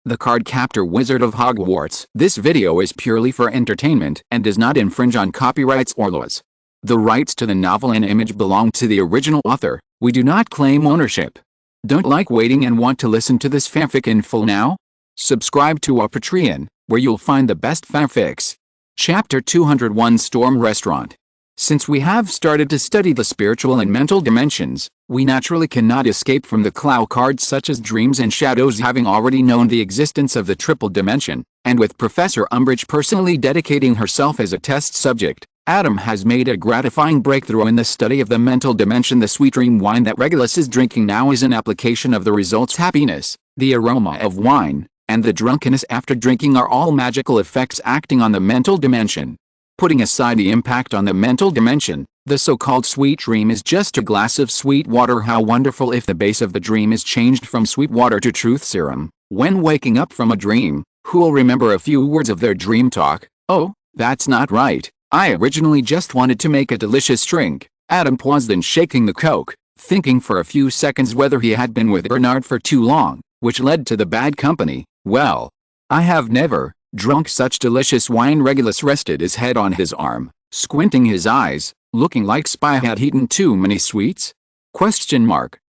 the Cardcaptor Wizard of Hogwarts. This video is purely for entertainment and does not infringe on copyrights or laws. The rights to the novel and image belong to the original author. We do not claim ownership. Don't like waiting and want to listen to this fanfic in full now? Subscribe to our Patreon, where you'll find the best fanfics. Chapter 201 Storm Restaurant. Since we have started to study the spiritual and mental dimensions, we naturally cannot escape from the Clow Cards such as dreams and shadows, having already known the existence of the triple dimension, and with Professor Umbridge personally dedicating herself as a test subject, Adam has made a gratifying breakthrough in the study of the mental dimension. The sweet dream wine that Regulus is drinking now is an application of the results. Happiness, the aroma of wine, and the drunkenness after drinking are all magical effects acting on the mental dimension. Putting aside the impact on the mental dimension, the so-called sweet dream is just a glass of sweet water. How wonderful if the base of the dream is changed from sweet water to truth serum. When waking up from a dream, who'll remember a few words of their dream talk? Oh, that's not right. I originally just wanted to make a delicious drink. Adam paused, then shaking the Coke, thinking for a few seconds whether he had been with Bernard for too long, which led to the bad company. Well, I have never drunk such delicious wine. Regulus rested his head on his arm, squinting his eyes, looking like Spy had eaten too many sweets?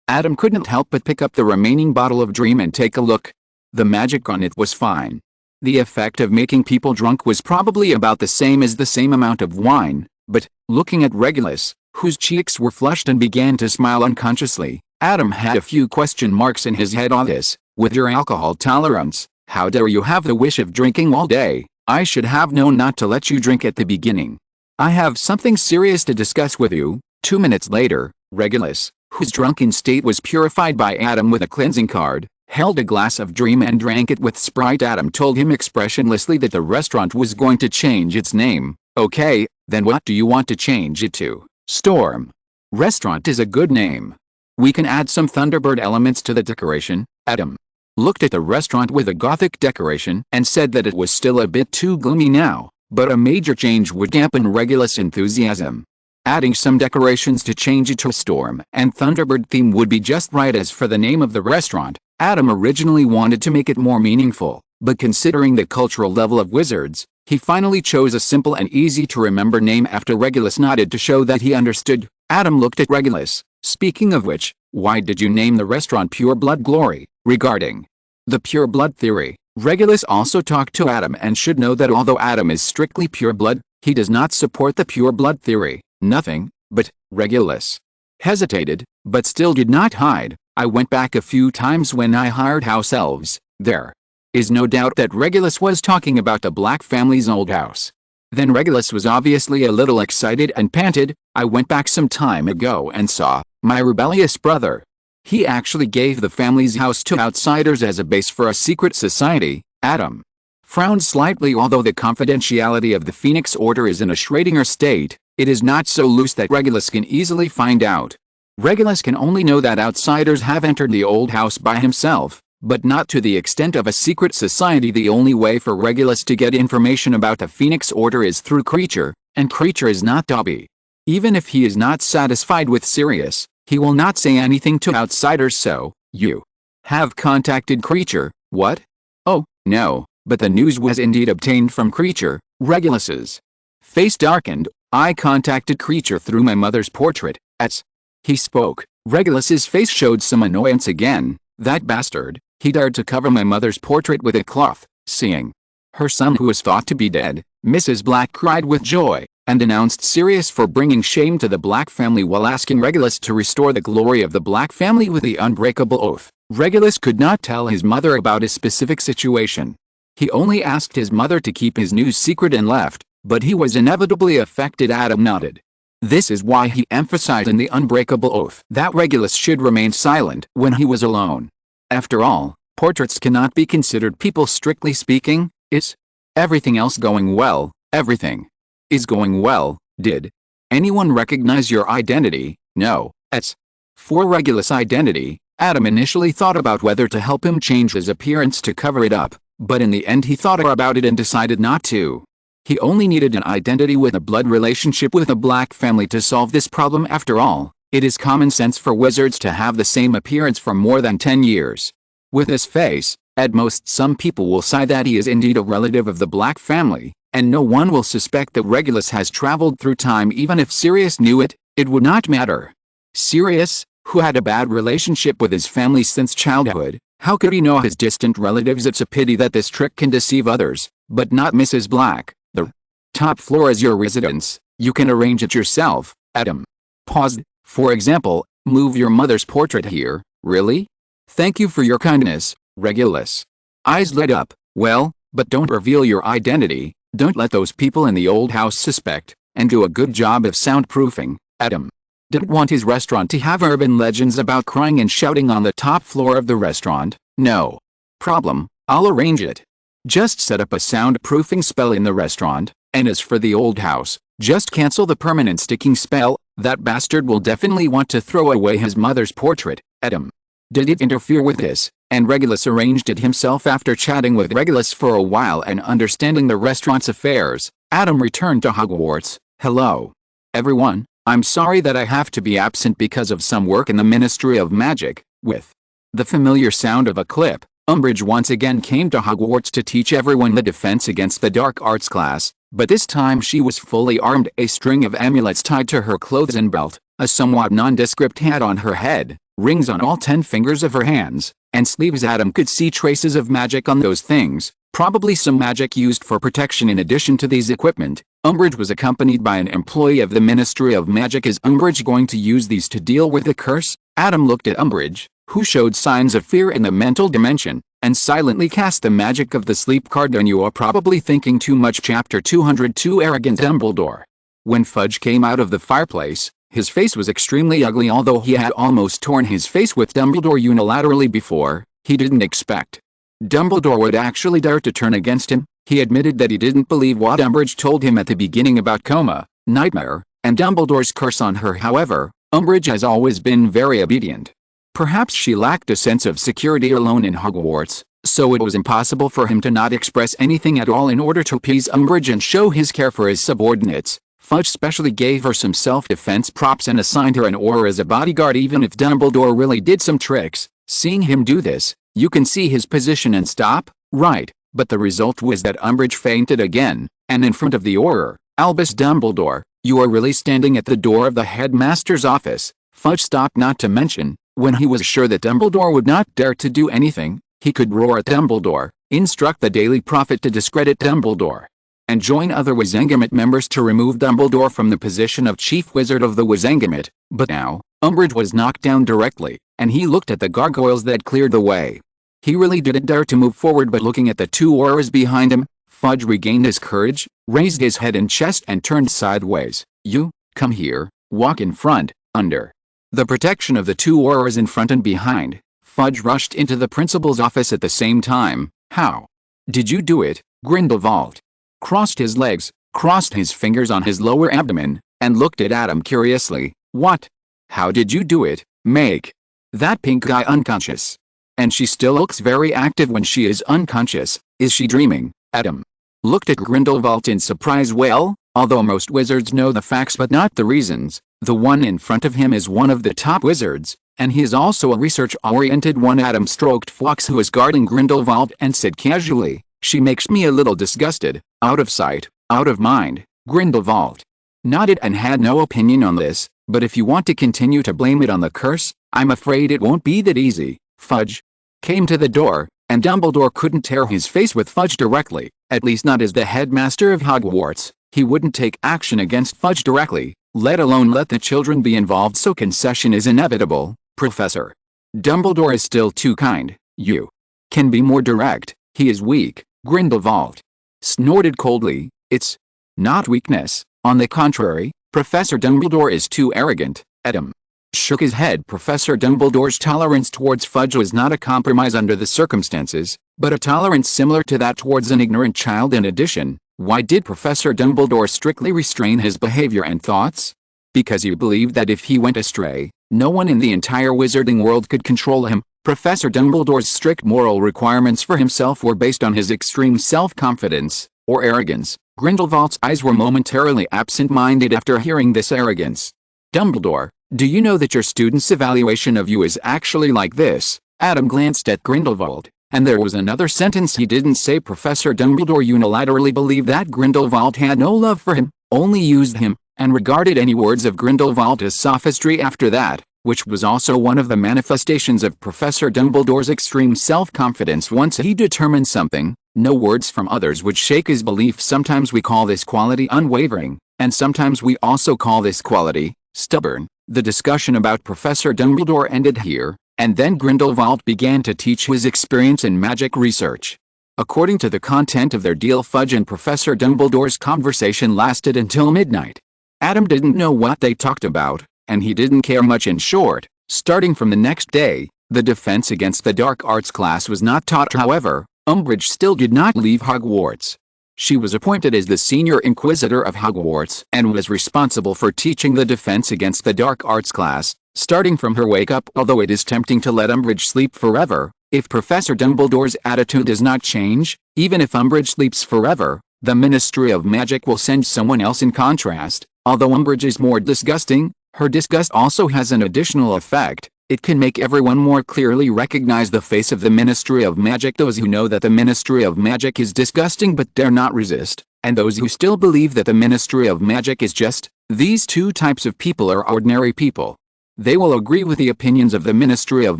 Adam couldn't help but pick up the remaining bottle of dream and take a look. The magic on it was fine. The effect of making people drunk was probably about the same as the same amount of wine, but, looking at Regulus, whose cheeks were flushed and began to smile unconsciously, Adam had a few question marks in his head. On this, with your alcohol tolerance, how dare you have the wish of drinking all day? I should have known not to let you drink at the beginning. I have something serious to discuss with you. 2 minutes later, Regulus, whose drunken state was purified by Adam with a cleansing card, held a glass of dream and drank it with Sprite. Adam told him expressionlessly that the restaurant was going to change its name. Okay, then what do you want to change it to? Storm Restaurant is a good name. We can add some Thunderbird elements to the decoration. Adam looked at the restaurant with a gothic decoration and said that it was still a bit too gloomy now, but a major change would dampen Regulus' enthusiasm. Adding some decorations to change it to a Storm and Thunderbird theme would be just right. As for the name of the restaurant, Adam originally wanted to make it more meaningful, but considering the cultural level of wizards, he finally chose a simple and easy to remember name. After Regulus nodded to show that he understood, Adam looked at Regulus. Speaking of which, why did you name the restaurant Pure Blood Glory? Regarding the pure blood theory, Regulus also talked to Adam and should know that although Adam is strictly pure blood, he does not support the pure blood theory. Nothing, but, Regulus hesitated, but still did not hide. I went back a few times when I hired house elves. There is no doubt that Regulus was talking about the Black family's old house. Then Regulus was obviously a little excited and panted, I went back some time ago and saw my rebellious brother. He actually gave the family's house to outsiders as a base for a secret society. Adam frowned slightly. Although the confidentiality of the Phoenix Order is in a Schrödinger state, it is not so loose that Regulus can easily find out. Regulus can only know that outsiders have entered the old house by himself, but not to the extent of a secret society. The only way for Regulus to get information about the Phoenix Order is through Creature, and Creature is not Dobby. Even if he is not satisfied with Sirius, he will not say anything to outsiders. So, you have contacted Creature? What? Oh, no, but the news was indeed obtained from Creature. Regulus's face darkened. I contacted Creature through my mother's portrait. As he spoke, Regulus's face showed some annoyance again. That bastard, he dared to cover my mother's portrait with a cloth. Seeing her son who was thought to be dead, Mrs. Black cried with joy, and denounced Sirius for bringing shame to the Black family while asking Regulus to restore the glory of the Black family with the unbreakable oath. Regulus could not tell his mother about his specific situation. He only asked his mother to keep his news secret and left, but he was inevitably affected. Adam nodded. This is why he emphasized in the unbreakable oath that Regulus should remain silent when he was alone. After all, portraits cannot be considered people strictly speaking. Is everything else going well? Everything is going well. Did anyone recognize your identity? No. As for Regulus' identity, Adam initially thought about whether to help him change his appearance to cover it up, but in the end he thought about it and decided not to. He only needed an identity with a blood relationship with a Black family to solve this problem. After all, it is common sense for wizards to have the same appearance for more than 10 years. With his face, At most some people will sigh that he is indeed a relative of the Black family, and no one will suspect that Regulus has traveled through time. Even if Sirius knew it, it would not matter. Sirius, who had a bad relationship with his family since childhood, how could he know his distant relatives? It's a pity that this trick can deceive others, but not Mrs. Black. The top floor is your residence, you can arrange it yourself. Adam paused. For example, move your mother's portrait here. Really? Thank you for your kindness, Regulus. Eyes lit up. Well, but don't reveal your identity, don't let those people in the old house suspect, and do a good job of soundproofing. Adam didn't want his restaurant to have urban legends about crying and shouting on the top floor of the restaurant. No problem, I'll arrange it. Just set up a soundproofing spell in the restaurant, and as for the old house, just cancel the permanent sticking spell. That bastard will definitely want to throw away his mother's portrait. Adam didn't interfere with this, and Regulus arranged it himself. After chatting with Regulus for a while and understanding the restaurant's affairs, Adam returned to Hogwarts. Hello, everyone. I'm sorry that I have to be absent because of some work in the Ministry of Magic. With the familiar sound of a clip, Umbridge once again came to Hogwarts to teach everyone the defense against the dark arts class, but this time she was fully armed, a string of amulets tied to her clothes and belt, a somewhat nondescript hat on her head, rings on all 10 fingers of her hands, and sleeves. Adam could see traces of magic on those things, probably some magic used for protection. In addition to these equipment, Umbridge was accompanied by an employee of the Ministry of Magic. Is Umbridge going to use these to deal with the curse? Adam looked at Umbridge, who showed signs of fear in the mental dimension, and silently cast the magic of the sleep card on you. Are probably thinking too much. Chapter 202 Arrogant Dumbledore. When Fudge came out of the fireplace, his face was extremely ugly. Although he had almost torn his face with Dumbledore unilaterally before, he didn't expect Dumbledore would actually dare to turn against him. He admitted that he didn't believe what Umbridge told him at the beginning about Coma, Nightmare, and Dumbledore's curse on her. However, Umbridge has always been very obedient. Perhaps she lacked a sense of security alone in Hogwarts, so it was impossible for him to not express anything at all in order to appease Umbridge and show his care for his subordinates. Fudge specially gave her some self-defense props and assigned her an aura as a bodyguard. Even if Dumbledore really did some tricks, seeing him do this, you can see his position and stop, right? But the result was that Umbridge fainted again, and in front of the aura, Albus Dumbledore, you are really standing at the door of the headmaster's office. Fudge stopped. Not to mention, when he was sure that Dumbledore would not dare to do anything, he could roar at Dumbledore, instruct the Daily Prophet to discredit Dumbledore, and join other Wizengamot members to remove Dumbledore from the position of Chief Wizard of the Wizengamot. But now, Umbridge was knocked down directly, and he looked at the gargoyles that cleared the way. He really didn't dare to move forward, but looking at the two auras behind him, Fudge regained his courage, raised his head and chest and turned sideways. You, come here, walk in front. Under the protection of the two auras in front and behind, Fudge rushed into the principal's office at the same time. How did you do it? Grindelwald crossed his legs, crossed his fingers on his lower abdomen, and looked at Adam curiously. What? How did you do it? Make that pink guy unconscious. And she still looks very active when she is unconscious. Is she dreaming? Adam looked at Grindelwald in surprise. Well, although most wizards know the facts but not the reasons, the one in front of him is one of the top wizards, and he is also a research-oriented one. Adam stroked Fawkes, who was guarding Grindelwald, and said casually, she makes me a little disgusted. Out of sight, out of mind. Grindelwald nodded and had no opinion on this, but if you want to continue to blame it on the curse, I'm afraid it won't be that easy. Fudge came to the door, and Dumbledore couldn't tear his face with Fudge directly, at least not as the headmaster of Hogwarts. He wouldn't take action against Fudge directly, let alone let the children be involved, so concession is inevitable. Professor Dumbledore is still too kind. You can be more direct. He is weak. Grindelwald snorted coldly. It's not weakness. On the contrary, Professor Dumbledore is too arrogant. Adam shook his head. Professor Dumbledore's tolerance towards Fudge was not a compromise under the circumstances, but a tolerance similar to that towards an ignorant child. In addition, why did Professor Dumbledore strictly restrain his behavior and thoughts? Because he believed that if he went astray, no one in the entire wizarding world could control him. Professor Dumbledore's strict moral requirements for himself were based on his extreme self-confidence, or arrogance. Grindelwald's eyes were momentarily absent-minded after hearing this arrogance. Dumbledore, do you know that your students' evaluation of you is actually like this? Adam glanced at Grindelwald, And there was another sentence he didn't say. Professor Dumbledore unilaterally believed that Grindelwald had no love for him, only used him, and regarded any words of Grindelwald as sophistry after that, which was also one of the manifestations of Professor Dumbledore's extreme self-confidence. Once he determined something, no words from others would shake his belief. Sometimes we call this quality unwavering, and sometimes we also call this quality stubborn. The discussion about Professor Dumbledore ended here, and then Grindelwald began to teach his experience in magic research. According to the content of their deal, Fudge and Professor Dumbledore's conversation lasted until midnight. Adam didn't know what they talked about, and he didn't care much. In short, starting from the next day, the Defense Against the Dark Arts class was not taught. However, Umbridge still did not leave Hogwarts. She was appointed as the Senior Inquisitor of Hogwarts and was responsible for teaching the Defense Against the Dark Arts class, starting from her wake-up. Although it is tempting to let Umbridge sleep forever, if Professor Dumbledore's attitude does not change, even if Umbridge sleeps forever, the Ministry of Magic will send someone else. In contrast, although Umbridge is more disgusting, her disgust also has an additional effect. It can make everyone more clearly recognize the face of the Ministry of Magic. Those who know that the Ministry of Magic is disgusting but dare not resist, and those who still believe that the Ministry of Magic is just. These two types of people are ordinary people. They will agree with the opinions of the Ministry of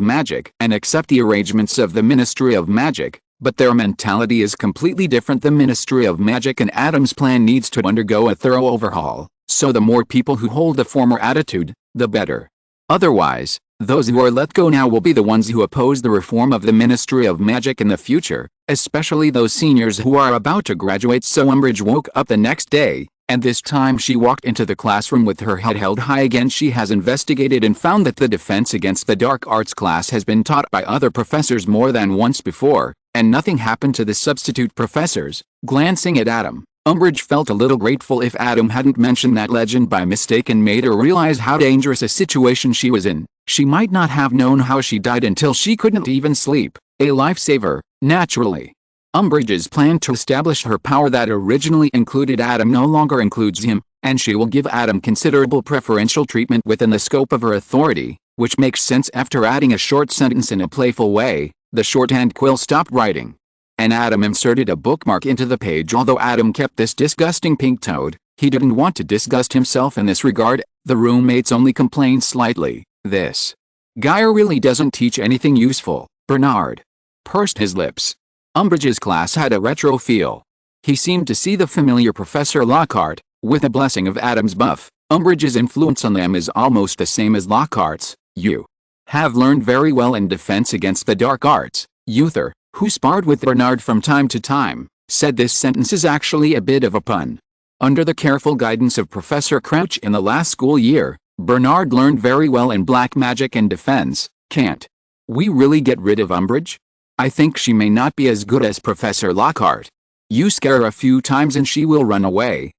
Magic and accept the arrangements of the Ministry of Magic, but their mentality is completely different. The Ministry of Magic and Adam's plan needs to undergo a thorough overhaul, so the more people who hold the former attitude, the better. Otherwise, those who are let go now will be the ones who oppose the reform of the Ministry of Magic in the future, especially those seniors who are about to graduate. So Umbridge woke up the next day, and this time she walked into the classroom with her head held high. Again, she has investigated and found that the Defense Against the Dark Arts class has been taught by other professors more than once before, and nothing happened to the substitute professors. Glancing at Adam, Umbridge felt a little grateful. If Adam hadn't mentioned that legend by mistake and made her realize how dangerous a situation she was in, she might not have known how she died until she couldn't even sleep. A lifesaver, naturally. Umbridge's plan to establish her power that originally included Adam no longer includes him, and she will give Adam considerable preferential treatment within the scope of her authority, which makes sense. After adding a short sentence in a playful way, the shorthand quill stopped writing, and Adam inserted a bookmark into the page. Although Adam kept this disgusting pink toad, he didn't want to disgust himself in this regard. The roommates only complained slightly. This guy really doesn't teach anything useful. Bernard pursed his lips. Umbridge's class had a retro feel. He seemed to see the familiar Professor Lockhart. With the blessing of Adam's buff, Umbridge's influence on them is almost the same as Lockhart's. You have learned very well in Defense Against the Dark Arts. Uther, who sparred with Bernard from time to time, said this sentence is actually a bit of a pun. Under the careful guidance of Professor Crouch in the last school year, Bernard learned very well in black magic and defense. Can't we really get rid of Umbridge? I think she may not be as good as Professor Lockhart. You scare her a few times and she will run away.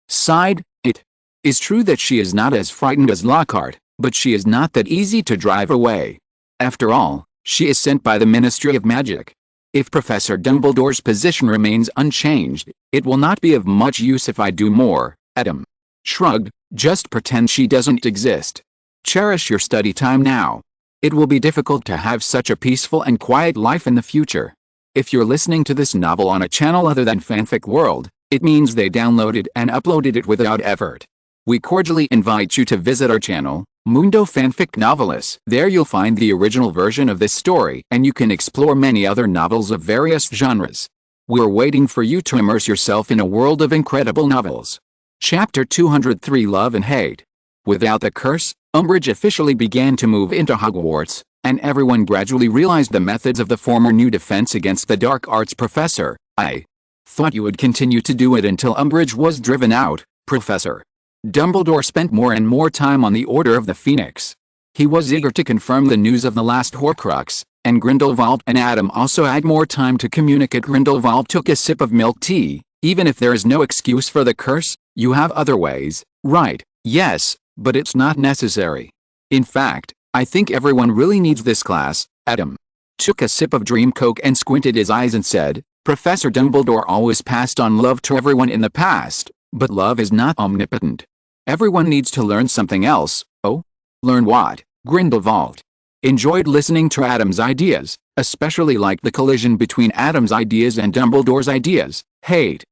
Sighed. It is true that she is not as frightened as Lockhart, but she is not that easy to drive away. After all, she is sent by the Ministry of Magic. If Professor Dumbledore's position remains unchanged, it will not be of much use if I do more. Adam shrugged. Just pretend she doesn't exist. Cherish your study time now. It will be difficult to have such a peaceful and quiet life in the future. If you're listening to this novel on a channel other than Fanfic World, it means they downloaded and uploaded it without effort. We cordially invite you to visit our channel, Mundo Fanfic Novelis. There you'll find the original version of this story, and you can explore many other novels of various genres. We're waiting for you to immerse yourself in a world of incredible novels. Chapter 203 Love and Hate. Without the curse, Umbridge officially began to move into Hogwarts, and everyone gradually realized the methods of the former new Defense Against the Dark Arts professor. I thought you would continue to do it until Umbridge was driven out, Professor. Dumbledore spent more and more time on the Order of the Phoenix. He was eager to confirm the news of the last Horcrux, and Grindelwald and Adam also had more time to communicate. Grindelwald took a sip of milk tea. Even if there is no excuse for the curse, you have other ways, right? Yes, but it's not necessary. In fact, I think everyone really needs this class. Adam took a sip of Dream Coke and squinted his eyes and said, Professor Dumbledore always passed on love to everyone in the past, but love is not omnipotent. Everyone needs to learn something else. Oh? Learn what? Grindelwald enjoyed listening to Adam's ideas, especially like the collision between Adam's ideas and Dumbledore's ideas. Hate,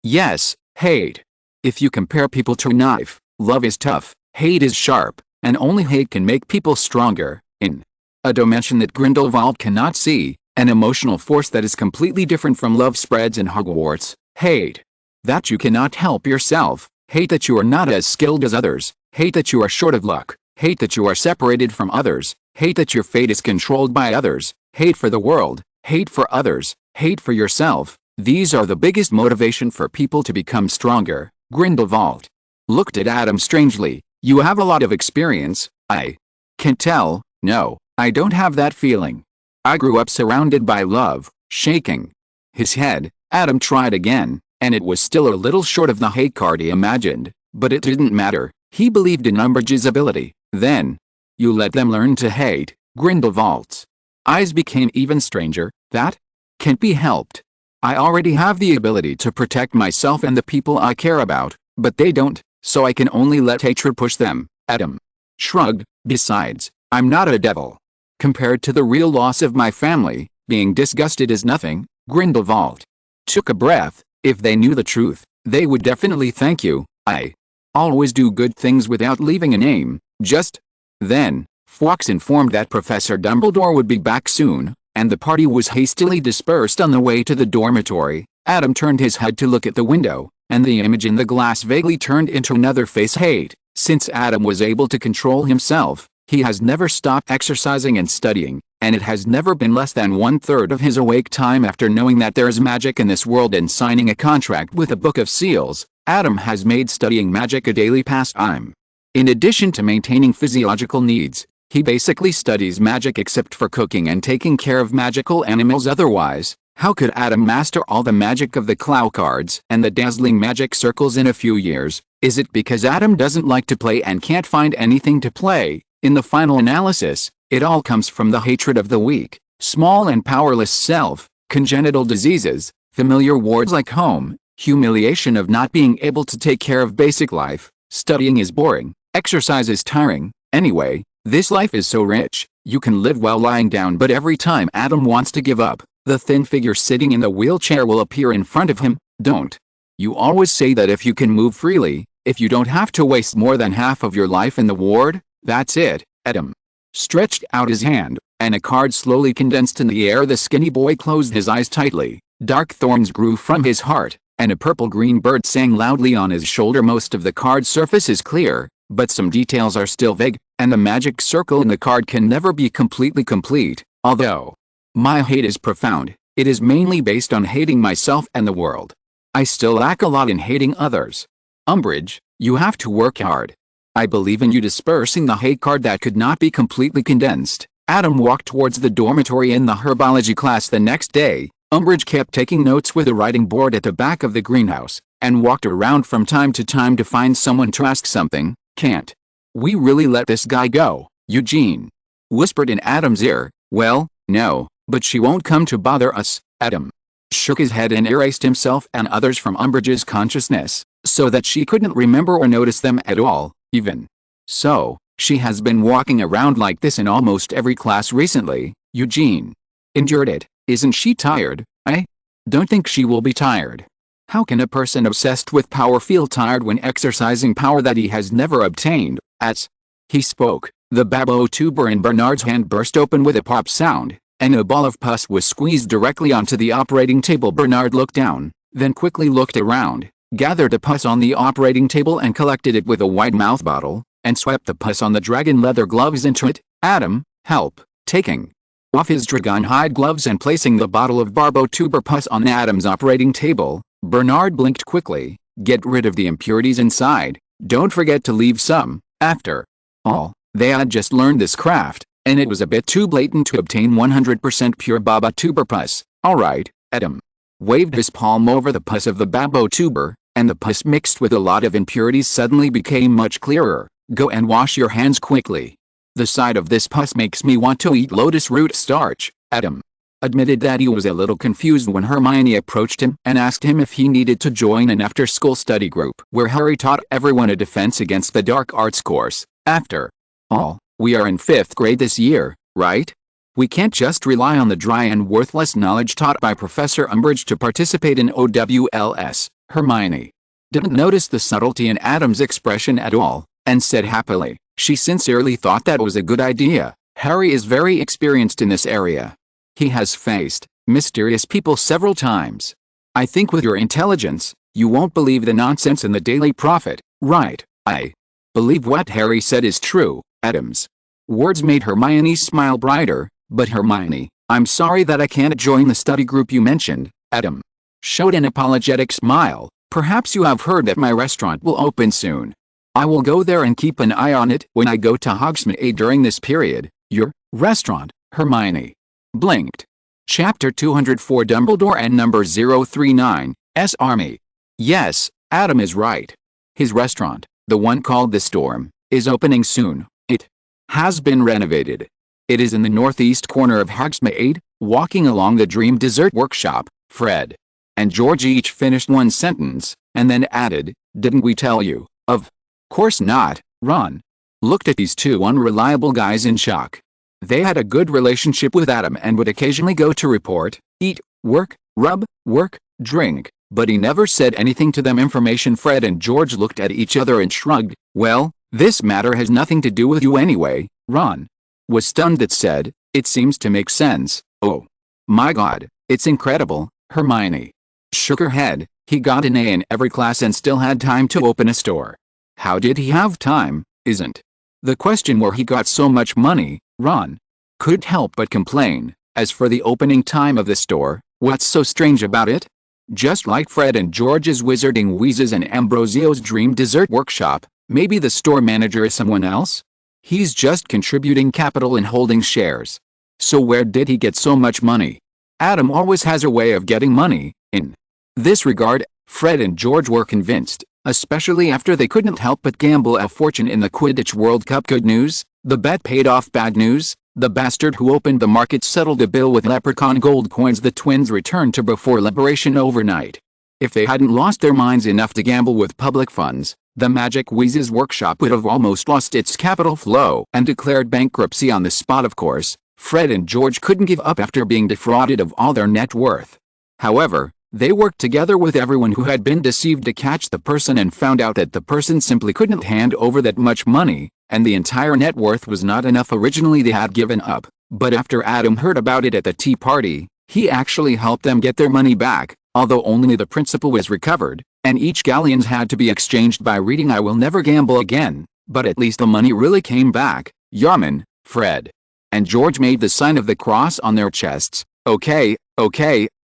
yes, hate. If you compare people to a knife, love is tough, hate is sharp, and only hate can make people stronger. In a dimension that Grindelwald cannot see, an emotional force that is completely different from love spreads in Hogwarts. Hate that you cannot help yourself, hate that you are not as skilled as others, hate that you are short of luck, hate that you are separated from others, hate that your fate is controlled by others, hate for the world, hate for others, hate for yourself. These are the biggest motivation for people to become stronger. Grindelwald looked at Adam strangely. You have a lot of experience. I can tell. No, I don't have that feeling. I grew up surrounded by love. Shaking his head, Adam tried again, and it was still a little short of the hate card he imagined, but it didn't matter. He believed in Umbridge's ability. Then, you let them learn to hate. Grindelwald's eyes became even stranger. That can't be helped. I already have the ability to protect myself and the people I care about, but they don't, so I can only let hatred push them. Adam shrugged. Besides, I'm not a devil. Compared to the real loss of my family, being disgusted is nothing. Grindelwald took a breath. If they knew the truth, they would definitely thank you. I always do good things without leaving a name. Just then, Fawkes informed that Professor Dumbledore would be back soon, and the party was hastily dispersed on the way to the dormitory. Adam turned his head to look at the window, and the image in the glass vaguely turned into another face. Hate. Since Adam was able to control himself, he has never stopped exercising and studying, and it has never been less than 1/3 of his awake time after knowing that there is magic in this world and signing a contract with a Book of Seals. Adam has made studying magic a daily pastime. In addition to maintaining physiological needs, he basically studies magic except for cooking and taking care of magical animals. Otherwise, how could Adam master all the magic of the Clow Cards and the dazzling magic circles in a few years? Is it because Adam doesn't like to play and can't find anything to play? In the final analysis, it all comes from the hatred of the weak, small and powerless self, congenital diseases, familiar wards like home, humiliation of not being able to take care of basic life. Studying is boring, exercise is tiring. Anyway, this life is so rich, you can live while lying down, but every time Adam wants to give up, the thin figure sitting in the wheelchair will appear in front of him. Don't you always say that if you can move freely, if you don't have to waste more than half of your life in the ward? That's it. Adam stretched out his hand, and a card slowly condensed in the air. The skinny boy closed his eyes tightly. Dark thorns grew from his heart, and a purple-green bird sang loudly on his shoulder. Most of the card surface is clear, but some details are still vague, and the magic circle in the card can never be completely complete. Although my hate is profound, it is mainly based on hating myself and the world. I still lack a lot in hating others. Umbridge, you have to work hard. I believe in you dispersing the hate card that could not be completely condensed. Adam walked towards the dormitory. In the herbology class the next day, Umbridge kept taking notes with a writing board at the back of the greenhouse, and walked around from time to time to find someone to ask something. Can't we really let this guy go? Eugene whispered in Adam's ear. Well, no, but she won't come to bother us. Adam shook his head and erased himself and others from Umbridge's consciousness, so that she couldn't remember or notice them at all. Even so, she has been walking around like this in almost every class recently. Eugene endured it. Isn't she tired? I don't think she will be tired. How can a person obsessed with power feel tired when exercising power that he has never obtained? As he spoke, the babo tuber in Bernard's hand burst open with a pop sound, and a ball of pus was squeezed directly onto the operating table. Bernard looked down, then quickly looked around, gathered the pus on the operating table and collected it with a wide mouth bottle, and swept the pus on the dragon leather gloves into it. Adam, help. Taking off his dragon hide gloves and placing the bottle of barbo tuber pus on Adam's operating table, Bernard blinked quickly. Get rid of the impurities inside. Don't forget to leave some. After all, they had just learned this craft, and it was a bit too blatant to obtain 100% pure baba tuber pus. Alright, Adam waved his palm over the pus of the babo tuber, and the pus mixed with a lot of impurities suddenly became much clearer. Go and wash your hands quickly. The sight of this pus makes me want to eat lotus root starch. Adam admitted that he was a little confused when Hermione approached him and asked him if he needed to join an after-school study group where Harry taught everyone a defense against the dark arts course. After all, We are in 5th grade this year, right? We can't just rely on the dry and worthless knowledge taught by Professor Umbridge to participate in OWLS. Hermione didn't notice the subtlety in Adam's expression at all, and said happily, she sincerely thought that was a good idea. Harry is very experienced in this area. He has faced mysterious people several times. I think with your intelligence, you won't believe the nonsense in the Daily Prophet, right? I believe what Harry said is true, Adam's words made Hermione's smile brighter. But Hermione, I'm sorry that I can't join the study group you mentioned. Adam showed an apologetic smile. Perhaps you have heard that my restaurant will open soon. I will go there and keep an eye on it when I go to Hogsmeade during this period. Your restaurant, Hermione blinked. Chapter 204 Dumbledore and number 039, S. Army. Yes, Adam is right. His restaurant, the one called the Storm, is opening soon. It has been renovated. It is in the northeast corner of Hogsmeade. Walking along the Dream Dessert Workshop, Fred and George each finished one sentence, and then added, didn't we tell you? Of course not. Ron looked at these two unreliable guys in shock. They had a good relationship with Adam and would occasionally go to report, eat, work, rub, work, drink, but he never said anything to them. Information. Fred and George looked at each other and shrugged. Well, this matter has nothing to do with you anyway. Ron was stunned. That said, it seems to make sense. Oh my god, it's incredible. Hermione shook her head. He got an A in every class and still had time to open a store. How did he have time, isn't the question where he got so much money. Ron couldn't help but complain. As for the opening time of the store, what's so strange about it? Just like Fred and George's Wizarding Wheezes and Ambrosio's Dream Dessert Workshop, maybe the store manager is someone else? He's just contributing capital and holding shares. So where did he get so much money? Adam always has a way of getting money. In this regard, Fred and George were convinced, especially after they couldn't help but gamble a fortune in the Quidditch World Cup. Good news, the bet paid off. Bad news, the bastard who opened the market settled a bill with leprechaun gold coins the twins returned to before liberation overnight. If they hadn't lost their minds enough to gamble with public funds, the Magic Wheezes Workshop would have almost lost its capital flow and declared bankruptcy on the spot. Of course, Fred and George couldn't give up after being defrauded of all their net worth. However, they worked together with everyone who had been deceived to catch the person and found out that the person simply couldn't hand over that much money, and the entire net worth was not enough. Originally they had given up, but after Adam heard about it at the tea party, he actually helped them get their money back, although only the principal was recovered, and each galleons had to be exchanged by reading I Will Never Gamble Again, but at least the money really came back. Yaman, Fred and George made the sign of the cross on their chests. Okay,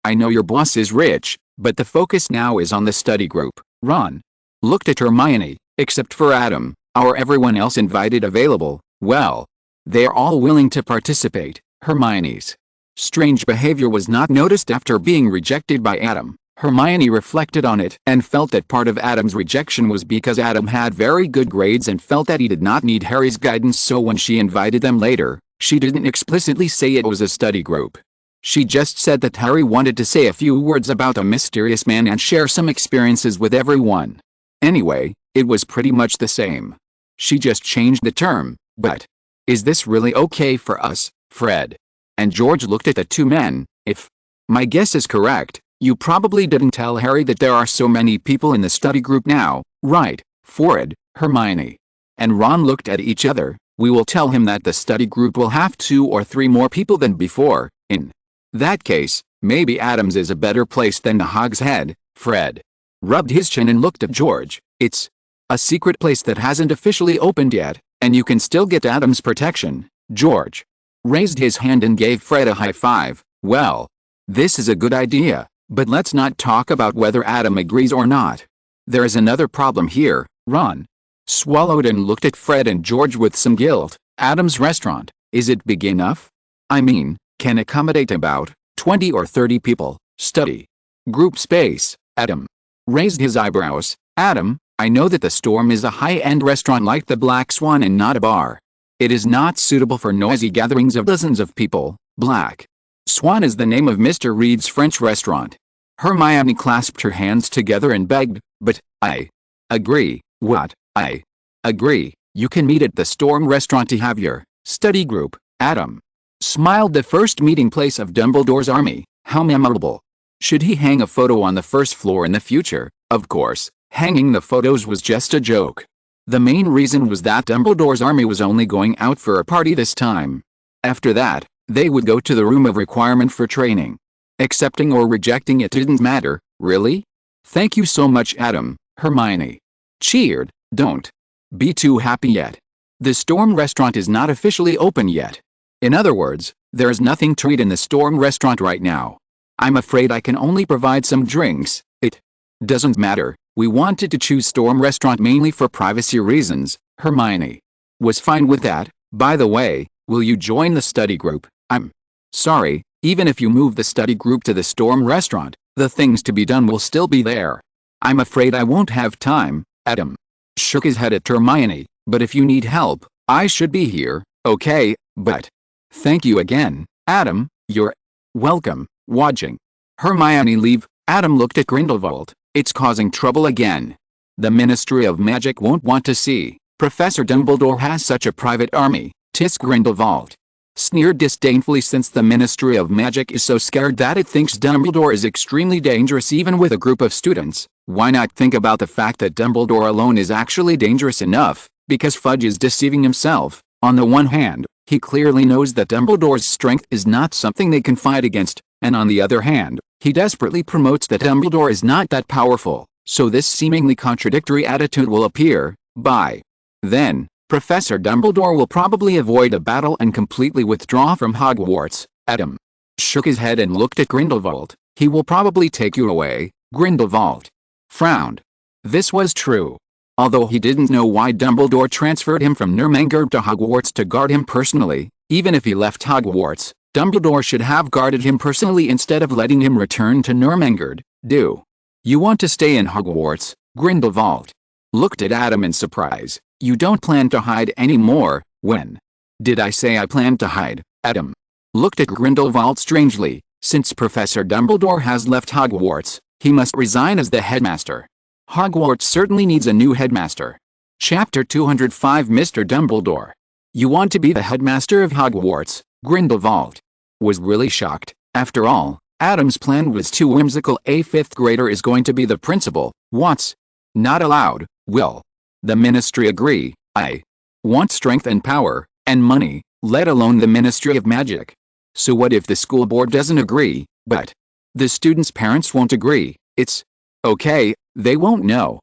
I know your boss is rich, but the focus now is on the study group. Ron looked at Hermione. Except for Adam, are everyone else invited available? Well, they're all willing to participate. Hermione's strange behavior was not noticed after being rejected by Adam. Hermione reflected on it and felt that part of Adam's rejection was because Adam had very good grades and felt that he did not need Harry's guidance. So when she invited them later, she didn't explicitly say it was a study group. She just said that Harry wanted to say a few words about a mysterious man and share some experiences with everyone. Anyway, it was pretty much the same. She just changed the term. But is this really okay for us? Fred and George looked at the two men. If my guess is correct, you probably didn't tell Harry that there are so many people in the study group now, right? Fred, Hermione and Ron looked at each other. We will tell him that the study group will have 2 or 3 more people than before. In that case, maybe Adam's is a better place than the Hog's Head. Fred rubbed his chin and looked at George. It's a secret place that hasn't officially opened yet, and you can still get Adam's protection. George raised his hand and gave Fred a high five. Well, this is a good idea, but let's not talk about whether Adam agrees or not. There is another problem here. Ron swallowed and looked at Fred and George with some guilt. Adam's restaurant, is it big enough? I mean, can accommodate about 20 or 30 people. Study group space. Adam raised his eyebrows. Adam, I know that the Storm is a high-end restaurant like the Black Swan and not a bar. It is not suitable for noisy gatherings of dozens of people. Black Swan is the name of Mr. Reed's French restaurant. Hermione clasped her hands together and begged, but I agree. What? I agree. You can meet at the Storm restaurant to have your study group. Adam smiled. The first meeting place of Dumbledore's army. How memorable. Should he hang a photo on the first floor in the future? Of course, hanging the photos was just a joke. The main reason was that Dumbledore's army was only going out for a party this time. After that, they would go to the room of requirement for training. Accepting or rejecting it didn't matter, really? Thank you so much, Adam, Hermione cheered. Don't be too happy yet. The Storm restaurant is not officially open yet. In other words, there is nothing to eat in the Storm restaurant right now. I'm afraid I can only provide some drinks. It doesn't matter. We wanted to choose Storm restaurant mainly for privacy reasons. Hermione was fine with that. By the way, will you join the study group? I'm sorry, even if you move the study group to the Storm restaurant, the things to be done will still be there. I'm afraid I won't have time. Adam shook his head at Hermione, but if you need help, I should be here, okay? But thank you again, Adam. You're welcome. Watching Hermione leave, Adam looked at Grindelwald. It's causing trouble again. The Ministry of Magic won't want to see Professor Dumbledore has such a private army. Tisk Grindelwald sneered disdainfully, since the Ministry of Magic is so scared that it thinks Dumbledore is extremely dangerous even with a group of students. Why not think about the fact that Dumbledore alone is actually dangerous enough, because Fudge is deceiving himself. On the one hand, he clearly knows that Dumbledore's strength is not something they can fight against, and on the other hand, he desperately promotes that Dumbledore is not that powerful, so this seemingly contradictory attitude will appear. By then, Professor Dumbledore will probably avoid a battle and completely withdraw from Hogwarts. Adam shook his head and looked at Grindelwald. He will probably take you away. Grindelwald frowned. This was true. Although he didn't know why Dumbledore transferred him from Nurmengard to Hogwarts to guard him personally, even if he left Hogwarts, Dumbledore should have guarded him personally instead of letting him return to Nurmengard. Do you want to stay in Hogwarts? Grindelwald looked at Adam in surprise. You don't plan to hide anymore. When did I say I planned to hide? Adam looked at Grindelwald strangely. Since Professor Dumbledore has left Hogwarts, he must resign as the headmaster. Hogwarts certainly needs a new headmaster. Chapter 205. Mr. Dumbledore, you want to be the headmaster of Hogwarts? Grindelwald was really shocked. After all, Adam's plan was too whimsical. A fifth grader is going to be the principal. What's not allowed? Will the ministry agree? I want strength and power, and money, let alone the Ministry of Magic. So what if the school board doesn't agree, but the students' parents won't agree? It's okay, they won't know.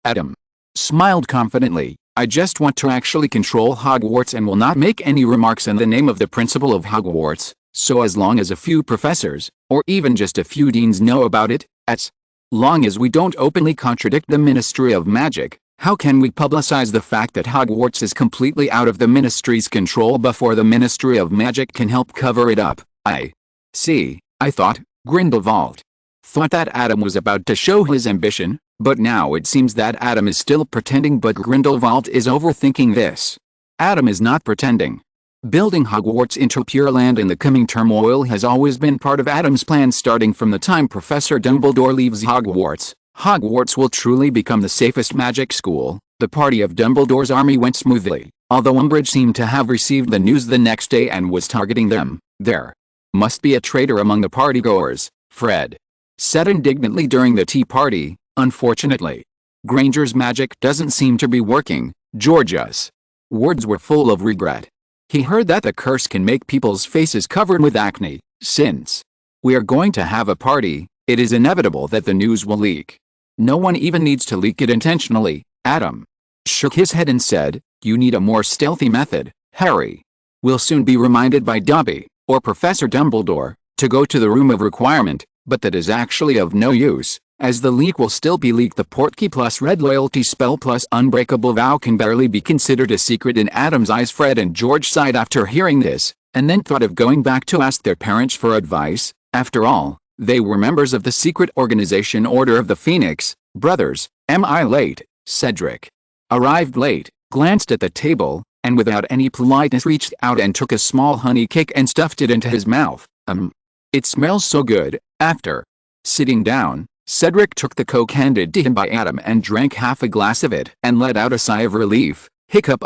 Adam smiled confidently. I just want to actually control Hogwarts and will not make any remarks in the name of the principal of Hogwarts, so as long as a few professors, or even just a few deans know about it, as long as we don't openly contradict the Ministry of Magic, how can we publicize the fact that Hogwarts is completely out of the Ministry's control before the Ministry of Magic can help cover it up? I see. I thought Grindelwald thought that Adam was about to show his ambition, but now it seems that Adam is still pretending. But Grindelwald is overthinking this. Adam is not pretending. Building Hogwarts into Pure Land in the coming turmoil has always been part of Adam's plan. Starting from the time Professor Dumbledore leaves Hogwarts, Hogwarts will truly become the safest magic school. The party of Dumbledore's army went smoothly, although Umbridge seemed to have received the news the next day and was targeting them. There must be a traitor among the partygoers, Fred said indignantly during the tea party. Unfortunately, Granger's magic doesn't seem to be working. George's words were full of regret. He heard that the curse can make people's faces covered with acne. Since we are going to have a party, it is inevitable that the news will leak. No one even needs to leak it intentionally. Adam shook his head and said, you need a more stealthy method. Harry will soon be reminded by Dobby, or Professor Dumbledore, to go to the room of requirement, but that is actually of no use, as the leak will still be leaked. The Portkey plus Red Loyalty spell plus Unbreakable Vow can barely be considered a secret in Adam's eyes. Fred and George sighed after hearing this, and then thought of going back to ask their parents for advice. After all, they were members of the secret organization Order of the Phoenix Brothers. Am I late? Cedric arrived late, glanced at the table, and without any politeness reached out and took a small honey cake and stuffed it into his mouth. It smells so good. After sitting down, Cedric took the Coke handed to him by Adam and drank half a glass of it and let out a sigh of relief. Hiccup.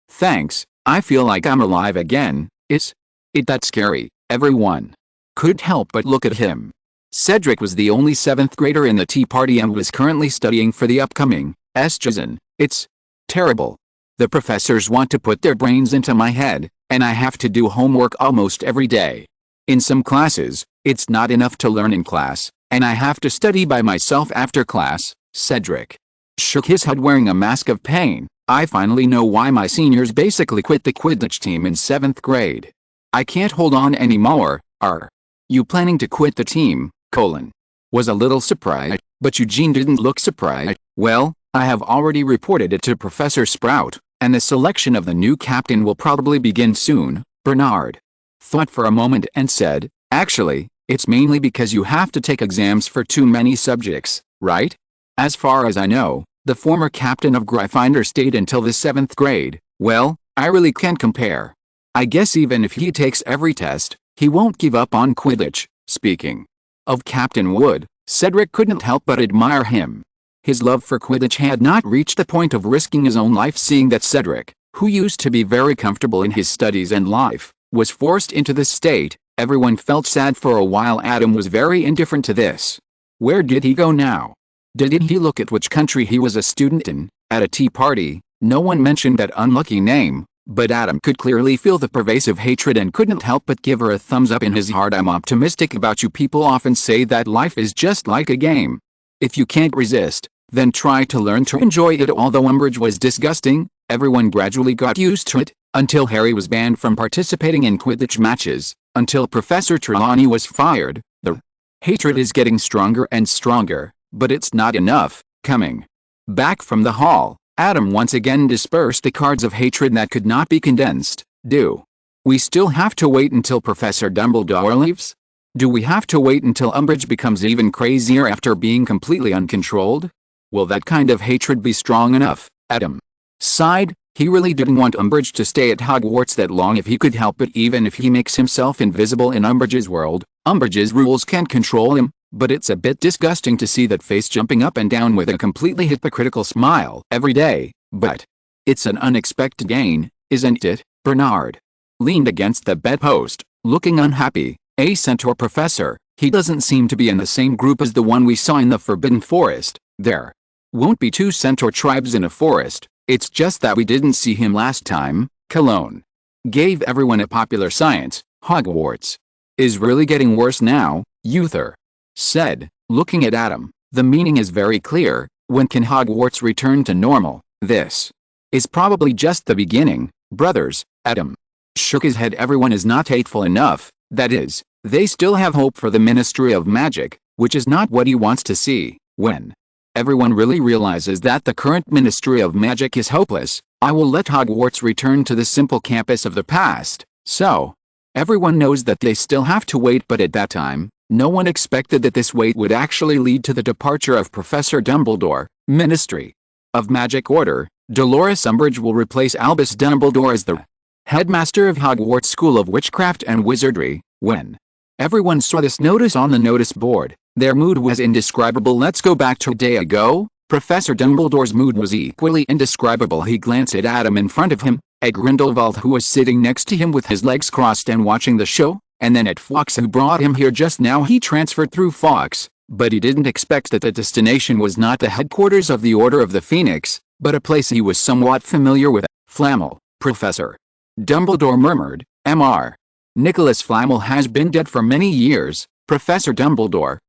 Thanks, I feel like I'm alive again. Is it that scary? Everyone couldn't help but look at him. Cedric was the only 7th grader in the tea party and was currently studying for the upcoming SYNOPSIS. It's terrible. The professors want to put their brains into my head, and I have to do homework almost every day. In some classes, it's not enough to learn in class, and I have to study by myself after class. Cedric shook his head wearing a mask of pain. I finally know why my seniors basically quit the Quidditch team in 7th grade. I can't hold on anymore. Are you planning to quit the team? Was a little surprised, but Eugene didn't look surprised. Well, I have already reported it to Professor Sprout, and the selection of the new captain will probably begin soon. Bernard thought for a moment and said, actually, it's mainly because you have to take exams for too many subjects, right? As far as I know, the former captain of Gryffindor stayed until the 7th grade. Well, I really can't compare. I guess even if he takes every test, he won't give up on Quidditch. Speaking of Captain Wood, Cedric couldn't help but admire him. His love for Quidditch had not reached the point of risking his own life, seeing that Cedric, who used to be very comfortable in his studies and life, was forced into this state. Everyone felt sad for a while. Adam was very indifferent to this. Where did he go now? Didn't he look at which country he was a student in? At a tea party, no one mentioned that unlucky name, but Adam could clearly feel the pervasive hatred and couldn't help but give her a thumbs up in his heart. I'm optimistic about you. People often say that life is just like a game. If you can't resist, then try to learn to enjoy it. Although Umbridge was disgusting, everyone gradually got used to it, until Harry was banned from participating in Quidditch matches, until Professor Trelawney was fired. The hatred is getting stronger and stronger, but it's not enough. Coming back from the hall, Adam once again dispersed the cards of hatred that could not be condensed. Do we still have to wait until Professor Dumbledore leaves? Do we have to wait until Umbridge becomes even crazier after being completely uncontrolled? Will that kind of hatred be strong enough? Adam sighed. He really didn't want Umbridge to stay at Hogwarts that long if he could help it. Even if he makes himself invisible in Umbridge's world, Umbridge's rules can't control him. But it's a bit disgusting to see that face jumping up and down with a completely hypocritical smile every day. But it's an unexpected gain, isn't it? Bernard leaned against the bedpost, looking unhappy. A centaur professor, he doesn't seem to be in the same group as the one we saw in the Forbidden Forest. There won't be 2 centaur tribes in a forest, it's just that we didn't see him last time. Cologne gave everyone a popular science. Hogwarts is really getting worse now, Uther said, looking at Adam. The meaning is very clear. When can Hogwarts return to normal? This is probably just the beginning, brothers. Adam shook his head. Everyone is not hateful enough. That is, they still have hope for the Ministry of Magic, which is not what he wants to see. When everyone really realizes that the current Ministry of Magic is hopeless, I will let Hogwarts return to the simple campus of the past. So everyone knows that they still have to wait, but at that time, no one expected that this wait would actually lead to the departure of Professor Dumbledore. Ministry of Magic Order. Dolores Umbridge will replace Albus Dumbledore as the headmaster of Hogwarts School of Witchcraft and Wizardry. When everyone saw this notice on the notice board, their mood was indescribable. Let's go back to a day ago. Professor Dumbledore's mood was equally indescribable. He glanced at Adam in front of him, at Grindelwald who was sitting next to him with his legs crossed and watching the show, and then at Fawkes who brought him here just now. He transferred through Fawkes, but he didn't expect that the destination was not the headquarters of the Order of the Phoenix, but a place he was somewhat familiar with. Flamel, Professor Dumbledore murmured. Mr. Nicholas Flamel has been dead for many years. Professor Dumbledore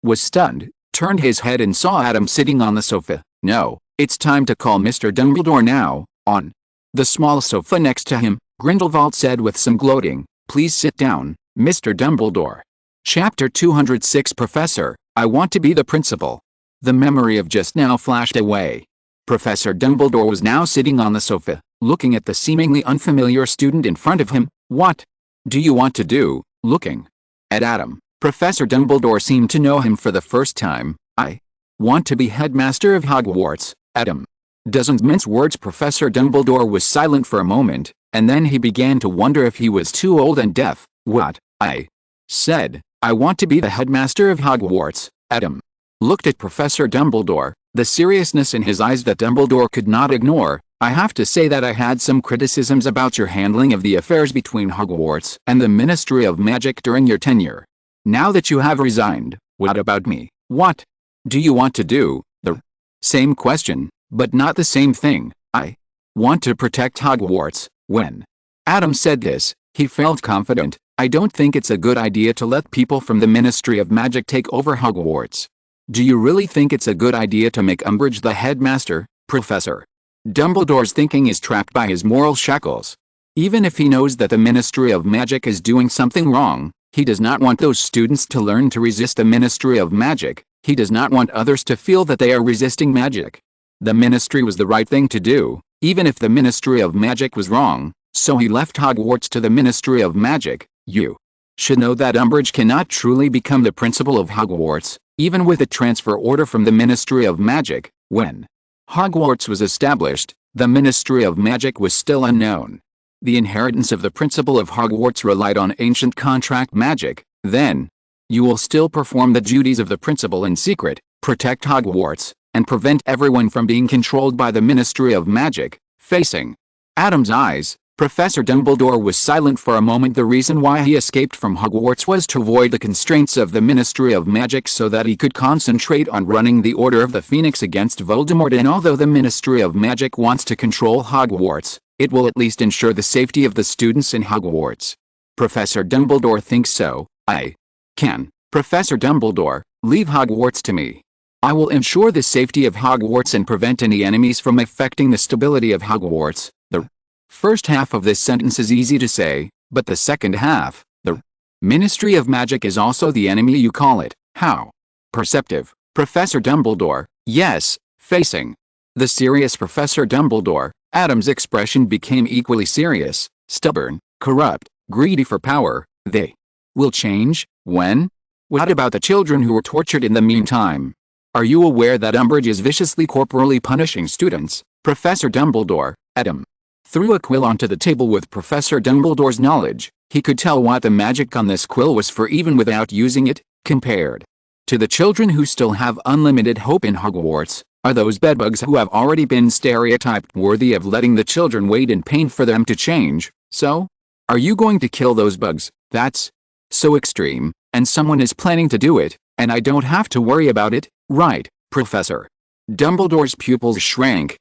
was stunned, turned his head and saw Adam sitting on the sofa. No, it's time to call Mr. Dumbledore now. On the small sofa next to him, Grindelwald said with some gloating, "Please sit down, Mr. Dumbledore." Chapter 206. Professor, I want to be the principal. The memory of just now flashed away. Professor Dumbledore was now sitting on the sofa, looking at the seemingly unfamiliar student in front of him. What do you want to do? Looking at Adam, Professor Dumbledore seemed to know him for the first time. I want to be headmaster of Hogwarts. Adam doesn't mince words. Professor Dumbledore was silent for a moment, and then he began to wonder if he was too old and deaf. What? I said, I want to be the headmaster of Hogwarts. Adam looked at Professor Dumbledore, the seriousness in his eyes that Dumbledore could not ignore. I have to say that I had some criticisms about your handling of the affairs between Hogwarts and the Ministry of Magic during your tenure. Now that you have resigned, what about me? What do you want to do? The same question, but not the same thing. I want to protect Hogwarts. When Adam said this, he felt confident. I don't think it's a good idea to let people from the Ministry of Magic take over Hogwarts. Do you really think it's a good idea to make Umbridge the headmaster, Professor? Dumbledore's thinking is trapped by his moral shackles. Even if he knows that the Ministry of Magic is doing something wrong, he does not want those students to learn to resist the Ministry of Magic. He does not want others to feel that they are resisting magic. The Ministry was the right thing to do, even if the Ministry of Magic was wrong, so he left Hogwarts to the Ministry of Magic. You should know that Umbridge cannot truly become the principal of Hogwarts, even with a transfer order from the Ministry of Magic. When Hogwarts was established, the Ministry of Magic was still unknown. The inheritance of the principal of Hogwarts relied on ancient contract magic. Then, you will still perform the duties of the principal in secret, protect Hogwarts, and prevent everyone from being controlled by the Ministry of Magic. Facing Adam's eyes, Professor Dumbledore was silent for a moment. The reason why he escaped from Hogwarts was to avoid the constraints of the Ministry of Magic so that he could concentrate on running the Order of the Phoenix against Voldemort. And although the Ministry of Magic wants to control Hogwarts, it will at least ensure the safety of the students in Hogwarts. Professor Dumbledore thinks so. I can. Professor Dumbledore, leave Hogwarts to me. I will ensure the safety of Hogwarts and prevent any enemies from affecting the stability of Hogwarts. The first half of this sentence is easy to say, but the second half, the Ministry of Magic is also the enemy you call it. How perceptive. Professor Dumbledore, yes. Facing the serious Professor Dumbledore, Adam's expression became equally serious. Stubborn, corrupt, greedy for power. They will change. When? What about the children who were tortured in the meantime? Are you aware that Umbridge is viciously corporally punishing students? Professor Dumbledore, Adam threw a quill onto the table. With Professor Dumbledore's knowledge, he could tell what the magic on this quill was for even without using it. Compared to the children who still have unlimited hope in Hogwarts, are those bedbugs who have already been stereotyped worthy of letting the children wait in pain for them to change? So, are you going to kill those bugs? That's so extreme, and someone is planning to do it, and I don't have to worry about it, right, Professor? Dumbledore's pupils shrank.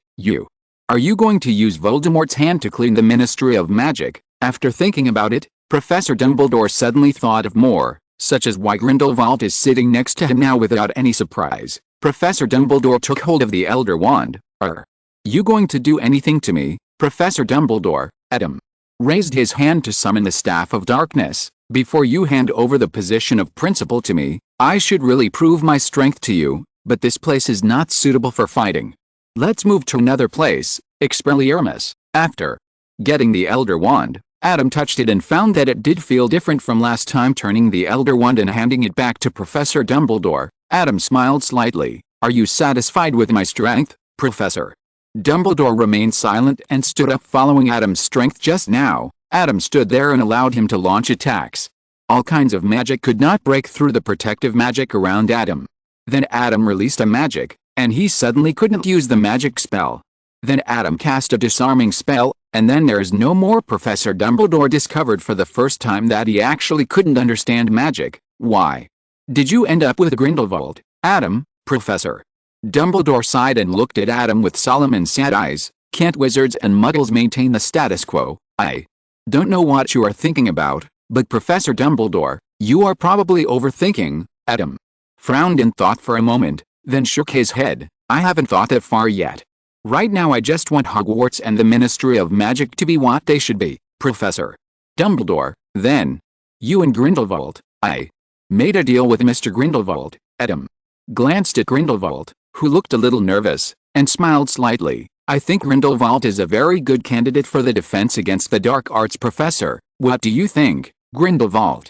Are you going to use Voldemort's hand to clean the Ministry of Magic? After thinking about it, Professor Dumbledore suddenly thought of more, such as why Grindelwald is sitting next to him now without any surprise. Professor Dumbledore took hold of the Elder Wand. Are you going to do anything to me? Professor Dumbledore, Adam raised his hand to summon the Staff of Darkness. Before you hand over the position of principal to me, I should really prove my strength to you, but this place is not suitable for fighting. Let's move to another place, Expelliarmus. After getting the Elder Wand, Adam touched it and found that it did feel different from last time. Turning the Elder Wand and handing it back to Professor Dumbledore, Adam smiled slightly. Are you satisfied with my strength, Professor? Dumbledore remained silent and stood up. Following Adam's strength just now, Adam stood there and allowed him to launch attacks. All kinds of magic could not break through the protective magic around Adam. Then Adam released a magic, and he suddenly couldn't use the magic spell. Then Adam cast a disarming spell, and then there is no more. Professor Dumbledore discovered for the first time that he actually couldn't understand magic. Why did you end up with Grindelwald, Adam, Professor? Dumbledore sighed and looked at Adam with solemn and sad eyes. Can't wizards and muggles maintain the status quo? I don't know what you are thinking about, but Professor Dumbledore, you are probably overthinking. Adam frowned in thought for a moment, then shook his head. I haven't thought that far yet. Right now I just want Hogwarts and the Ministry of Magic to be what they should be, Professor Dumbledore. Then, you and Grindelwald. I made a deal with Mr. Grindelwald. Adam glanced at Grindelwald, who looked a little nervous, and smiled slightly. I think Grindelwald is a very good candidate for the defense against the dark arts, Professor. What do you think, Grindelwald?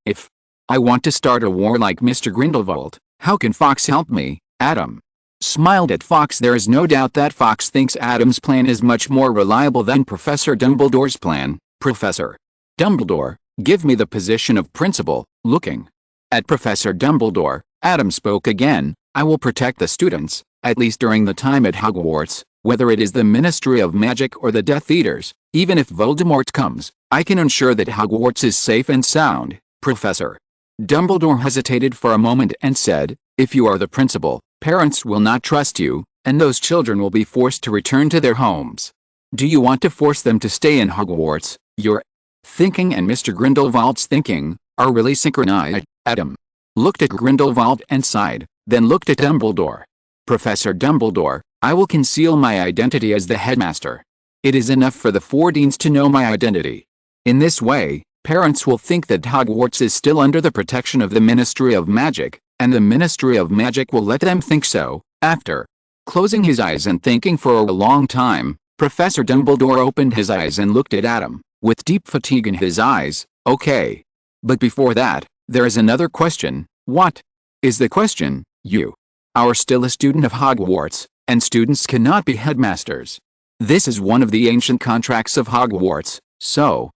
If I want to start a war like Mr. Grindelwald, how can Fox help me? Adam smiled at Fox. There is no doubt that Fox thinks Adam's plan is much more reliable than Professor Dumbledore's plan. Professor Dumbledore, give me the position of principal. Looking at Professor Dumbledore, Adam spoke again. I will protect the students, at least during the time at Hogwarts. Whether it is the Ministry of Magic or the Death Eaters, even if Voldemort comes, I can ensure that Hogwarts is safe and sound, Professor. Dumbledore hesitated for a moment and said, if you are the principal, parents will not trust you, and those children will be forced to return to their homes. Do you want to force them to stay in Hogwarts? Your thinking and Mr. Grindelwald's thinking are really synchronized. Adam looked at Grindelwald and sighed, then looked at Dumbledore. Professor Dumbledore, I will conceal my identity as the headmaster. It is enough for the 4 deans to know my identity. In this way, parents will think that Hogwarts is still under the protection of the Ministry of Magic, and the Ministry of Magic will let them think so. After closing his eyes and thinking for a long time, Professor Dumbledore opened his eyes and looked at Adam, with deep fatigue in his eyes. Okay. But before that, there is another question. What is the question? You are still a student of Hogwarts, and students cannot be headmasters. This is one of the ancient contracts of Hogwarts. So,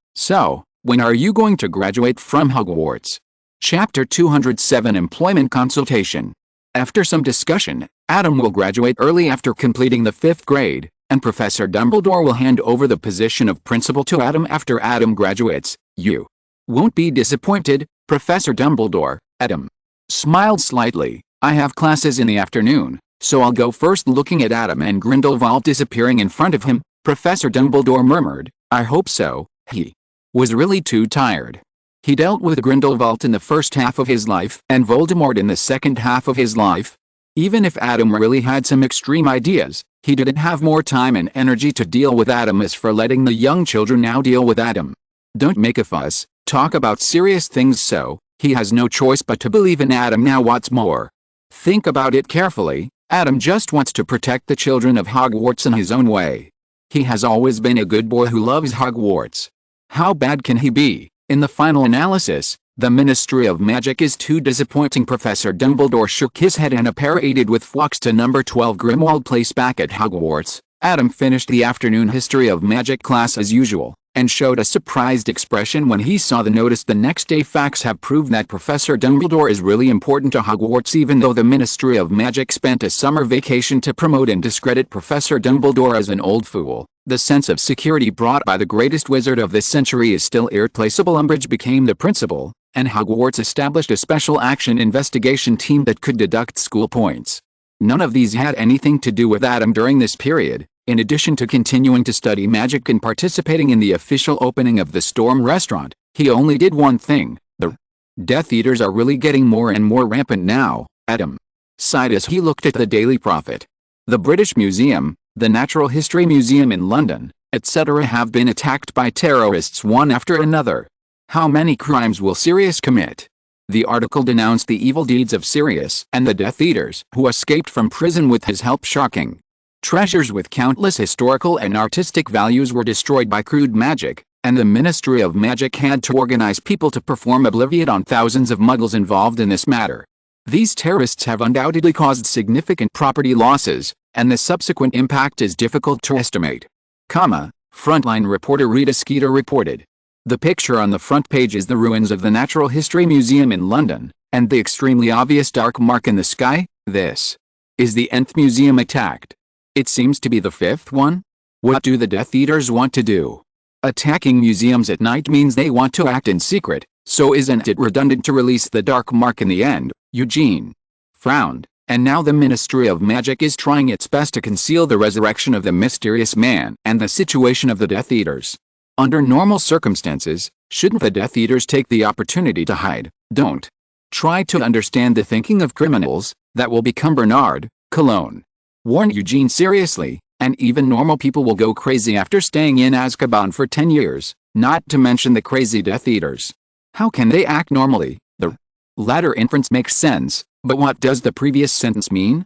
when are you going to graduate from Hogwarts? Chapter 207 Employment Consultation. After some discussion, Adam will graduate early after completing the 5th grade, and Professor Dumbledore will hand over the position of principal to Adam after Adam graduates. You won't be disappointed, Professor Dumbledore. Adam smiled slightly. I have classes in the afternoon, so I'll go first. Looking at Adam and Grindelwald disappearing in front of him, Professor Dumbledore murmured, I hope so. He was really too tired. He dealt with Grindelwald in the first half of his life and Voldemort in the second half of his life. Even if Adam really had some extreme ideas, he didn't have more time and energy to deal with Adam as for letting the young children now deal with Adam. Don't make a fuss, talk about serious things, so he has no choice but to believe in Adam now. What's more, think about it carefully, Adam just wants to protect the children of Hogwarts in his own way. He has always been a good boy who loves Hogwarts. How bad can he be? In the final analysis, the Ministry of Magic is too disappointing. Professor Dumbledore shook his head and paraded with Fawkes to number 12 Grimmauld Place. Back at Hogwarts, Adam finished the afternoon History of Magic class as usual, and showed a surprised expression when he saw the notice the next day. Facts have proved that Professor Dumbledore is really important to Hogwarts, even though the Ministry of Magic spent a summer vacation to promote and discredit Professor Dumbledore as an old fool. The sense of security brought by the greatest wizard of this century is still irreplaceable. Umbridge became the principal, and Hogwarts established a special action investigation team that could deduct school points. None of these had anything to do with Adam during this period. In addition to continuing to study magic and participating in the official opening of the Storm restaurant, he only did one thing. The Death Eaters are really getting more and more rampant now. Adam sighed as he looked at the Daily Prophet. The British Museum, the Natural History Museum in London, etc. have been attacked by terrorists one after another. How many crimes will Sirius commit? The article denounced the evil deeds of Sirius and the Death Eaters, who escaped from prison with his help. Shocking. Treasures with countless historical and artistic values were destroyed by crude magic, and the Ministry of Magic had to organize people to perform oblivion on thousands of muggles involved in this matter. These terrorists have undoubtedly caused significant property losses, and the subsequent impact is difficult to estimate. Frontline reporter Rita Skeeter reported. The picture on the front page is the ruins of the Natural History Museum in London, and the extremely obvious dark mark in the sky. This is the nth museum attacked. It seems to be the 5th one? What do the Death Eaters want to do? Attacking museums at night means they want to act in secret, so isn't it redundant to release the dark mark in the end? Eugene frowned, and now the Ministry of Magic is trying its best to conceal the resurrection of the mysterious man and the situation of the Death Eaters. Under normal circumstances, shouldn't the Death Eaters take the opportunity to hide? Don't try to understand the thinking of criminals, that will become Bernard, Cologne. Warned Eugene seriously, and even normal people will go crazy after staying in Azkaban for 10 years, not to mention the crazy Death Eaters. How can they act normally? The latter inference makes sense, but what does the previous sentence mean?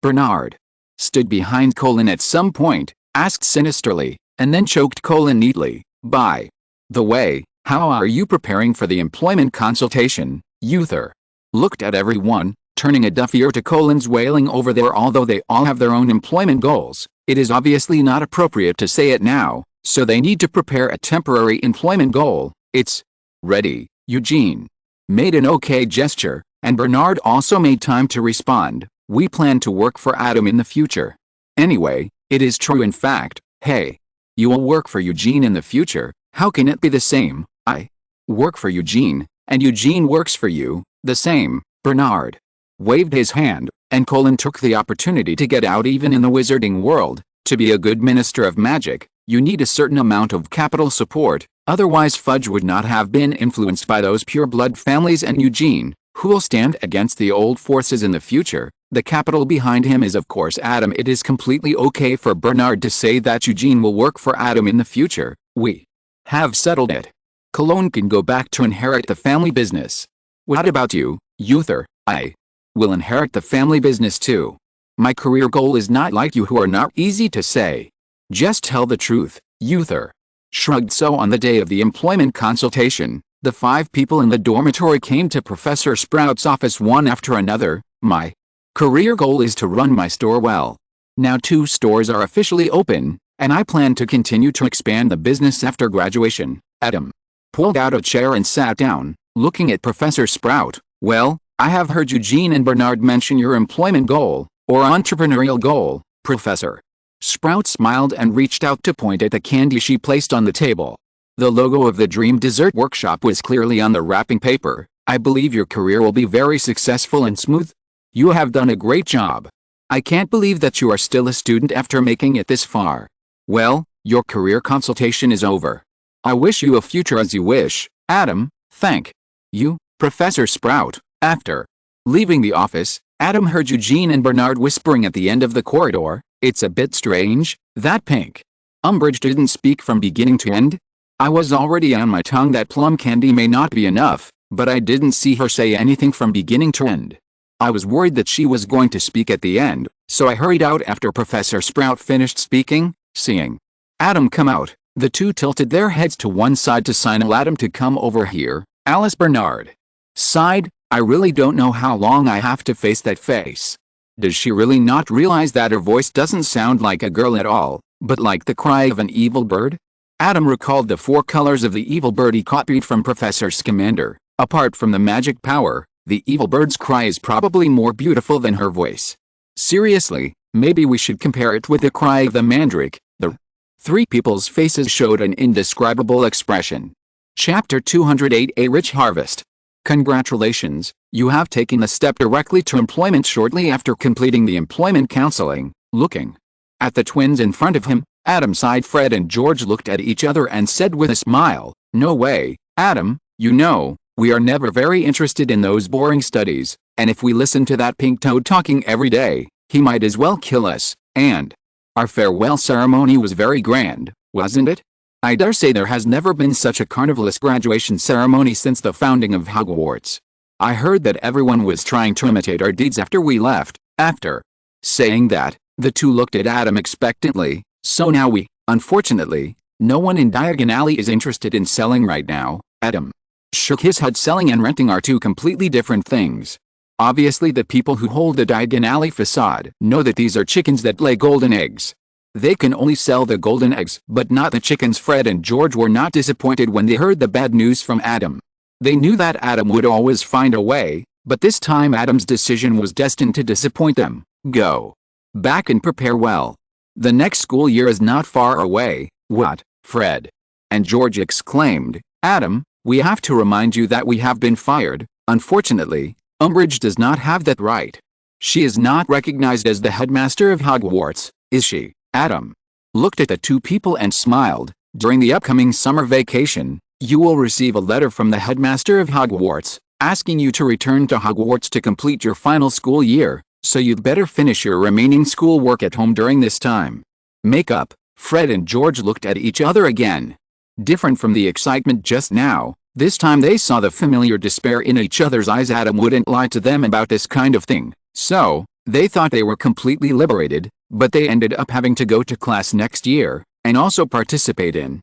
Bernard stood behind Colin at some point, asked sinisterly, and then choked Colin neatly. By the way, how are you preparing for the employment consultation? Uther looked at everyone, turning a deaf ear to Colin's wailing over there. Although they all have their own employment goals, it is obviously not appropriate to say it now, so they need to prepare a temporary employment goal. It's ready. Eugene made an okay gesture, and Bernard also made time to respond. We plan to work for Adam in the future. Anyway, It is true in fact. Hey. You will work for Eugene in the future. How can it be the same? I work for Eugene, and Eugene works for you. The same. Bernard waved his hand, and Colin took the opportunity to get out. Even in the wizarding world, to be a good minister of magic, you need a certain amount of capital support, otherwise Fudge would not have been influenced by those pure-blood families, and Eugene, who will stand against the old forces in the future, the capital behind him is of course Adam. It is completely okay for Bernard to say that Eugene will work for Adam in the future. We have settled it. Cologne can go back to inherit the family business. What about you, Uther? I will inherit the family business too. My career goal is not like you, who are not easy to say. Just tell the truth, Uther shrugged. So on the day of the employment consultation, the 5 people in the dormitory came to Professor Sprout's office one after another. My career goal is to run my store well. Now 2 stores are officially open, and I plan to continue to expand the business after graduation. Adam pulled out a chair and sat down, looking at Professor Sprout. Well, I have heard Eugene and Bernard mention your employment goal, or entrepreneurial goal, Professor. Sprout smiled and reached out to point at the candy she placed on the table. The logo of the Dream Dessert Workshop was clearly on the wrapping paper. I believe your career will be very successful and smooth. You have done a great job. I can't believe that you are still a student after making it this far. Well, your career consultation is over. I wish you a future as you wish, Adam. Thank you, Professor Sprout. After leaving the office, Adam heard Eugene and Bernard whispering at the end of the corridor. It's a bit strange, that pink Umbridge didn't speak from beginning to end. I was already on my tongue that plum candy may not be enough, but I didn't see her say anything from beginning to end. I was worried that she was going to speak at the end, so I hurried out after Professor Sprout finished speaking. Seeing Adam come out, the 2 tilted their heads to one side to signal Adam to come over here. Alice Bernard sighed. I really don't know how long I have to face that face. Does she really not realize that her voice doesn't sound like a girl at all, but like the cry of an evil bird? Adam recalled the 4 colors of the evil bird he copied from Professor Scamander. Apart from the magic power, the evil bird's cry is probably more beautiful than her voice. Seriously, maybe we should compare it with the cry of the mandrake. The 3 people's faces showed an indescribable expression. Chapter 208: A Rich Harvest. Congratulations, you have taken the step directly to employment shortly after completing the employment counseling. Looking at the twins in front of him, Adam sighed. Fred and George looked at each other and said with a smile, "No way, Adam, you know, we are never very interested in those boring studies, and if we listen to that pink toad talking every day, he might as well kill us." And our farewell ceremony was very grand, wasn't it? I dare say there has never been such a carnivalous graduation ceremony since the founding of Hogwarts. I heard that everyone was trying to imitate our deeds after we left. After saying that, the 2 looked at Adam expectantly. So now unfortunately, no one in Diagon Alley is interested in selling right now. Adam shook his head. Selling and renting are 2 completely different things. Obviously the people who hold the Diagon Alley facade know that these are chickens that lay golden eggs. They can only sell the golden eggs, but not the chickens. Fred and George were not disappointed when they heard the bad news from Adam. They knew that Adam would always find a way, but this time Adam's decision was destined to disappoint them. Go back and prepare well. The next school year is not far away. What? Fred and George exclaimed. Adam, we have to remind you that we have been fired. Unfortunately, Umbridge does not have that right. She is not recognized as the headmaster of Hogwarts, is she? Adam looked at the 2 people and smiled. During the upcoming summer vacation, you will receive a letter from the headmaster of Hogwarts, asking you to return to Hogwarts to complete your final school year, so you'd better finish your remaining schoolwork at home during this time. Make up. Fred and George looked at each other again. Different from the excitement just now, this time they saw the familiar despair in each other's eyes. Adam wouldn't lie to them about this kind of thing, so they thought they were completely liberated, but they ended up having to go to class next year, and also participate in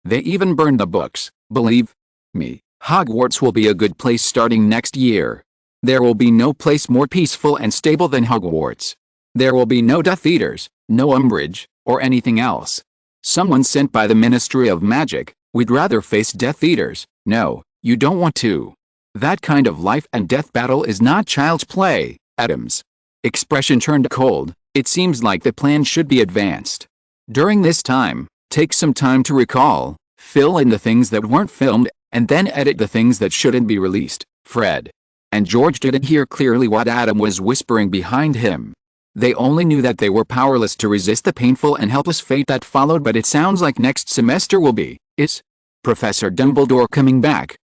They even burned the books. Believe me, Hogwarts will be a good place starting next year. There will be no place more peaceful and stable than Hogwarts. There will be no Death Eaters, no Umbridge, or anything else. Someone sent by the Ministry of Magic. We'd rather face Death Eaters. No, you don't want to. That kind of life and death battle is not child's play. Adam's expression turned cold. It seems like the plan should be advanced. During this time, take some time to recall, fill in the things that weren't filmed, and then edit the things that shouldn't be released. Fred and George didn't hear clearly what Adam was whispering behind him. They only knew that they were powerless to resist the painful and helpless fate that followed. But it sounds like next semester will be, is Professor Dumbledore coming back?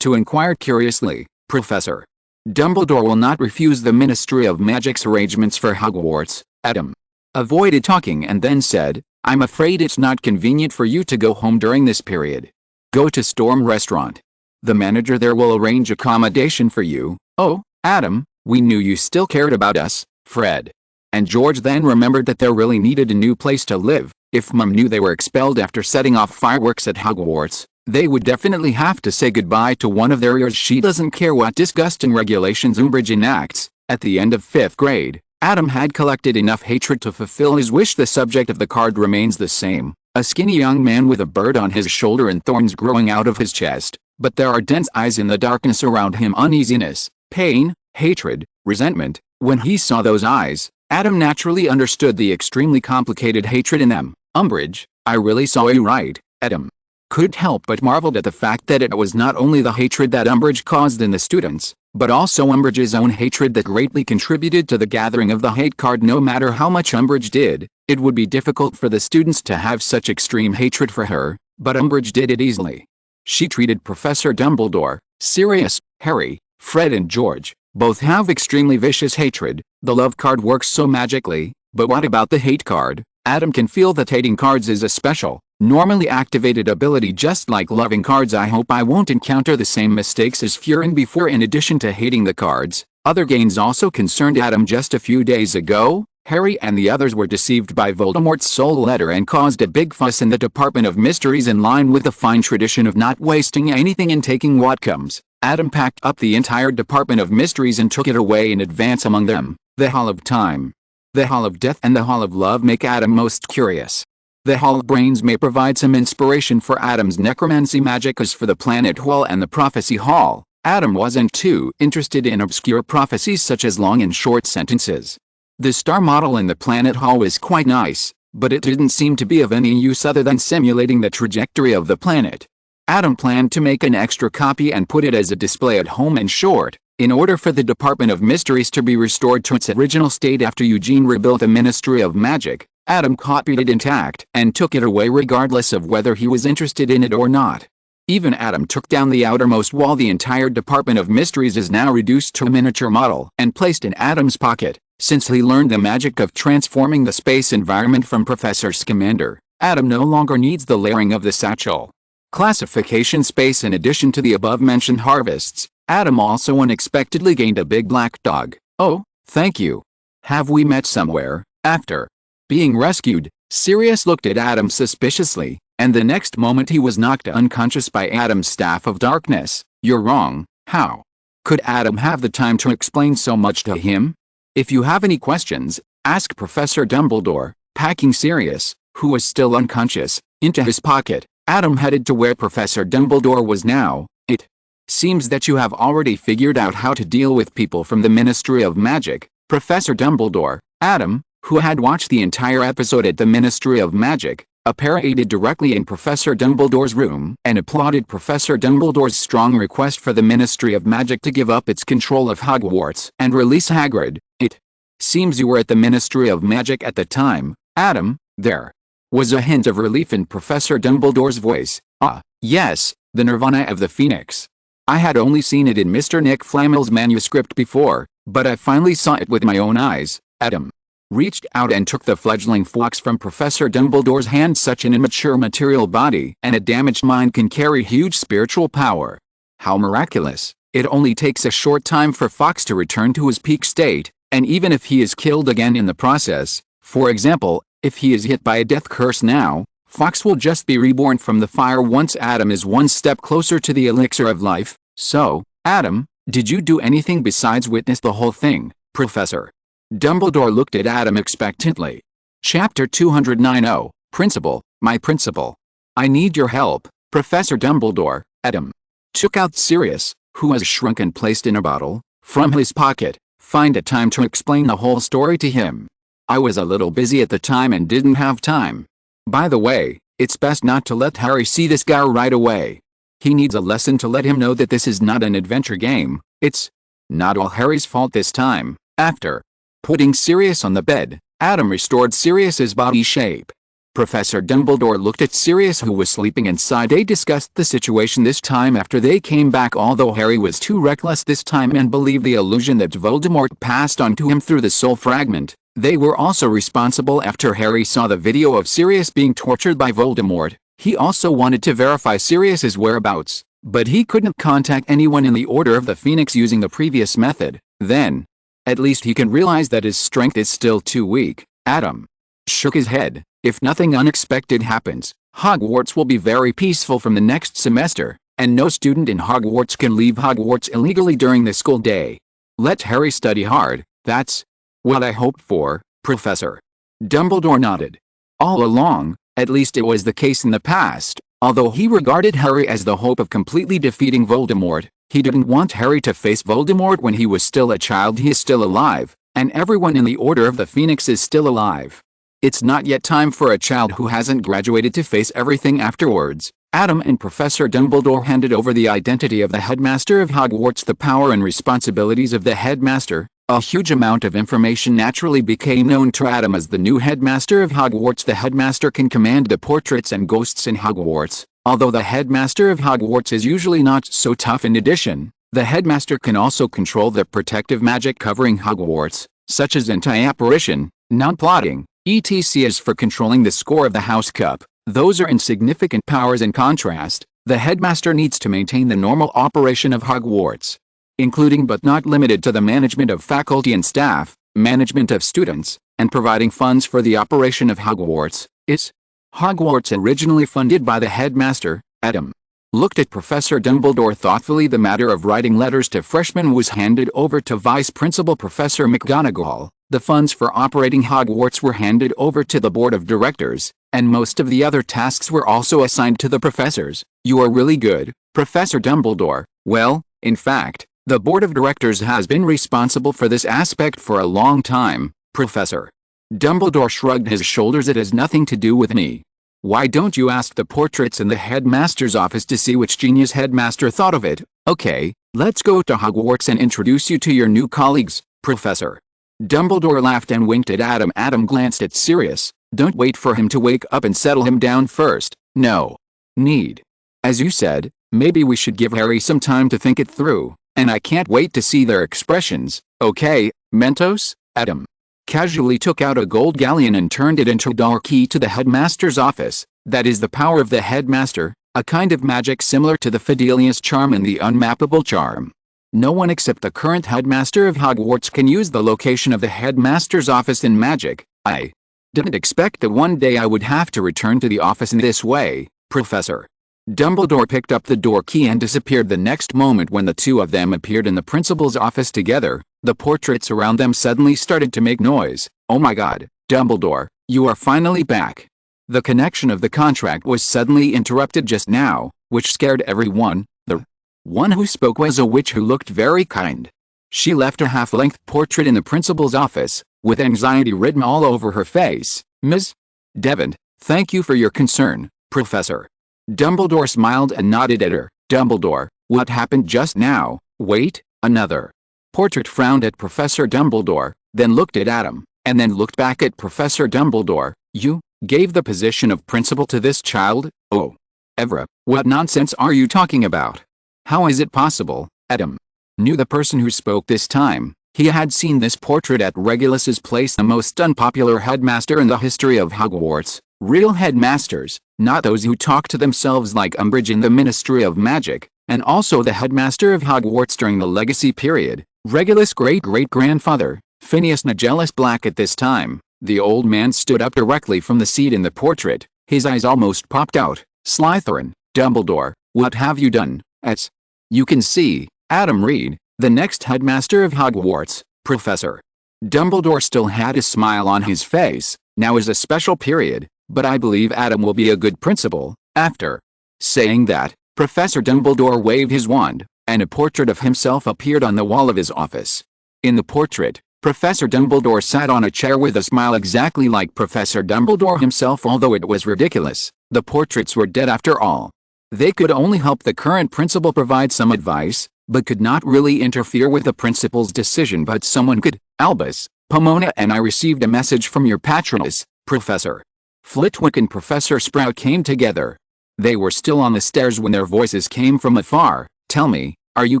To inquire curiously, Professor Dumbledore will not refuse the Ministry of Magic's arrangements for Hogwarts. Adam avoided talking and then said, I'm afraid it's not convenient for you to go home during this period. Go to Storm Restaurant. The manager there will arrange accommodation for you. Oh, Adam, we knew you still cared about us. Fred and George then remembered that they really needed a new place to live. If Mum knew they were expelled after setting off fireworks at Hogwarts, they would definitely have to say goodbye to one of their ears. She doesn't care what disgusting regulations Umbridge enacts. At the end of 5th grade, Adam had collected enough hatred to fulfill his wish. The subject of the card remains the same, a skinny young man with a bird on his shoulder and thorns growing out of his chest, but there are dense eyes in the darkness around him. Uneasiness, pain, hatred, resentment. When he saw those eyes, Adam naturally understood the extremely complicated hatred in them. Umbridge, I really saw you right. Adam couldn't help but marveled at the fact that it was not only the hatred that Umbridge caused in the students, but also Umbridge's own hatred that greatly contributed to the gathering of the hate card. No matter how much Umbridge did, it would be difficult for the students to have such extreme hatred for her, but Umbridge did it easily. She treated Professor Dumbledore, Sirius, Harry, Fred and George. Both have extremely vicious hatred. The love card works so magically, but what about the hate card? Adam can feel that hating cards is a special, normally activated ability just like loving cards. I hope I won't encounter the same mistakes as Furin before. In addition to hating the cards, other gains also concerned Adam. Just a few days ago, Harry and the others were deceived by Voldemort's soul letter and caused a big fuss in the Department of Mysteries. In line with the fine tradition of not wasting anything and taking what comes, Adam packed up the entire Department of Mysteries and took it away in advance. Among them, the Hall of Time, the Hall of Death and the Hall of Love make Adam most curious. The Hall of Brains may provide some inspiration for Adam's necromancy magic. As for the Planet Hall and the Prophecy Hall, Adam wasn't too interested in obscure prophecies such as long and short sentences. The star model in the Planet Hall was quite nice, but it didn't seem to be of any use other than simulating the trajectory of the planet. Adam planned to make an extra copy and put it as a display at home. In short, in order for the Department of Mysteries to be restored to its original state after Eugene rebuilt the Ministry of Magic, Adam copied it intact and took it away regardless of whether he was interested in it or not. Even Adam took down the outermost wall. The entire Department of Mysteries is now reduced to a miniature model and placed in Adam's pocket. Since he learned the magic of transforming the space environment from Professor Scamander, Adam no longer needs the layering of the satchel. Classification space. In addition to the above-mentioned harvests, Adam also unexpectedly gained a big black dog. Oh, thank you. Have we met somewhere? After being rescued, Sirius looked at Adam suspiciously, and the next moment he was knocked unconscious by Adam's staff of darkness. You're wrong. How could Adam have the time to explain so much to him? If you have any questions, ask Professor Dumbledore. Packing Sirius, who was still unconscious, into his pocket, Adam headed to where Professor Dumbledore was now. It seems that you have already figured out how to deal with people from the Ministry of Magic. Professor Dumbledore, Adam, who had watched the entire episode at the Ministry of Magic, apparated directly in Professor Dumbledore's room and applauded Professor Dumbledore's strong request for the Ministry of Magic to give up its control of Hogwarts and release Hagrid. It seems you were at the Ministry of Magic at the time, Adam. There was a hint of relief in Professor Dumbledore's voice. Ah, yes, the Nirvana of the Phoenix. I had only seen it in Mr. Nick Flamel's manuscript before, but I finally saw it with my own eyes. Adam reached out and took the fledgling fox from Professor Dumbledore's hand. Such an immature material body and a damaged mind can carry huge spiritual power. How miraculous. It only takes a short time for Fox to return to his peak state, and even if he is killed again in the process, for example, if he is hit by a death curse now, Fox will just be reborn from the fire once Adam is one step closer to the elixir of life. So, Adam, did you do anything besides witness the whole thing, Professor? Dumbledore looked at Adam expectantly. Chapter 290, Principal, my principal. I need your help, Professor Dumbledore. Adam took out Sirius, who was shrunk and placed in a bottle, from his pocket. Find a time to explain the whole story to him. I was a little busy at the time and didn't have time. By the way, it's best not to let Harry see this guy right away. He needs a lesson to let him know that this is not an adventure game. It's not all Harry's fault this time. After putting Sirius on the bed, Adam restored Sirius's body shape. Professor Dumbledore looked at Sirius, who was sleeping inside. They discussed the situation this time after they came back, although Harry was too reckless this time and believed the illusion that Voldemort passed on to him through the soul fragment. They were also responsible after Harry saw the video of Sirius being tortured by Voldemort. He also wanted to verify Sirius's whereabouts, but he couldn't contact anyone in the Order of the Phoenix using the previous method. Then, at least he can realize that his strength is still too weak. Adam shook his head. If nothing unexpected happens, Hogwarts will be very peaceful from the next semester, and no student in Hogwarts can leave Hogwarts illegally during the school day. Let Harry study hard. That's what I hoped for, Professor. Dumbledore nodded. All along, at least it was the case in the past, although he regarded Harry as the hope of completely defeating Voldemort, he didn't want Harry to face Voldemort when he was still a child. He is still alive, and everyone in the Order of the Phoenix is still alive. It's not yet time for a child who hasn't graduated to face everything afterwards. Adam and Professor Dumbledore handed over the identity of the headmaster of Hogwarts, the power and responsibilities of the headmaster. A huge amount of information naturally became known to Adam as the new headmaster of Hogwarts. The headmaster can command the portraits and ghosts in Hogwarts. Although the headmaster of Hogwarts is usually not so tough, in addition, the headmaster can also control the protective magic covering Hogwarts, such as anti-apparition, non-plotting, etc. As for controlling the score of the House Cup, those are insignificant powers. In contrast, the headmaster needs to maintain the normal operation of Hogwarts, including but not limited to the management of faculty and staff, management of students, and providing funds for the operation of Hogwarts. Is Hogwarts originally funded by the headmaster? Adam looked at Professor Dumbledore thoughtfully. The matter of writing letters to freshmen was handed over to Vice Principal Professor McGonagall. The funds for operating Hogwarts were handed over to the Board of Directors, and most of the other tasks were also assigned to the professors. You are really good, Professor Dumbledore. Well, in fact, the Board of Directors has been responsible for this aspect for a long time, Professor. Dumbledore shrugged his shoulders. It has nothing to do with me. Why don't you ask the portraits in the headmaster's office to see which genius headmaster thought of it? Okay, let's go to Hogwarts and introduce you to your new colleagues, Professor. Dumbledore laughed and winked at Adam. Adam glanced at Sirius. Don't wait for him to wake up and settle him down first. No need. As you said, maybe we should give Harry some time to think it through, and I can't wait to see their expressions. Okay, Mentos? Adam casually took out a gold galleon and turned it into a door key to the headmaster's office. That is the power of the headmaster, a kind of magic similar to the Fidelius charm and the unmappable charm. No one except the current headmaster of Hogwarts can use the location of the headmaster's office in magic. I didn't expect that one day I would have to return to the office in this way, Professor. Dumbledore picked up the door key and disappeared the next moment. When the two of them appeared in the principal's office together, the portraits around them suddenly started to make noise. Oh my God, Dumbledore, you are finally back. The connection of the contract was suddenly interrupted just now, which scared everyone. The one who spoke was a witch who looked very kind. She left a half-length portrait in the principal's office, with anxiety written all over her face. Ms. Devant, thank you for your concern, Professor. Dumbledore smiled and nodded at her. Dumbledore, what happened just now? Wait, another portrait frowned at Professor Dumbledore, then looked at Adam, and then looked back at Professor Dumbledore. You gave the position of principal to this child? Oh. Evra, what nonsense are you talking about? How is it possible? Adam knew the person who spoke this time. He had seen this portrait at Regulus's place, the most unpopular headmaster in the history of Hogwarts. Real headmasters, not those who talk to themselves like Umbridge in the Ministry of Magic, and also the headmaster of Hogwarts during the Legacy period, Regulus' great-great-grandfather, Phineas Nigellus Black. At this time, the old man stood up directly from the seat in the portrait. His eyes almost popped out. Slytherin, Dumbledore, what have you done? As you can see, Adam Reed, the next headmaster of Hogwarts, Professor. Dumbledore still had a smile on his face. Now is a special period, but I believe Adam will be a good principal. After saying that, Professor Dumbledore waved his wand, and a portrait of himself appeared on the wall of his office. In the portrait, Professor Dumbledore sat on a chair with a smile exactly like Professor Dumbledore himself, although it was ridiculous. The portraits were dead after all. They could only help the current principal provide some advice, but could not really interfere with the principal's decision. But someone could. Albus, Pomona and I received a message from your patroness, Professor Flitwick and Professor Sprout came together. They were still on the stairs when their voices came from afar. Tell me, are you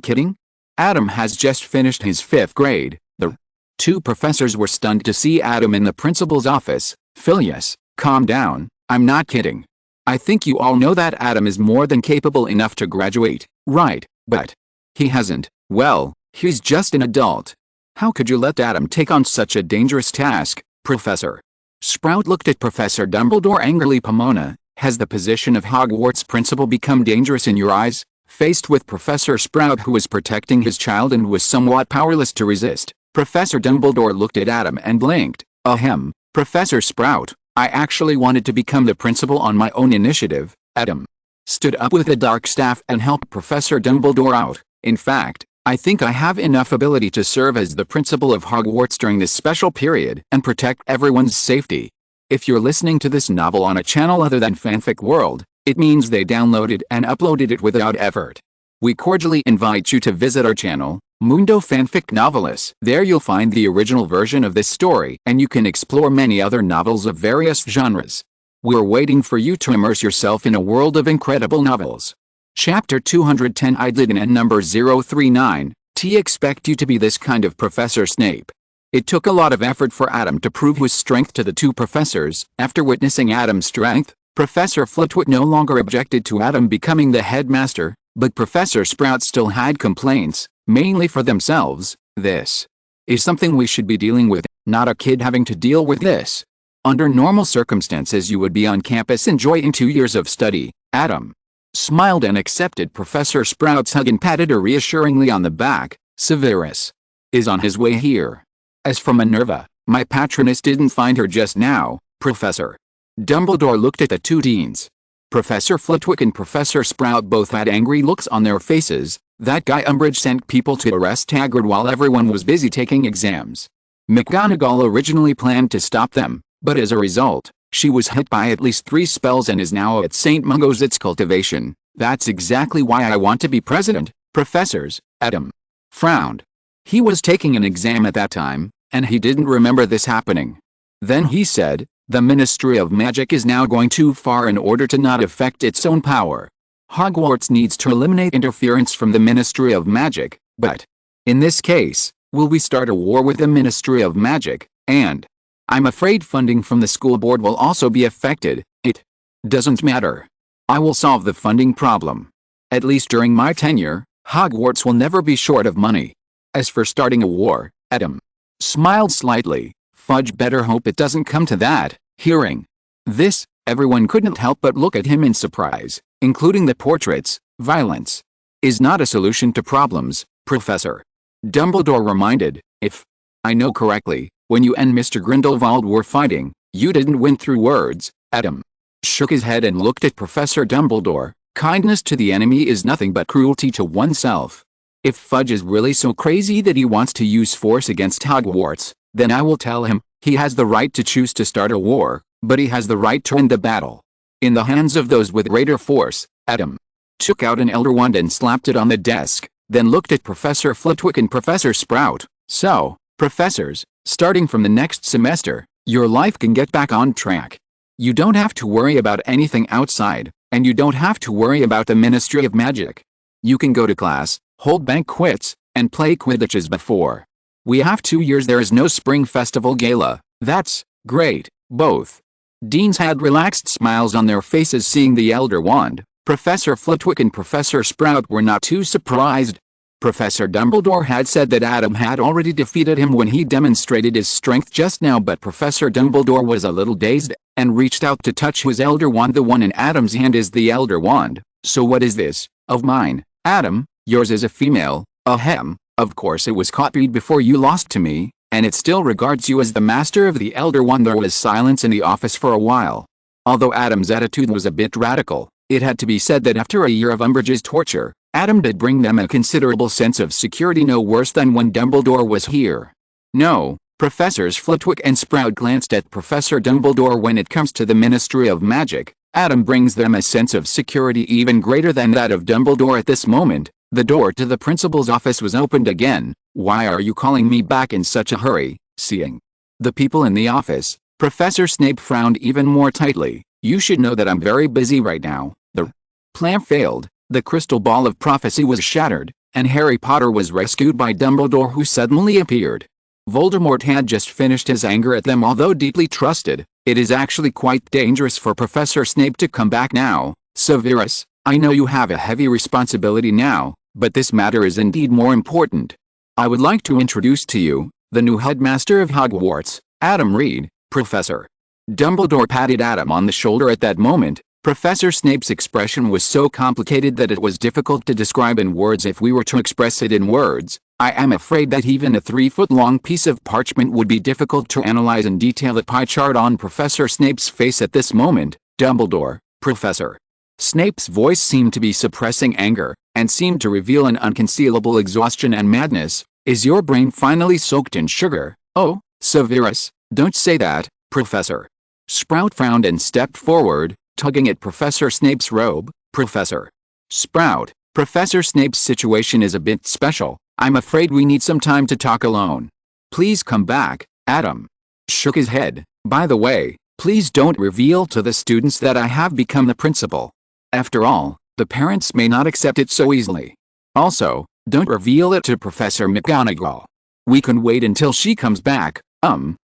kidding? Adam has just finished his 5th grade. The two professors were stunned to see Adam in the principal's office. Phileas, calm down, I'm not kidding. I think you all know that Adam is more than capable enough to graduate, right? But he hasn't. Well, he's just an adult. How could you let Adam take on such a dangerous task, Professor? Sprout looked at Professor Dumbledore angrily. Pomona, has the position of Hogwarts principal become dangerous in your eyes? Faced with Professor Sprout, who was protecting his child and was somewhat powerless to resist, Professor Dumbledore looked at Adam and blinked. Ahem, Professor Sprout, I actually wanted to become the principal on my own initiative. Adam stood up with a dark staff and helped Professor Dumbledore out. In fact, I think I have enough ability to serve as the principal of Hogwarts during this special period and protect everyone's safety. If you're listening to this novel on a channel other than Fanfic World, it means they downloaded and uploaded it without effort. We cordially invite you to visit our channel, Mundo Fanfic Novelis. There you'll find the original version of this story, and you can explore many other novels of various genres. We're waiting for you to immerse yourself in a world of incredible novels. Chapter 210 I didn't and number 039, expect you to be this kind of Professor Snape. It took a lot of effort for Adam to prove his strength to the two professors. After witnessing Adam's strength, Professor Flitwick no longer objected to Adam becoming the headmaster, but Professor Sprout still had complaints, mainly for themselves. This is something we should be dealing with, not a kid having to deal with this. Under normal circumstances you would be on campus enjoying 2 years of study. Adam smiled and accepted Professor Sprout's hug and patted her reassuringly on the back. Severus is on his way here. As for Minerva, my patroness didn't find her just now. Professor Dumbledore looked at the two deans. Professor Flitwick and Professor Sprout both had angry looks on their faces. That guy Umbridge sent people to arrest Hagrid while everyone was busy taking exams. McGonagall originally planned to stop them, but as a result, she was hit by at least 3 spells and is now at St. Mungo's. Its cultivation. That's exactly why I want to be president. Professors, Adam frowned. He was taking an exam at that time, and he didn't remember this happening. Then he said, the Ministry of Magic is now going too far in order to not affect its own power. Hogwarts needs to eliminate interference from the Ministry of Magic, but in this case, will we start a war with the Ministry of Magic? And I'm afraid funding from the school board will also be affected. It doesn't matter. I will solve the funding problem. At least during my tenure, Hogwarts will never be short of money. As for starting a war, Adam smiled slightly. Fudge, better hope it doesn't come to that. Hearing this, everyone couldn't help but look at him in surprise, including the portraits. Violence is not a solution to problems, Professor Dumbledore reminded. If I know correctly, when you and Mr. Grindelwald were fighting, you didn't win through words. Adam shook his head and looked at Professor Dumbledore. Kindness to the enemy is nothing but cruelty to oneself. If Fudge is really so crazy that he wants to use force against Hogwarts, then I will tell him, he has the right to choose to start a war, but he has the right to end the battle in the hands of those with greater force. Adam took out an Elder Wand and slapped it on the desk, then looked at Professor Flitwick and Professor Sprout. So, professors, starting from the next semester, your life can get back on track. You don't have to worry about anything outside, and you don't have to worry about the Ministry of Magic. You can go to class, hold banquets, and play Quidditch as before. We have 2 years. There is no spring festival gala. That's great. Both deans had relaxed smiles on their faces seeing the Elder Wand. Professor Flitwick and Professor Sprout were not too surprised. Professor Dumbledore had said that Adam had already defeated him when he demonstrated his strength just now, but Professor Dumbledore was a little dazed, and reached out to touch his Elder Wand. The one in Adam's hand is the Elder Wand. So what is this? Of mine, Adam, yours is a female. Ahem. Of course it was copied before you lost to me, and it still regards you as the master of the Elder Wand. There was silence in the office for a while. Although Adam's attitude was a bit radical, it had to be said that after a year of Umbridge's torture, Adam did bring them a considerable sense of security, no worse than when Dumbledore was here. No, Professors Flitwick and Sprout glanced at Professor Dumbledore. When it comes to the Ministry of Magic, Adam brings them a sense of security even greater than that of Dumbledore. At this moment, the door to the principal's office was opened again. Why are you calling me back in such a hurry? Seeing the people in the office, Professor Snape frowned even more tightly. You should know that I'm very busy right now. The plan failed, the crystal ball of prophecy was shattered, and Harry Potter was rescued by Dumbledore, who suddenly appeared. Voldemort had just finished his anger at them. Although deeply trusted, it is actually quite dangerous for Professor Snape to come back now. Severus, I know you have a heavy responsibility now, but this matter is indeed more important. I would like to introduce to you the new headmaster of Hogwarts, Adam Reed. Professor. Dumbledore patted Adam on the shoulder. At that moment, Professor Snape's expression was so complicated that it was difficult to describe in words. If we were to express it in words, I am afraid that even a 3-foot-long piece of parchment would be difficult to analyze in detail. A pie chart on Professor Snape's face at this moment. Dumbledore, Professor. Snape's voice seemed to be suppressing anger, and seemed to reveal an unconcealable exhaustion and madness. Is your brain finally soaked in sugar? Oh, Severus, don't say that, Professor. Sprout frowned and stepped forward, tugging at Professor Snape's robe. Professor Sprout, Professor Snape's situation is a bit special. I'm afraid we need some time to talk alone. Please come back. Adam shook his head. By the way, please don't reveal to the students that I have become the principal. After all, the parents may not accept it so easily. Also, don't reveal it to Professor McGonagall. We can wait until she comes back.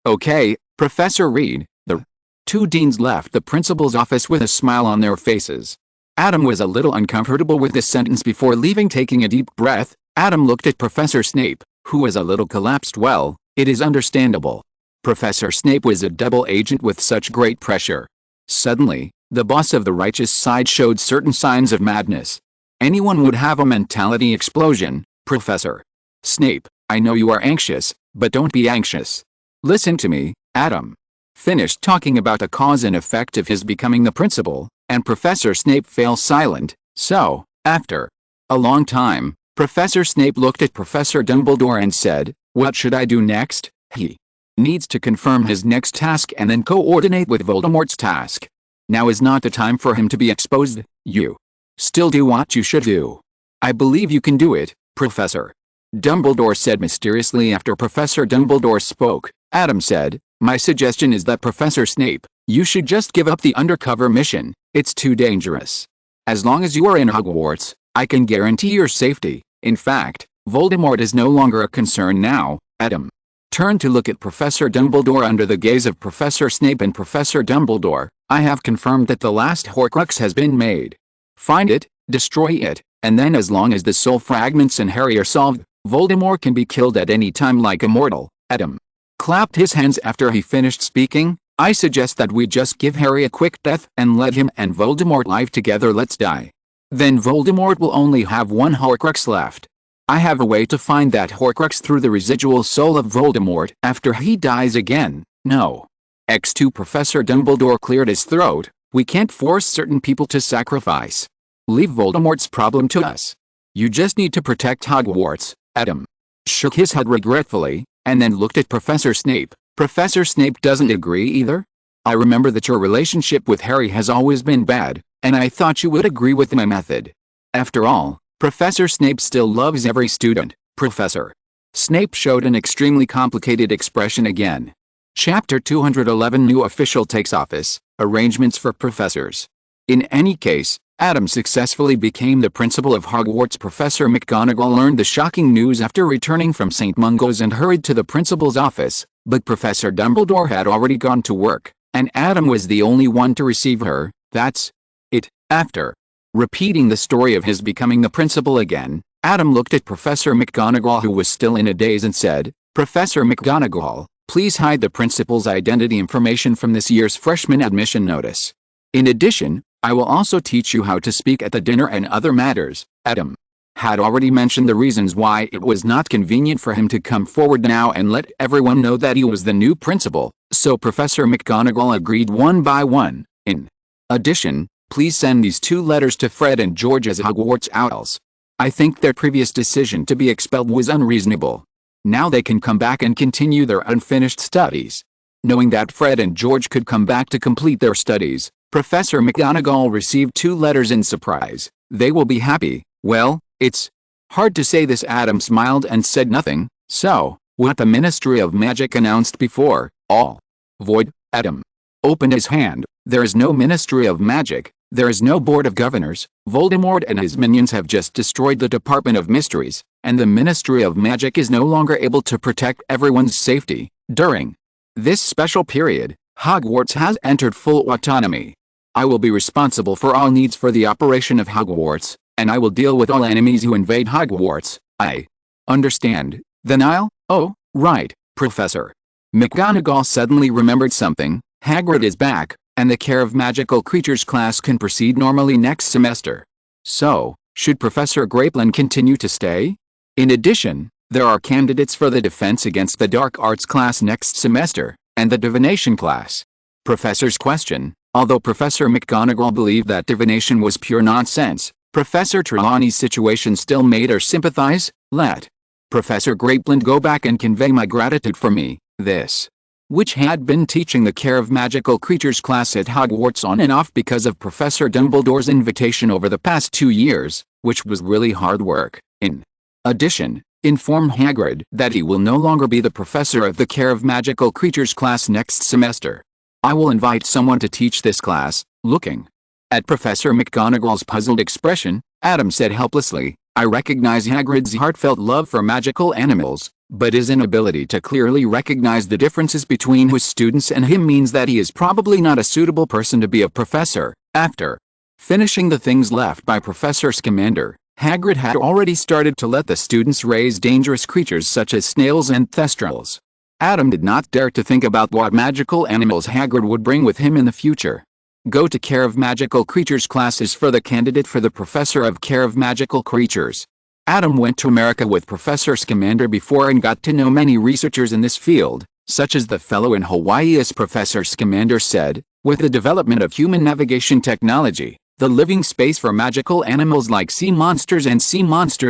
Okay, Professor Reed. The two deans left the principal's office with a smile on their faces. Adam was a little uncomfortable with this sentence. Before leaving, taking a deep breath, Adam looked at Professor Snape, who was a little collapsed. Well, it is understandable. Professor Snape was a double agent with such great pressure. Suddenly, the boss of the righteous side showed certain signs of madness. Anyone would have a mentality explosion. Professor Snape, I know you are anxious, but don't be anxious. Listen to me. Adam finished talking about the cause and effect of his becoming the principal, and Professor Snape fell silent. So, after a long time, Professor Snape looked at Professor Dumbledore and said, what should I do next? He needs to confirm his next task and then coordinate with Voldemort's task. Now is not the time for him to be exposed. You still do what you should do. I believe you can do it, Professor Dumbledore said mysteriously. After Professor Dumbledore spoke, Adam said, my suggestion is that Professor Snape, you should just give up the undercover mission. It's too dangerous. As long as you are in Hogwarts, I can guarantee your safety. In fact, Voldemort is no longer a concern now. Adam turned to look at Professor Dumbledore. Under the gaze of Professor Snape and Professor Dumbledore, I have confirmed that the last Horcrux has been made. Find it, destroy it, and then as long as the soul fragments in Harry are solved, Voldemort can be killed at any time like a mortal. Adam clapped his hands after he finished speaking. I suggest that we just give Harry a quick death and let him and Voldemort live together. Let's die. Then Voldemort will only have one Horcrux left. I have a way to find that Horcrux through the residual soul of Voldemort after he dies again. No. X2 Professor Dumbledore cleared his throat. We can't force certain people to sacrifice. Leave Voldemort's problem to us. You just need to protect Hogwarts. Adam shook his head regretfully, and then looked at Professor Snape. Professor Snape doesn't agree either? I remember that your relationship with Harry has always been bad, and I thought you would agree with my method. After all, Professor Snape still loves every student. Professor Snape showed an extremely complicated expression again. Chapter 211 New Official Takes Office, Arrangements for Professors. In any case, Adam successfully became the principal of Hogwarts. Professor McGonagall learned the shocking news after returning from St. Mungo's and hurried to the principal's office, but Professor Dumbledore had already gone to work, and Adam was the only one to receive her. That's it. After repeating the story of his becoming the principal again, Adam looked at Professor McGonagall, who was still in a daze, and said, Professor McGonagall, please hide the principal's identity information from this year's freshman admission notice. In addition, I will also teach you how to speak at the dinner and other matters. Adam had already mentioned the reasons why it was not convenient for him to come forward now and let everyone know that he was the new principal, so Professor McGonagall agreed one by one. In addition, please send these 2 letters to Fred and George as Hogwarts Owls. I think their previous decision to be expelled was unreasonable. Now they can come back and continue their unfinished studies. Knowing that Fred and George could come back to complete their studies, Professor McGonagall received 2 letters in surprise. They will be happy. Well, it's hard to say this. Adam smiled and said nothing. So, what the Ministry of Magic announced before, all void. Adam opened his hand. There is no Ministry of Magic. There is no Board of Governors. Voldemort and his minions have just destroyed the Department of Mysteries, and the Ministry of Magic is no longer able to protect everyone's safety. During this special period, Hogwarts has entered full autonomy. I will be responsible for all needs for the operation of Hogwarts, and I will deal with all enemies who invade Hogwarts. I understand. Then I'll— Oh, right, Professor. McGonagall suddenly remembered something. Hagrid is back, and the Care of Magical Creatures class can proceed normally next semester. So, should Professor Grapeland continue to stay? In addition, there are candidates for the Defense Against the Dark Arts class next semester, and the Divination class. Professor's question. Although Professor McGonagall believed that divination was pure nonsense, Professor Trelawney's situation still made her sympathize. Let Professor Grapeland go back and convey my gratitude for me, this, which had been teaching the Care of Magical Creatures class at Hogwarts on and off because of Professor Dumbledore's invitation over the past 2 years, which was really hard work. In addition, inform Hagrid that he will no longer be the professor of the Care of Magical Creatures class next semester. I will invite someone to teach this class. Looking at Professor McGonagall's puzzled expression, Adam said helplessly, I recognize Hagrid's heartfelt love for magical animals, but his inability to clearly recognize the differences between his students and him means that he is probably not a suitable person to be a professor. After finishing the things left by Professor Scamander, Hagrid had already started to let the students raise dangerous creatures such as snails and thestrals. Adam did not dare to think about what magical animals Hagrid would bring with him in the future. Go to Care of Magical Creatures classes for the candidate for the Professor of Care of Magical Creatures. Adam went to America with Professor Scamander before and got to know many researchers in this field, such as the fellow in Hawaii. As Professor Scamander said, with the development of human navigation technology, the living space for magical animals like sea monsters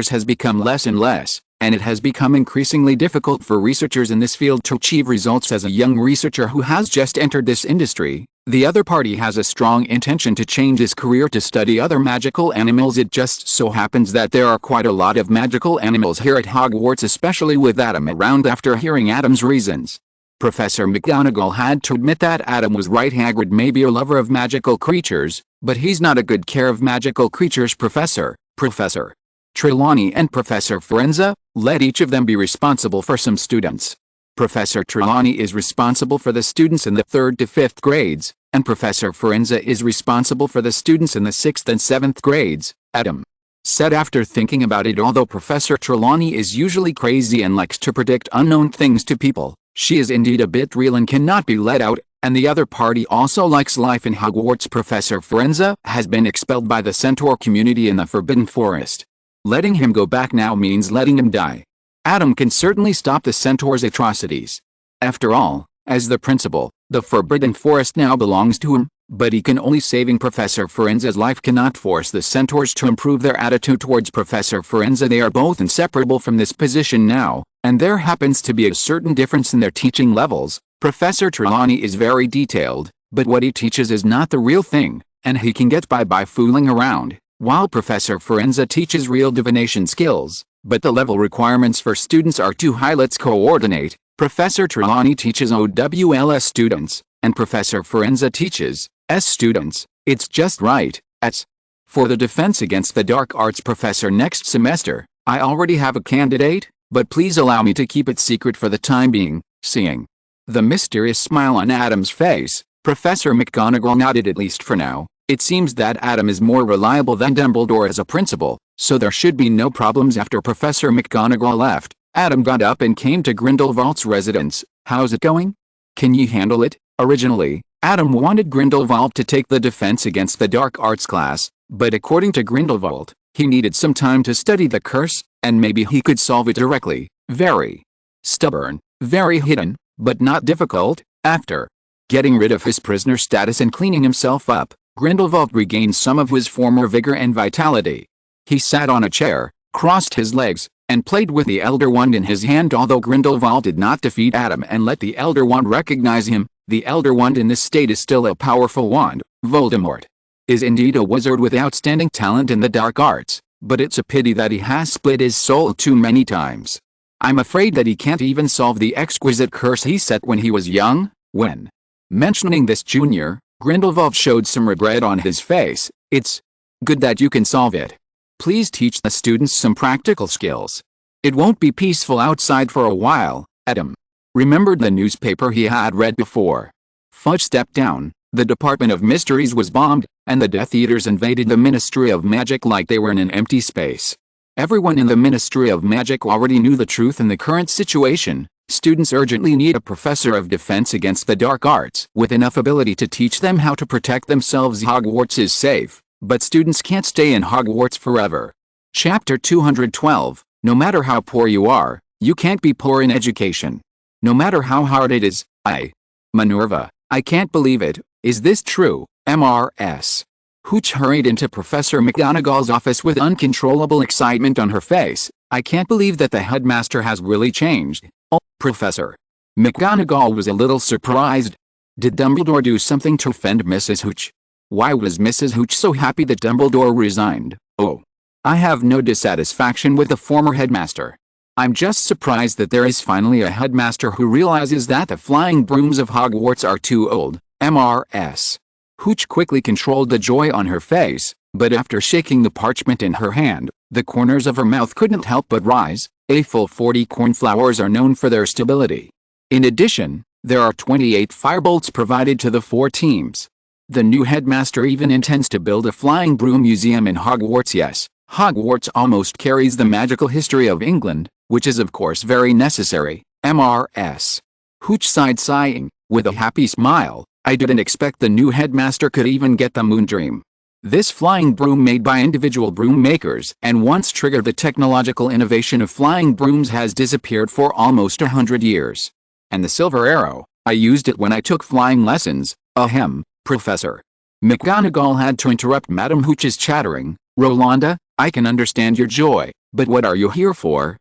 has become less and less, and it has become increasingly difficult for researchers in this field to achieve results. As a young researcher who has just entered this industry, the other party has a strong intention to change his career to study other magical animals. It just so happens that there are quite a lot of magical animals here at Hogwarts, especially with Adam around. After hearing Adam's reasons, Professor McGonagall had to admit that Adam was right. Hagrid may be a lover of magical creatures, but he's not a good Care of Magical Creatures professor. Professor Trelawney and Professor Forenza, let each of them be responsible for some students. Professor Trelawney is responsible for the students in the 3rd to 5th grades, and Professor Forenza is responsible for the students in the 6th and 7th grades, Adam said after thinking about it. Although Professor Trelawney is usually crazy and likes to predict unknown things to people, she is indeed a bit real and cannot be let out, and the other party also likes life in Hogwarts. Professor Forenza has been expelled by the Centaur community in the Forbidden Forest. Letting him go back now means letting him die. Adam can certainly stop the Centaur's atrocities. After all, as the principal, the Forbidden Forest now belongs to him, but he can only saving Professor Forenza's life cannot force the Centaurs to improve their attitude towards Professor Forenza. They are both inseparable from this position now, and there happens to be a certain difference in their teaching levels. Professor Trelawney is very detailed, but what he teaches is not the real thing, and he can get by fooling around, while Professor Forenza teaches real divination skills, but the level requirements for students are too high. Let's coordinate. Professor Trelawney teaches OWLS students, and Professor Forenza teaches S students. It's just right. As for the Defense Against the Dark Arts professor next semester, I already have a candidate, but please allow me to keep it secret for the time being. Seeing the mysterious smile on Adam's face, Professor McGonagall nodded. At least for now, it seems that Adam is more reliable than Dumbledore as a principal, so there should be no problems. After Professor McGonagall left, Adam got up and came to Grindelwald's residence. How's it going? Can you handle it? Originally, Adam wanted Grindelwald to take the Defense Against the Dark Arts class, but according to Grindelwald, he needed some time to study the curse, and maybe he could solve it directly. Very stubborn, very hidden, but not difficult. After getting rid of his prisoner status and cleaning himself up, Grindelwald regained some of his former vigor and vitality. He sat on a chair, crossed his legs, and played with the Elder Wand in his hand. Although Grindelwald did not defeat Adam and let the Elder Wand recognize him, the Elder Wand in this state is still a powerful wand. Voldemort is indeed a wizard with outstanding talent in the dark arts, but it's a pity that he has split his soul too many times. I'm afraid that he can't even solve the exquisite curse he set when he was young. When mentioning this, Junior, Grindelwald showed some regret on his face. It's good that you can solve it. Please teach the students some practical skills. It won't be peaceful outside for a while. Adam remembered the newspaper he had read before. Fudge stepped down, the Department of Mysteries was bombed, and the Death Eaters invaded the Ministry of Magic like they were in an empty space. Everyone in the Ministry of Magic already knew the truth in the current situation. Students urgently need a professor of defense against the dark arts with enough ability to teach them how to protect themselves. Hogwarts is safe, but students can't stay in Hogwarts forever. Chapter 212. No matter how poor you are, you can't be poor in education. No matter how hard it is. Minerva, I can't believe it. Is this true? Mrs. Hooch hurried into Professor McGonagall's office with uncontrollable excitement on her face. I can't believe that the headmaster has really changed. Oh, Professor. McGonagall was a little surprised. Did Dumbledore do something to offend Mrs. Hooch? Why was Mrs. Hooch so happy that Dumbledore resigned? Oh. I have no dissatisfaction with the former headmaster. I'm just surprised that there is finally a headmaster who realizes that the flying brooms of Hogwarts are too old. Mrs. Hooch quickly controlled the joy on her face, but after shaking the parchment in her hand, the corners of her mouth couldn't help but rise. A full 40 cornflowers are known for their stability. In addition, there are 28 firebolts provided to the 4 teams. The new headmaster even intends to build a flying broom museum in Hogwarts. Yes, Hogwarts almost carries the magical history of England, which is of course very necessary. Mrs. Hooch sighed, sighing, with a happy smile. I didn't expect the new headmaster could even get the Moondream. This flying broom made by individual broom makers and once triggered the technological innovation of flying brooms has disappeared for almost 100 years. And the silver arrow, I used it when I took flying lessons. Ahem, Professor. McGonagall had to interrupt Madame Hooch's chattering. Rolanda, I can understand your joy, but what are you here for?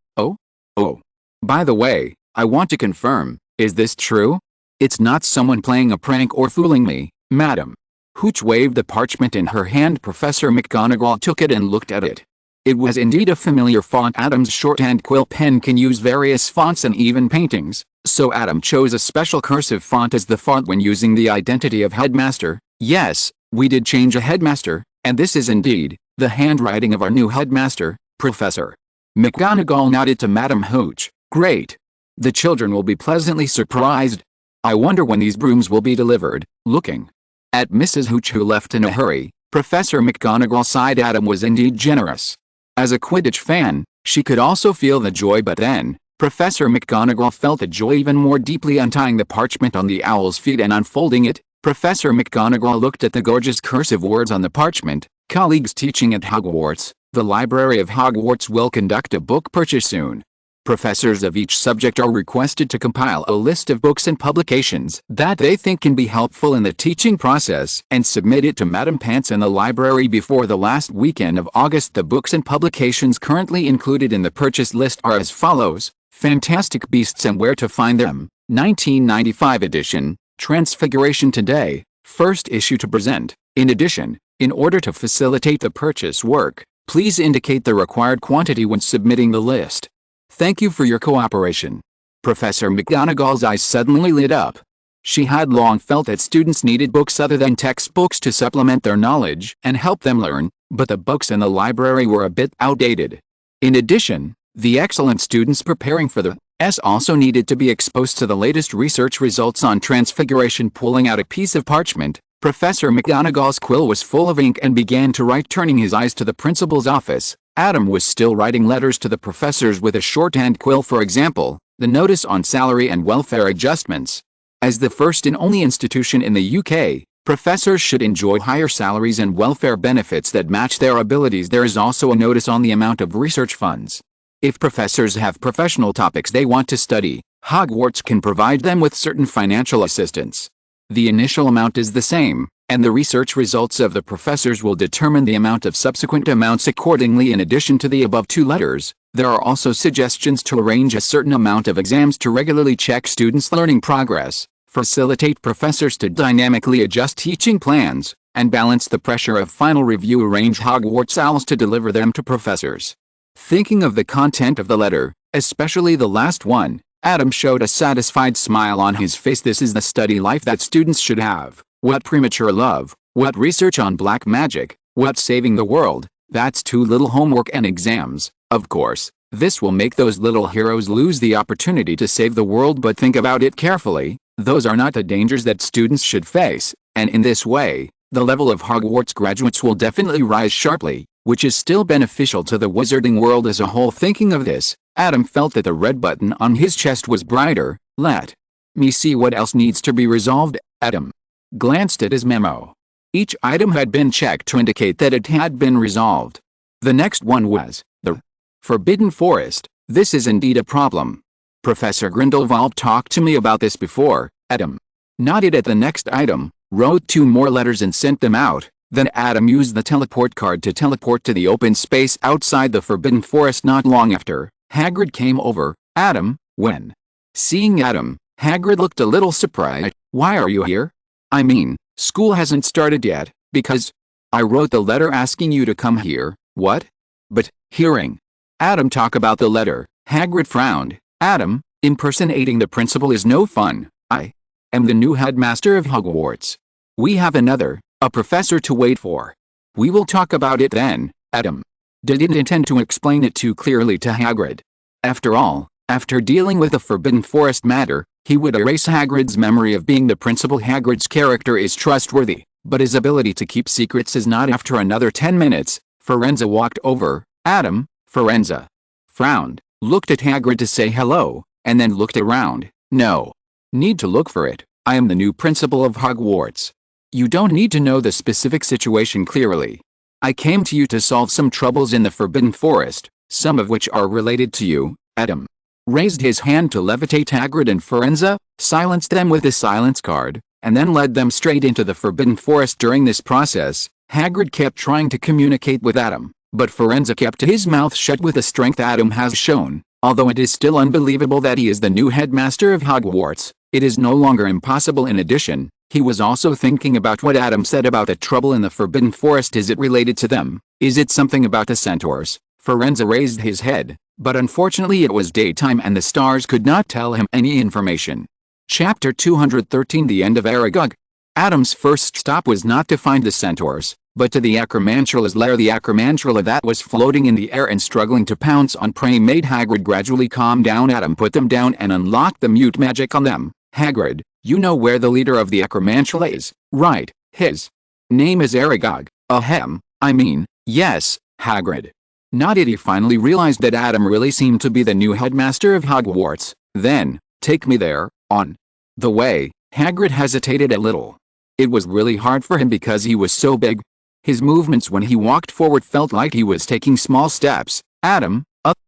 Oh. By the way, I want to confirm, is this true? It's not someone playing a prank or fooling me, Madam. Hooch waved the parchment in her hand. Professor McGonagall took it and looked at it. It was indeed a familiar font. Adam's shorthand quill pen can use various fonts and even paintings, so Adam chose a special cursive font as the font when using the identity of headmaster. Yes, we did change a headmaster, and this is indeed the handwriting of our new headmaster, Professor. McGonagall nodded to Madame Hooch. Great. The children will be pleasantly surprised. I wonder when these brooms will be delivered. Looking at Mrs. Hooch, who left in a hurry, Professor McGonagall sighed. Adam was indeed generous. As a Quidditch fan, she could also feel the joy, but then, Professor McGonagall felt the joy even more deeply. Untying the parchment on the owl's feet and unfolding it, Professor McGonagall looked at the gorgeous cursive words on the parchment. Colleagues teaching at Hogwarts, the Library of Hogwarts will conduct a book purchase soon. Professors of each subject are requested to compile a list of books and publications that they think can be helpful in the teaching process and submit it to Madame Pants in the library before the last weekend of August. The books and publications currently included in the purchase list are as follows: Fantastic Beasts and Where to Find Them, 1995 edition, Transfiguration Today, first issue to present. In addition, in order to facilitate the purchase work, please indicate the required quantity when submitting the list. Thank you for your cooperation. Professor McGonagall's eyes suddenly lit up. She had long felt that students needed books other than textbooks to supplement their knowledge and help them learn, but the books in the library were a bit outdated. In addition, the excellent students preparing for the also needed to be exposed to the latest research results on transfiguration. Pulling out a piece of parchment, Professor McGonagall's quill was full of ink and began to write. Turning his eyes to the principal's office, Adam was still writing letters to the professors with a shorthand quill. For example, the notice on salary and welfare adjustments. As the first and only institution in the UK, professors should enjoy higher salaries and welfare benefits that match their abilities. There is also a notice on the amount of research funds. If professors have professional topics they want to study, Hogwarts can provide them with certain financial assistance. The initial amount is the same, and the research results of the professors will determine the amount of subsequent amounts accordingly. In addition to the above two letters, There are also suggestions to arrange a certain amount of exams to regularly check students' learning progress, facilitate professors to dynamically adjust teaching plans, and balance the pressure of final review. Arrange Hogwarts owls to deliver them to professors. Thinking of the content of the letter, especially the last one, Adam showed a satisfied smile on his face. This is the study life that students should have. What premature love, what research on black magic, what saving the world, that's too little homework and exams. Of course, this will make those little heroes lose the opportunity to save the world, but think about it carefully. Those are not the dangers that students should face, and in this way, the level of Hogwarts graduates will definitely rise sharply, which is still beneficial to the wizarding world as a whole. Thinking of this, Adam felt that the red button on his chest was brighter. Let me see what else needs to be resolved. Adam glanced at his memo. Each item had been checked to indicate that it had been resolved. The next one was the Forbidden Forest. This is indeed a problem. Professor Grindelwald talked to me about this before. Adam nodded at the next item, wrote 2 more letters and sent them out. Then Adam used the teleport card to teleport to the open space outside the Forbidden Forest. Not long after, Hagrid came over. Adam, when seeing Adam, Hagrid looked a little surprised. Why are you here? I mean, school hasn't started yet, because I wrote the letter asking you to come here. What? But, hearing Adam talk about the letter, Hagrid frowned. Adam, impersonating the principal is no fun. I am the new headmaster of Hogwarts. We have a professor to wait for. We will talk about it then. Adam didn't intend to explain it too clearly to Hagrid. After all, after dealing with the Forbidden Forest matter, he would erase Hagrid's memory of being the principal. Hagrid's character is trustworthy, but his ability to keep secrets is not. After another 10 minutes, Firenze walked over. Adam, Firenze frowned, looked at Hagrid to say hello, and then looked around. No need to look for it. I am the new principal of Hogwarts. You don't need to know the specific situation clearly. I came to you to solve some troubles in the Forbidden Forest, some of which are related to you. Adam raised his hand to levitate Hagrid and Firenze, silenced them with a silence card, and then led them straight into the Forbidden Forest. During this process, Hagrid kept trying to communicate with Adam, but Firenze kept his mouth shut with the strength Adam has shown. Although it is still unbelievable that he is the new headmaster of Hogwarts, it is no longer impossible. In addition, he was also thinking about what Adam said about the trouble in the Forbidden Forest. Is it related to them? Is it something about the centaurs? Firenze raised his head, but unfortunately it was daytime and the stars could not tell him any information. Chapter 213 The End of Aragog. Adam's first stop was not to find the centaurs, but to the Acromantula's lair. The Acromantula that was floating in the air and struggling to pounce on prey made Hagrid gradually calm down. Adam put them down and unlocked the mute magic on them. Hagrid, you know where the leader of the Acromantula is, right? His name is Aragog. Ahem, I mean, yes. Hagrid nodded. He finally realized that Adam really seemed to be the new headmaster of Hogwarts. Then, take me there. On the way, Hagrid hesitated a little. It was really hard for him because he was so big. His movements when he walked forward felt like he was taking small steps. Adam,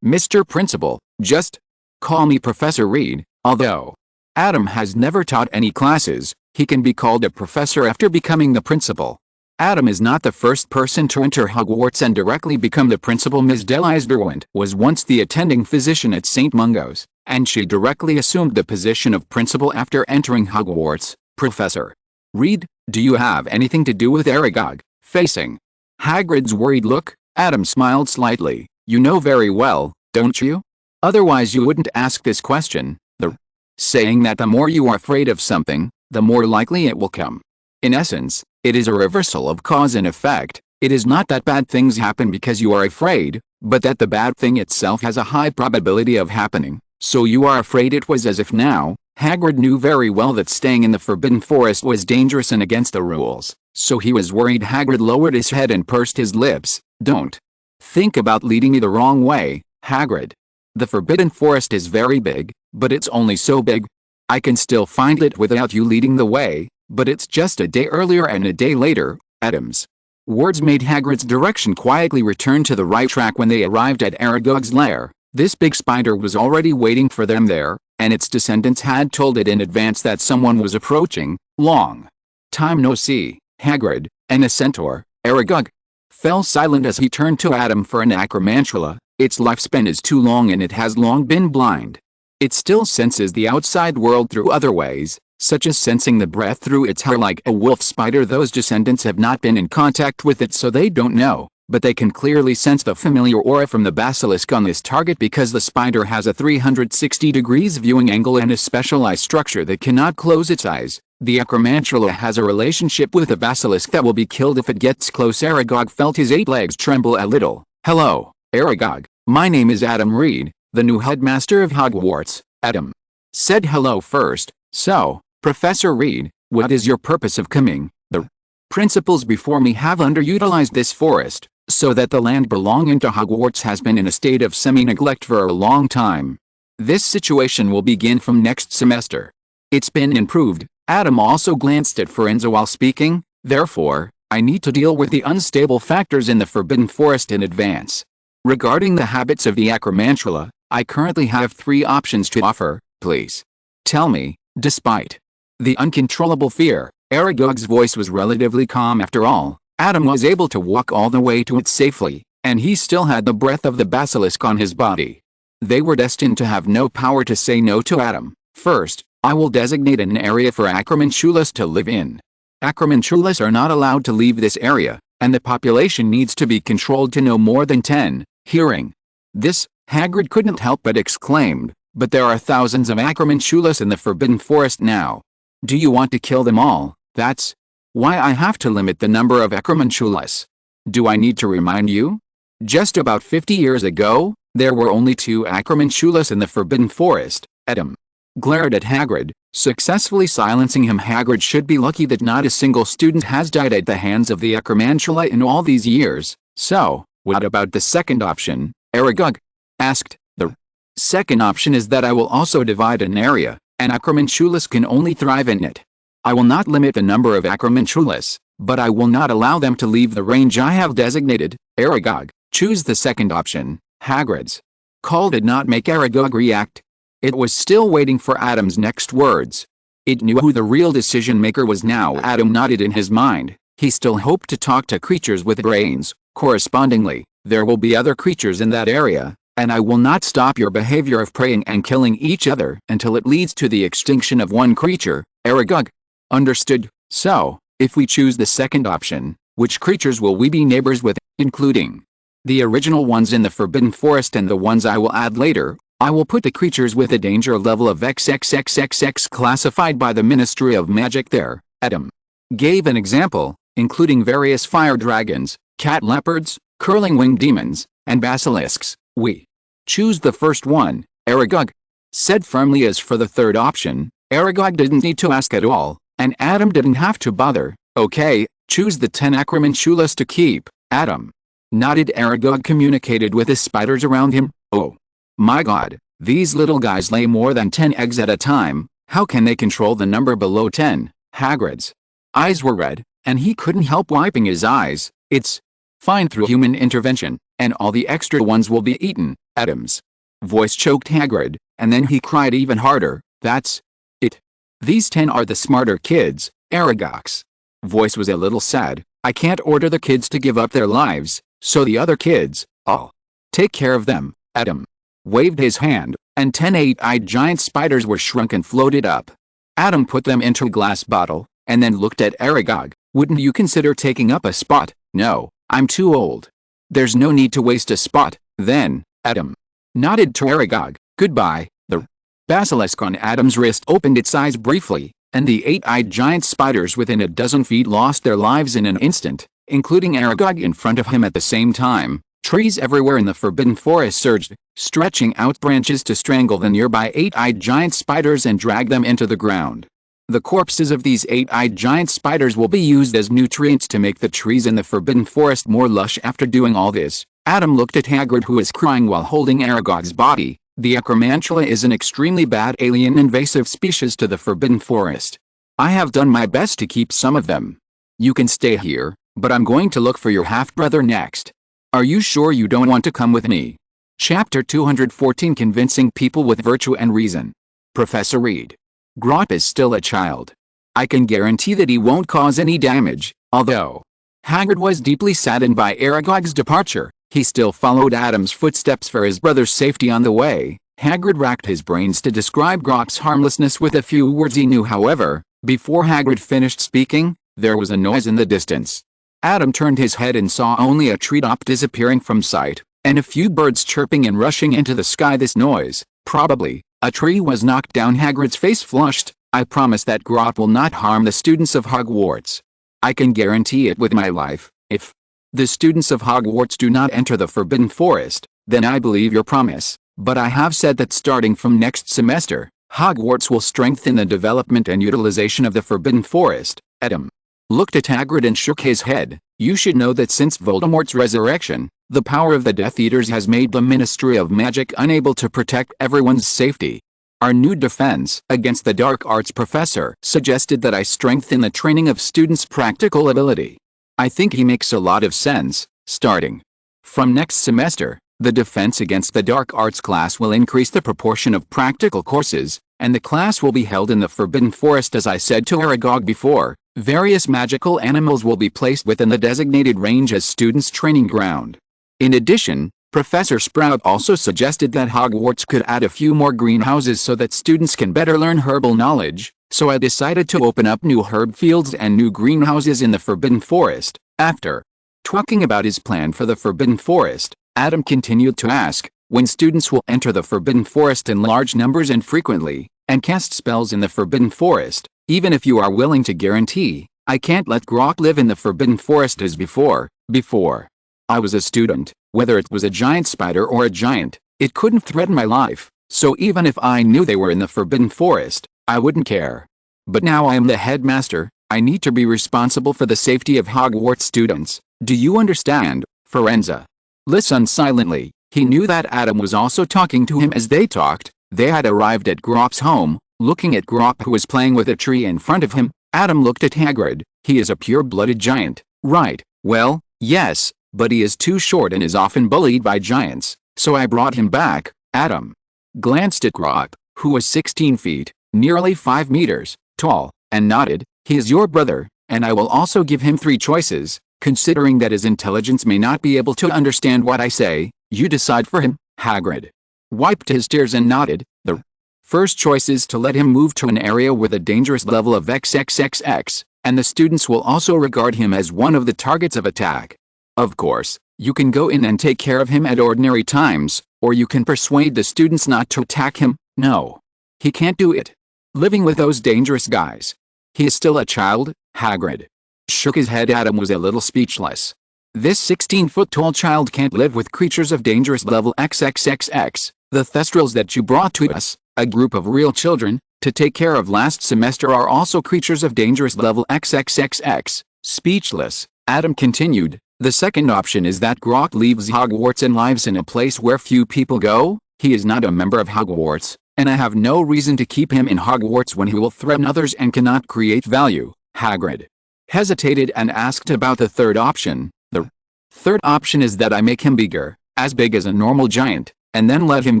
Mr. Principal, just call me Professor Reed. Although Adam has never taught any classes, he can be called a professor after becoming the principal. Adam is not the first person to enter Hogwarts and directly become the principal. Ms. Delise Derwent was once the attending physician at St. Mungo's, and she directly assumed the position of principal after entering Hogwarts. Professor Reed, do you have anything to do with Aragog? Facing Hagrid's worried look, Adam smiled slightly. You know very well, don't you? Otherwise you wouldn't ask this question. The saying that the more you are afraid of something, the more likely it will come. In essence, it is a reversal of cause and effect. It is not that bad things happen because you are afraid, but that the bad thing itself has a high probability of happening. So you are afraid. It was as if now, Hagrid knew very well that staying in the Forbidden Forest was dangerous and against the rules, so he was worried. Hagrid lowered his head and pursed his lips. Don't think about leading me the wrong way, Hagrid. The Forbidden Forest is very big, but it's only so big. I can still find it without you leading the way, but it's just a day earlier and a day later. Adam's words made Hagrid's direction quietly return to the right track. When they arrived at Aragog's lair, this big spider was already waiting for them there, and its descendants had told it in advance that someone was approaching. Long time no see, Hagrid, and the centaur, Aragog, fell silent as he turned to Adam for an Acromantula. Its lifespan is too long and it has long been blind. It still senses the outside world through other ways, such as sensing the breath through its hair like a wolf spider. Those descendants have not been in contact with it, so they don't know, but they can clearly sense the familiar aura from the basilisk on this target because the spider has a 360 degrees viewing angle and a specialized structure that cannot close its eyes. The acromantula has a relationship with the basilisk that will be killed if it gets close. Aragog felt his 8 legs tremble a little. Hello, Aragog. My name is Adam Reed, the new headmaster of Hogwarts. Adam said hello first. So, Professor Reed, what is your purpose of coming? The principals before me have underutilized this forest, so that the land belonging to Hogwarts has been in a state of semi-neglect for a long time. This situation will begin from next semester. It's been improved. Adam also glanced at Forenza while speaking. Therefore, I need to deal with the unstable factors in the Forbidden Forest in advance. Regarding the habits of the acromantula, I currently have 3 options to offer. Please tell me. Despite the uncontrollable fear, Aragog's voice was relatively calm. After all, Adam was able to walk all the way to it safely, and he still had the breath of the basilisk on his body. They were destined to have no power to say no to Adam. First, I will designate an area for acromantulas to live in. Acromantulas are not allowed to leave this area, and the population needs to be controlled to no more than 10. Hearing this, Hagrid couldn't help but exclaim, but there are thousands of acromantulas in the Forbidden Forest now. Do you want to kill them all? That's why I have to limit the number of acromantulas. Do I need to remind you? Just about 50 years ago, there were only 2 acromantulas in the Forbidden Forest. Adam glared at Hagrid, successfully silencing him. Hagrid should be lucky that not a single student has died at the hands of the acromantula in all these years. So, what about the second option? Aragog asked. The second option is that I will also divide an area, and acromantulas can only thrive in it. I will not limit the number of acromantulas, but I will not allow them to leave the range I have designated. Aragog, choose the second option. Hagrid's call did not make Aragog react. It was still waiting for Adam's next words. It knew who the real decision-maker was now. Adam nodded in his mind. He still hoped to talk to creatures with brains. Correspondingly, there will be other creatures in that area, and I will not stop your behavior of preying and killing each other until it leads to the extinction of one creature. Aragog understood. So, if we choose the second option, which creatures will we be neighbors with, including the original ones in the Forbidden Forest and the ones I will add later? I will put the creatures with a danger level of XXXXX classified by the Ministry of Magic there. Adam gave an example, including various fire dragons, cat leopards, curling winged demons, and basilisks. We choose the first one, Aragog said firmly. As for the third option, Aragog didn't need to ask at all, and Adam didn't have to bother. Okay, choose the 10 acromantulas to keep. Adam nodded. Aragog communicated with the spiders around him. Oh my god, these little guys lay more than 10 eggs at a time. How can they control the number below 10? Hagrid's eyes were red, and he couldn't help wiping his eyes. It's fine through human intervention, and all the extra ones will be eaten. Adam's voice choked Hagrid, and then he cried even harder. That's it. These 10 are the smarter kids. Aragog's voice was a little sad. I can't order the kids to give up their lives, so the other kids, I'll take care of them. Adam waved his hand, and 10 8-eyed giant spiders were shrunk and floated up. Adam put them into a glass bottle, and then looked at Aragog. Wouldn't you consider taking up a spot? No, I'm too old. There's no need to waste a spot. Then, Adam nodded to Aragog. Goodbye. The basilisk on Adam's wrist opened its eyes briefly, and the 8-eyed giant spiders within a dozen feet lost their lives in an instant, including Aragog in front of him at the same time. Trees everywhere in the Forbidden Forest surged, stretching out branches to strangle the nearby 8-eyed giant spiders and drag them into the ground. The corpses of these 8-eyed giant spiders will be used as nutrients to make the trees in the Forbidden Forest more lush. After doing all this, Adam looked at Hagrid, who was crying while holding Aragog's body. The acromantula is an extremely bad alien invasive species to the Forbidden Forest. I have done my best to keep some of them. You can stay here, but I'm going to look for your half-brother next. Are you sure you don't want to come with me? Chapter 214, Convincing People with Virtue and Reason. Professor Reed Grop is still a child. I can guarantee that he won't cause any damage, although Hagrid was deeply saddened by Aragog's departure. He still followed Adam's footsteps for his brother's safety on the way. Hagrid racked his brains to describe Grok's harmlessness with a few words he knew. However, before Hagrid finished speaking, there was a noise in the distance. Adam turned his head and saw only a treetop disappearing from sight, and a few birds chirping and rushing into the sky. This noise, probably a tree, was knocked down. Hagrid's face flushed. I promise that Grok will not harm the students of Hogwarts. I can guarantee it with my life. If the students of Hogwarts do not enter the Forbidden Forest, then I believe your promise. But I have said that starting from next semester, Hogwarts will strengthen the development and utilization of the Forbidden Forest. Adam looked at Hagrid and shook his head. You should know that since Voldemort's resurrection, the power of the Death Eaters has made the Ministry of Magic unable to protect everyone's safety. Our new defense against the dark arts professor suggested that I strengthen the training of students' practical ability. I think he makes a lot of sense. Starting from next semester, the defense against the dark arts class will increase the proportion of practical courses, and the class will be held in the Forbidden Forest. As I said to Aragog before, various magical animals will be placed within the designated range as students' training ground. In addition, Professor Sprout also suggested that Hogwarts could add a few more greenhouses so that students can better learn herbal knowledge, so I decided to open up new herb fields and new greenhouses in the Forbidden Forest. After talking about his plan for the Forbidden Forest, Adam continued to ask, when students will enter the Forbidden Forest in large numbers and frequently, and cast spells in the Forbidden Forest, even if you are willing to guarantee, I can't let Grok live in the Forbidden Forest as before. Before I was a student, whether it was a giant spider or a giant, it couldn't threaten my life, so even if I knew they were in the Forbidden Forest, I wouldn't care. But now I am the headmaster, I need to be responsible for the safety of Hogwarts students. Do you understand, Firenze? Listened silently. He knew that Adam was also talking to him. As they talked, they had arrived at Grok's home. Looking at Grok, who was playing with a tree in front of him, Adam looked at Hagrid. He is a pure-blooded giant, right? Well, yes, but he is too short and is often bullied by giants, so I brought him back. Adam glanced at Grok, who was 16 feet, nearly 5 meters, tall, and nodded. He is your brother, and I will also give him 3 choices. Considering that his intelligence may not be able to understand what I say, you decide for him. Hagrid wiped his tears and nodded. The first choice is to let him move to an area with a dangerous level of XXXX, and the students will also regard him as one of the targets of attack. Of course, you can go in and take care of him at ordinary times, or you can persuade the students not to attack him. No, he can't do it. Living with those dangerous guys. He is still a child. Hagrid shook his head. Adam was a little speechless. This 16-foot-tall child can't live with creatures of dangerous level XXXX. The Thestrals that you brought to us, a group of real children, to take care of last semester, are also creatures of dangerous level XXXX. Speechless, Adam continued. The second option is that Grok leaves Hogwarts and lives in a place where few people go. He is not a member of Hogwarts, and I have no reason to keep him in Hogwarts when he will threaten others and cannot create value. Hagrid hesitated and asked about the third option. The third option is that I make him bigger, as big as a normal giant, and then let him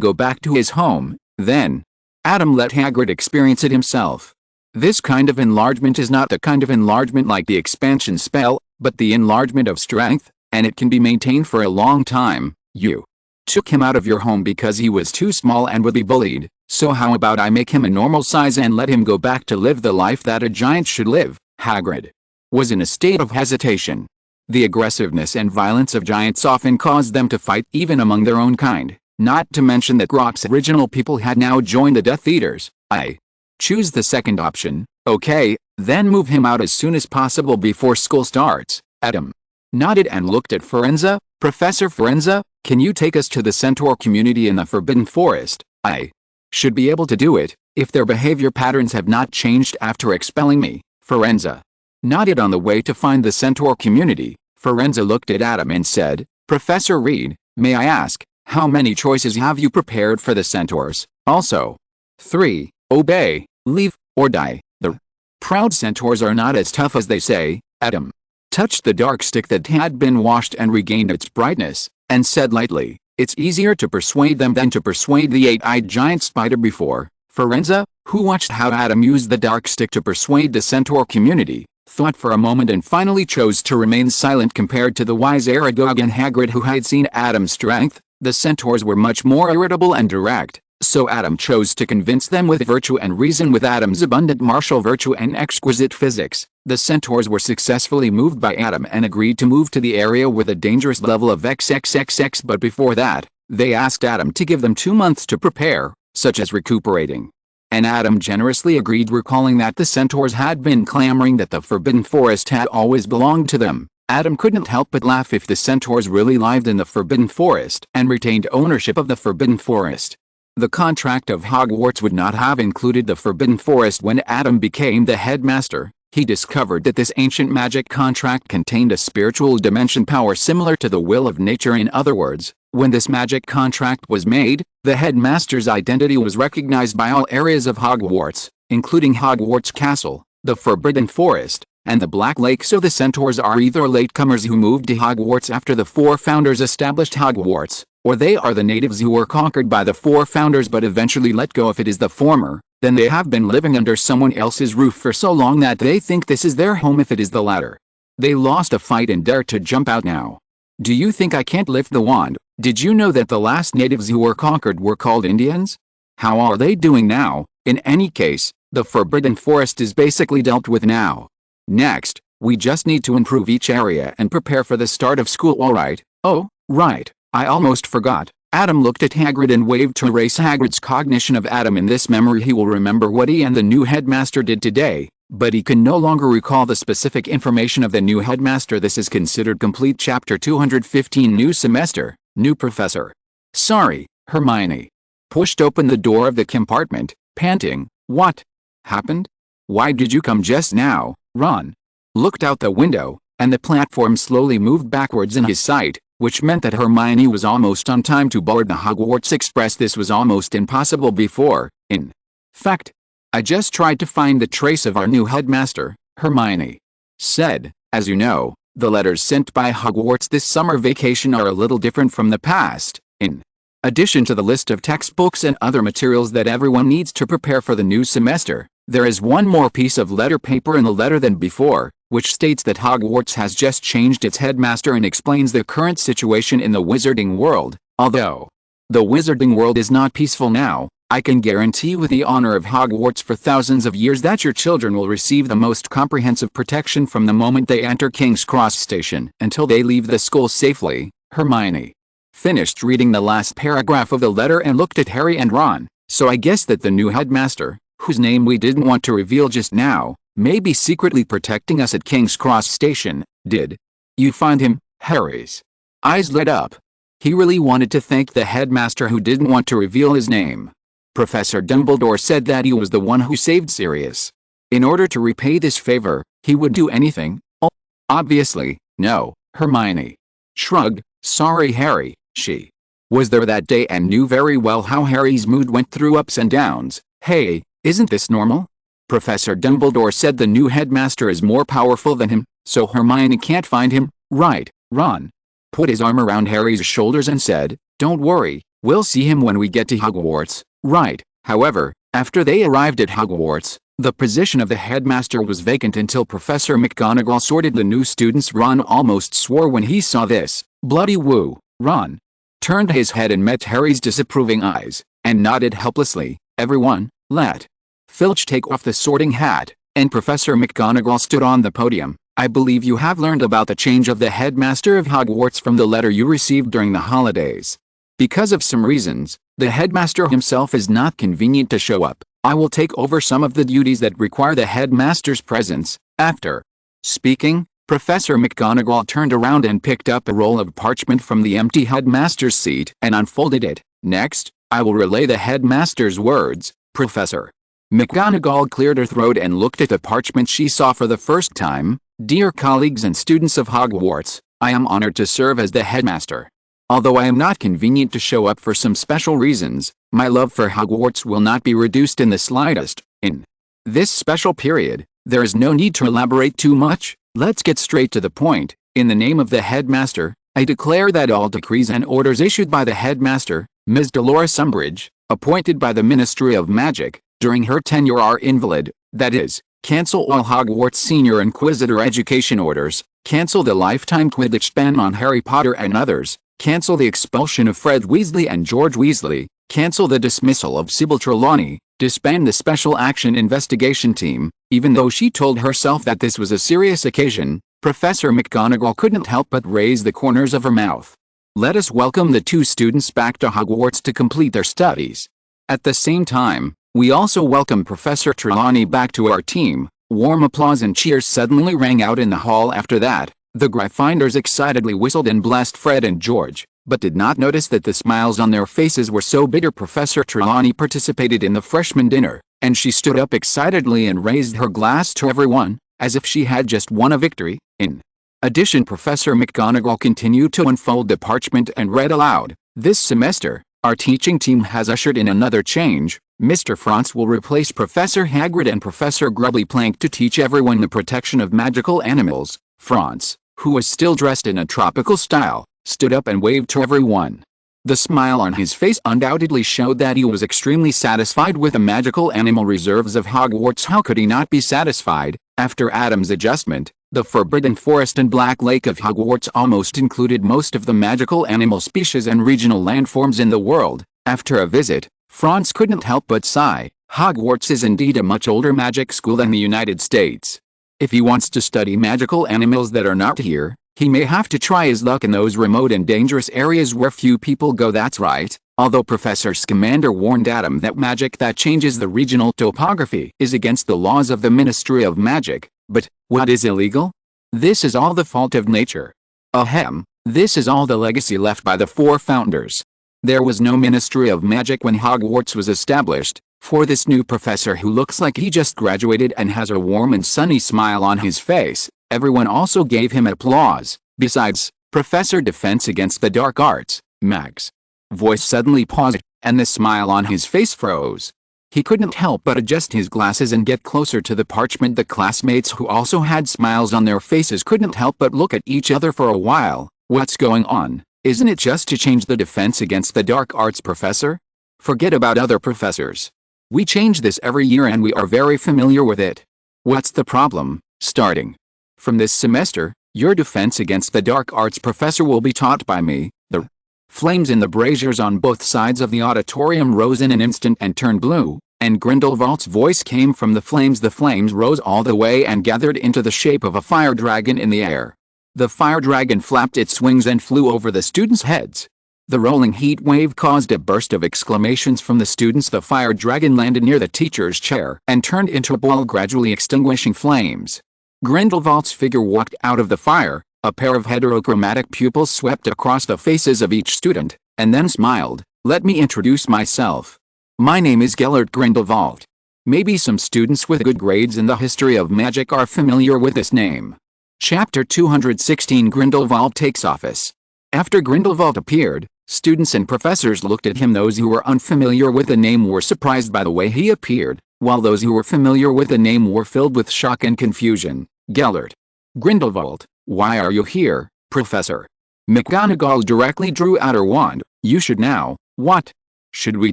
go back to his home. Then Adam let Hagrid experience it himself. This kind of enlargement is not the kind of enlargement like the expansion spell, but the enlargement of strength, and it can be maintained for a long time. You took him out of your home because he was too small and would be bullied, so how about I make him a normal size and let him go back to live the life that a giant should live? Hagrid was in a state of hesitation. The aggressiveness and violence of giants often caused them to fight even among their own kind, not to mention that Grok's original people had now joined the Death Eaters. I choose the second option. Okay, then move him out as soon as possible before school starts. Adam nodded and looked at Firenze. Professor Firenze, can you take us to the Centaur community in the Forbidden Forest? I should be able to do it, if their behavior patterns have not changed after expelling me. Firenze nodded. On the way to find the Centaur community, Firenze looked at Adam and said, Professor Reed, may I ask, how many choices have you prepared for the Centaurs? Also, 3, obey, leave, or die. The proud Centaurs are not as tough as they say. Adam touched the dark stick that had been washed and regained its brightness, and said lightly, it's easier to persuade them than to persuade the 8-eyed giant spider. Before Firenze, who watched how Adam used the dark stick to persuade the Centaur community, thought for a moment and finally chose to remain silent. Compared to the wise Aragog and Hagrid who had seen Adam's strength, the centaurs were much more irritable and direct, so Adam chose to convince them with virtue and reason. With Adam's abundant martial virtue and exquisite physics, the centaurs were successfully moved by Adam and agreed to move to the area with a dangerous level of XXXX. But before that, they asked Adam to give them 2 months to prepare, such as recuperating. And Adam generously agreed, recalling that the centaurs had been clamoring that the Forbidden Forest had always belonged to them. Adam couldn't help but laugh. If the centaurs really lived in the Forbidden Forest and retained ownership of the Forbidden Forest, the contract of Hogwarts would not have included the Forbidden Forest. When Adam became the headmaster, he discovered that this ancient magic contract contained a spiritual dimension power similar to the will of nature. In other words, when this magic contract was made, the headmaster's identity was recognized by all areas of Hogwarts, including Hogwarts Castle, the Forbidden Forest, and the Black Lake. So the centaurs are either latecomers who moved to Hogwarts after the 4 founders established Hogwarts, or they are the natives who were conquered by the 4 founders but eventually let go. If it is the former, then they have been living under someone else's roof for so long that they think this is their home. If it is the latter, they lost a fight and dare to jump out now. Do you think I can't lift the wand? Did you know that the last natives who were conquered were called Indians? How are they doing now? In any case, the Forbidden Forest is basically dealt with now. Next, we just need to improve each area and prepare for the start of school. Alright. Oh, right, I almost forgot. Adam looked at Hagrid and waved to erase Hagrid's cognition of Adam. In this memory he will remember what he and the new headmaster did today, but he can no longer recall the specific information of the new headmaster. This is considered complete. Chapter 215. New semester, new professor. Sorry, Hermione pushed open the door of the compartment, panting. What happened? Why did you come just now? Ron looked out the window, and the platform slowly moved backwards in his sight, which meant that Hermione was almost on time to board the Hogwarts Express. This was almost impossible before. In fact, I just tried to find the trace of our new headmaster, Hermione said. As you know, the letters sent by Hogwarts this summer vacation are a little different from the past. In addition to the list of textbooks and other materials that everyone needs to prepare for the new semester, there is one more piece of letter paper in the letter than before, which states that Hogwarts has just changed its headmaster and explains the current situation in the wizarding world. Although the wizarding world is not peaceful now, I can guarantee with the honor of Hogwarts for thousands of years that your children will receive the most comprehensive protection from the moment they enter King's Cross Station until they leave the school safely. Hermione finished reading the last paragraph of the letter and looked at Harry and Ron. So I guess that the new headmaster, whose name we didn't want to reveal just now, may be secretly protecting us at King's Cross Station. Did you find him? Harry's eyes lit up. He really wanted to thank the headmaster who didn't want to reveal his name. Professor Dumbledore said that he was the one who saved Sirius. In order to repay this favor, he would do anything. Oh, obviously, no. Hermione shrugged. Sorry, Harry. She was there that day and knew very well how Harry's mood went through ups and downs. Hey, isn't this normal? Professor Dumbledore said the new headmaster is more powerful than him, so Hermione can't find him, right? Ron put his arm around Harry's shoulders and said, don't worry, we'll see him when we get to Hogwarts, right? However, after they arrived at Hogwarts, the position of the headmaster was vacant until Professor McGonagall sorted the new students. Ron almost swore when he saw this. Bloody woo. Ron turned his head and met Harry's disapproving eyes, and nodded helplessly. Everyone, let Filch take off the sorting hat, and Professor McGonagall stood on the podium. I believe you have learned about the change of the headmaster of Hogwarts from the letter you received during the holidays. Because of some reasons, the headmaster himself is not convenient to show up. I will take over some of the duties that require the headmaster's presence. After speaking, Professor McGonagall turned around and picked up a roll of parchment from the empty headmaster's seat and unfolded it. Next, I will relay the headmaster's words. Professor McGonagall cleared her throat and looked at the parchment she saw for the first time. Dear colleagues and students of Hogwarts, I am honored to serve as the headmaster. Although I am not convenient to show up for some special reasons, my love for Hogwarts will not be reduced in the slightest. In this special period, there is no need to elaborate too much. Let's get straight to the point. In the name of the headmaster, I declare that all decrees and orders issued by the headmaster, Ms. Dolores Umbridge, appointed by the Ministry of Magic, during her tenure are invalid, that is, Cancel all Hogwarts Senior Inquisitor education orders. Cancel the lifetime Quidditch ban on Harry Potter and others. Cancel the expulsion of Fred Weasley and George Weasley. Cancel the dismissal of Sybil Trelawney. Disband the Special Action Investigation Team. Even though she told herself that this was a serious occasion, Professor McGonagall couldn't help but raise the corners of her mouth. Let us welcome the 2 students back to Hogwarts to complete their studies. At the same time, we also welcome Professor Trelawney back to our team. Warm applause and cheers suddenly rang out in the hall after that. The Gryffindors excitedly whistled and blessed Fred and George, but did not notice that the smiles on their faces were so big. Professor Trelawney participated in the freshman dinner, and she stood up excitedly and raised her glass to everyone, as if she had just won a victory. In addition, Professor McGonagall continued to unfold the parchment and read aloud, "This semester, our teaching team has ushered in another change. Mr. Franz will replace Professor Hagrid and Professor Grubbly-Plank to teach everyone the protection of magical animals." Franz, who was still dressed in a tropical style, stood up and waved to everyone. The smile on his face undoubtedly showed that he was extremely satisfied with the magical animal reserves of Hogwarts. How could he not be satisfied? After Adam's adjustment, the Forbidden Forest and Black Lake of Hogwarts almost included most of the magical animal species and regional landforms in the world. After a visit, Franz couldn't help but sigh. Hogwarts is indeed a much older magic school than the United States. If he wants to study magical animals that are not here, he may have to try his luck in those remote and dangerous areas where few people go. That's right. Although Professor Scamander warned Adam that magic that changes the regional topography is against the laws of the Ministry of Magic, but what is illegal? This is all the fault of nature. Ahem, this is all the legacy left by the 4 founders. There was no Ministry of Magic when Hogwarts was established. For this new professor who looks like he just graduated and has a warm and sunny smile on his face, everyone also gave him applause. Besides, Professor Defense Against the Dark Arts, Mag's voice suddenly paused, and the smile on his face froze. He couldn't help but adjust his glasses and get closer to the parchment. The classmates who also had smiles on their faces couldn't help but look at each other for a while. What's going on? Isn't it just to change the Defense Against the Dark Arts professor? Forget about other professors. We change this every year and we are very familiar with it. What's the problem? Starting from this semester, your Defense Against the Dark Arts professor will be taught by me. The flames in the braziers on both sides of the auditorium rose in an instant and turned blue, and Grindelwald's voice came from the flames. The flames rose all the way and gathered into the shape of a fire dragon in the air. The fire dragon flapped its wings and flew over the students' heads. The rolling heat wave caused a burst of exclamations from the students. The fire dragon landed near the teacher's chair and turned into a ball, gradually extinguishing flames. Grindelwald's figure walked out of the fire. A pair of heterochromatic pupils swept across the faces of each student, and then smiled. Let me introduce myself. My name is Gellert Grindelwald. Maybe some students with good grades in the history of magic are familiar with this name. Chapter 216 Grindelwald Takes Office. After Grindelwald appeared, students and professors looked at him. Those who were unfamiliar with the name were surprised by the way he appeared, while those who were familiar with the name were filled with shock and confusion. Gellert Grindelwald, why are you here, Professor? McGonagall directly drew out her wand. You should now. What should we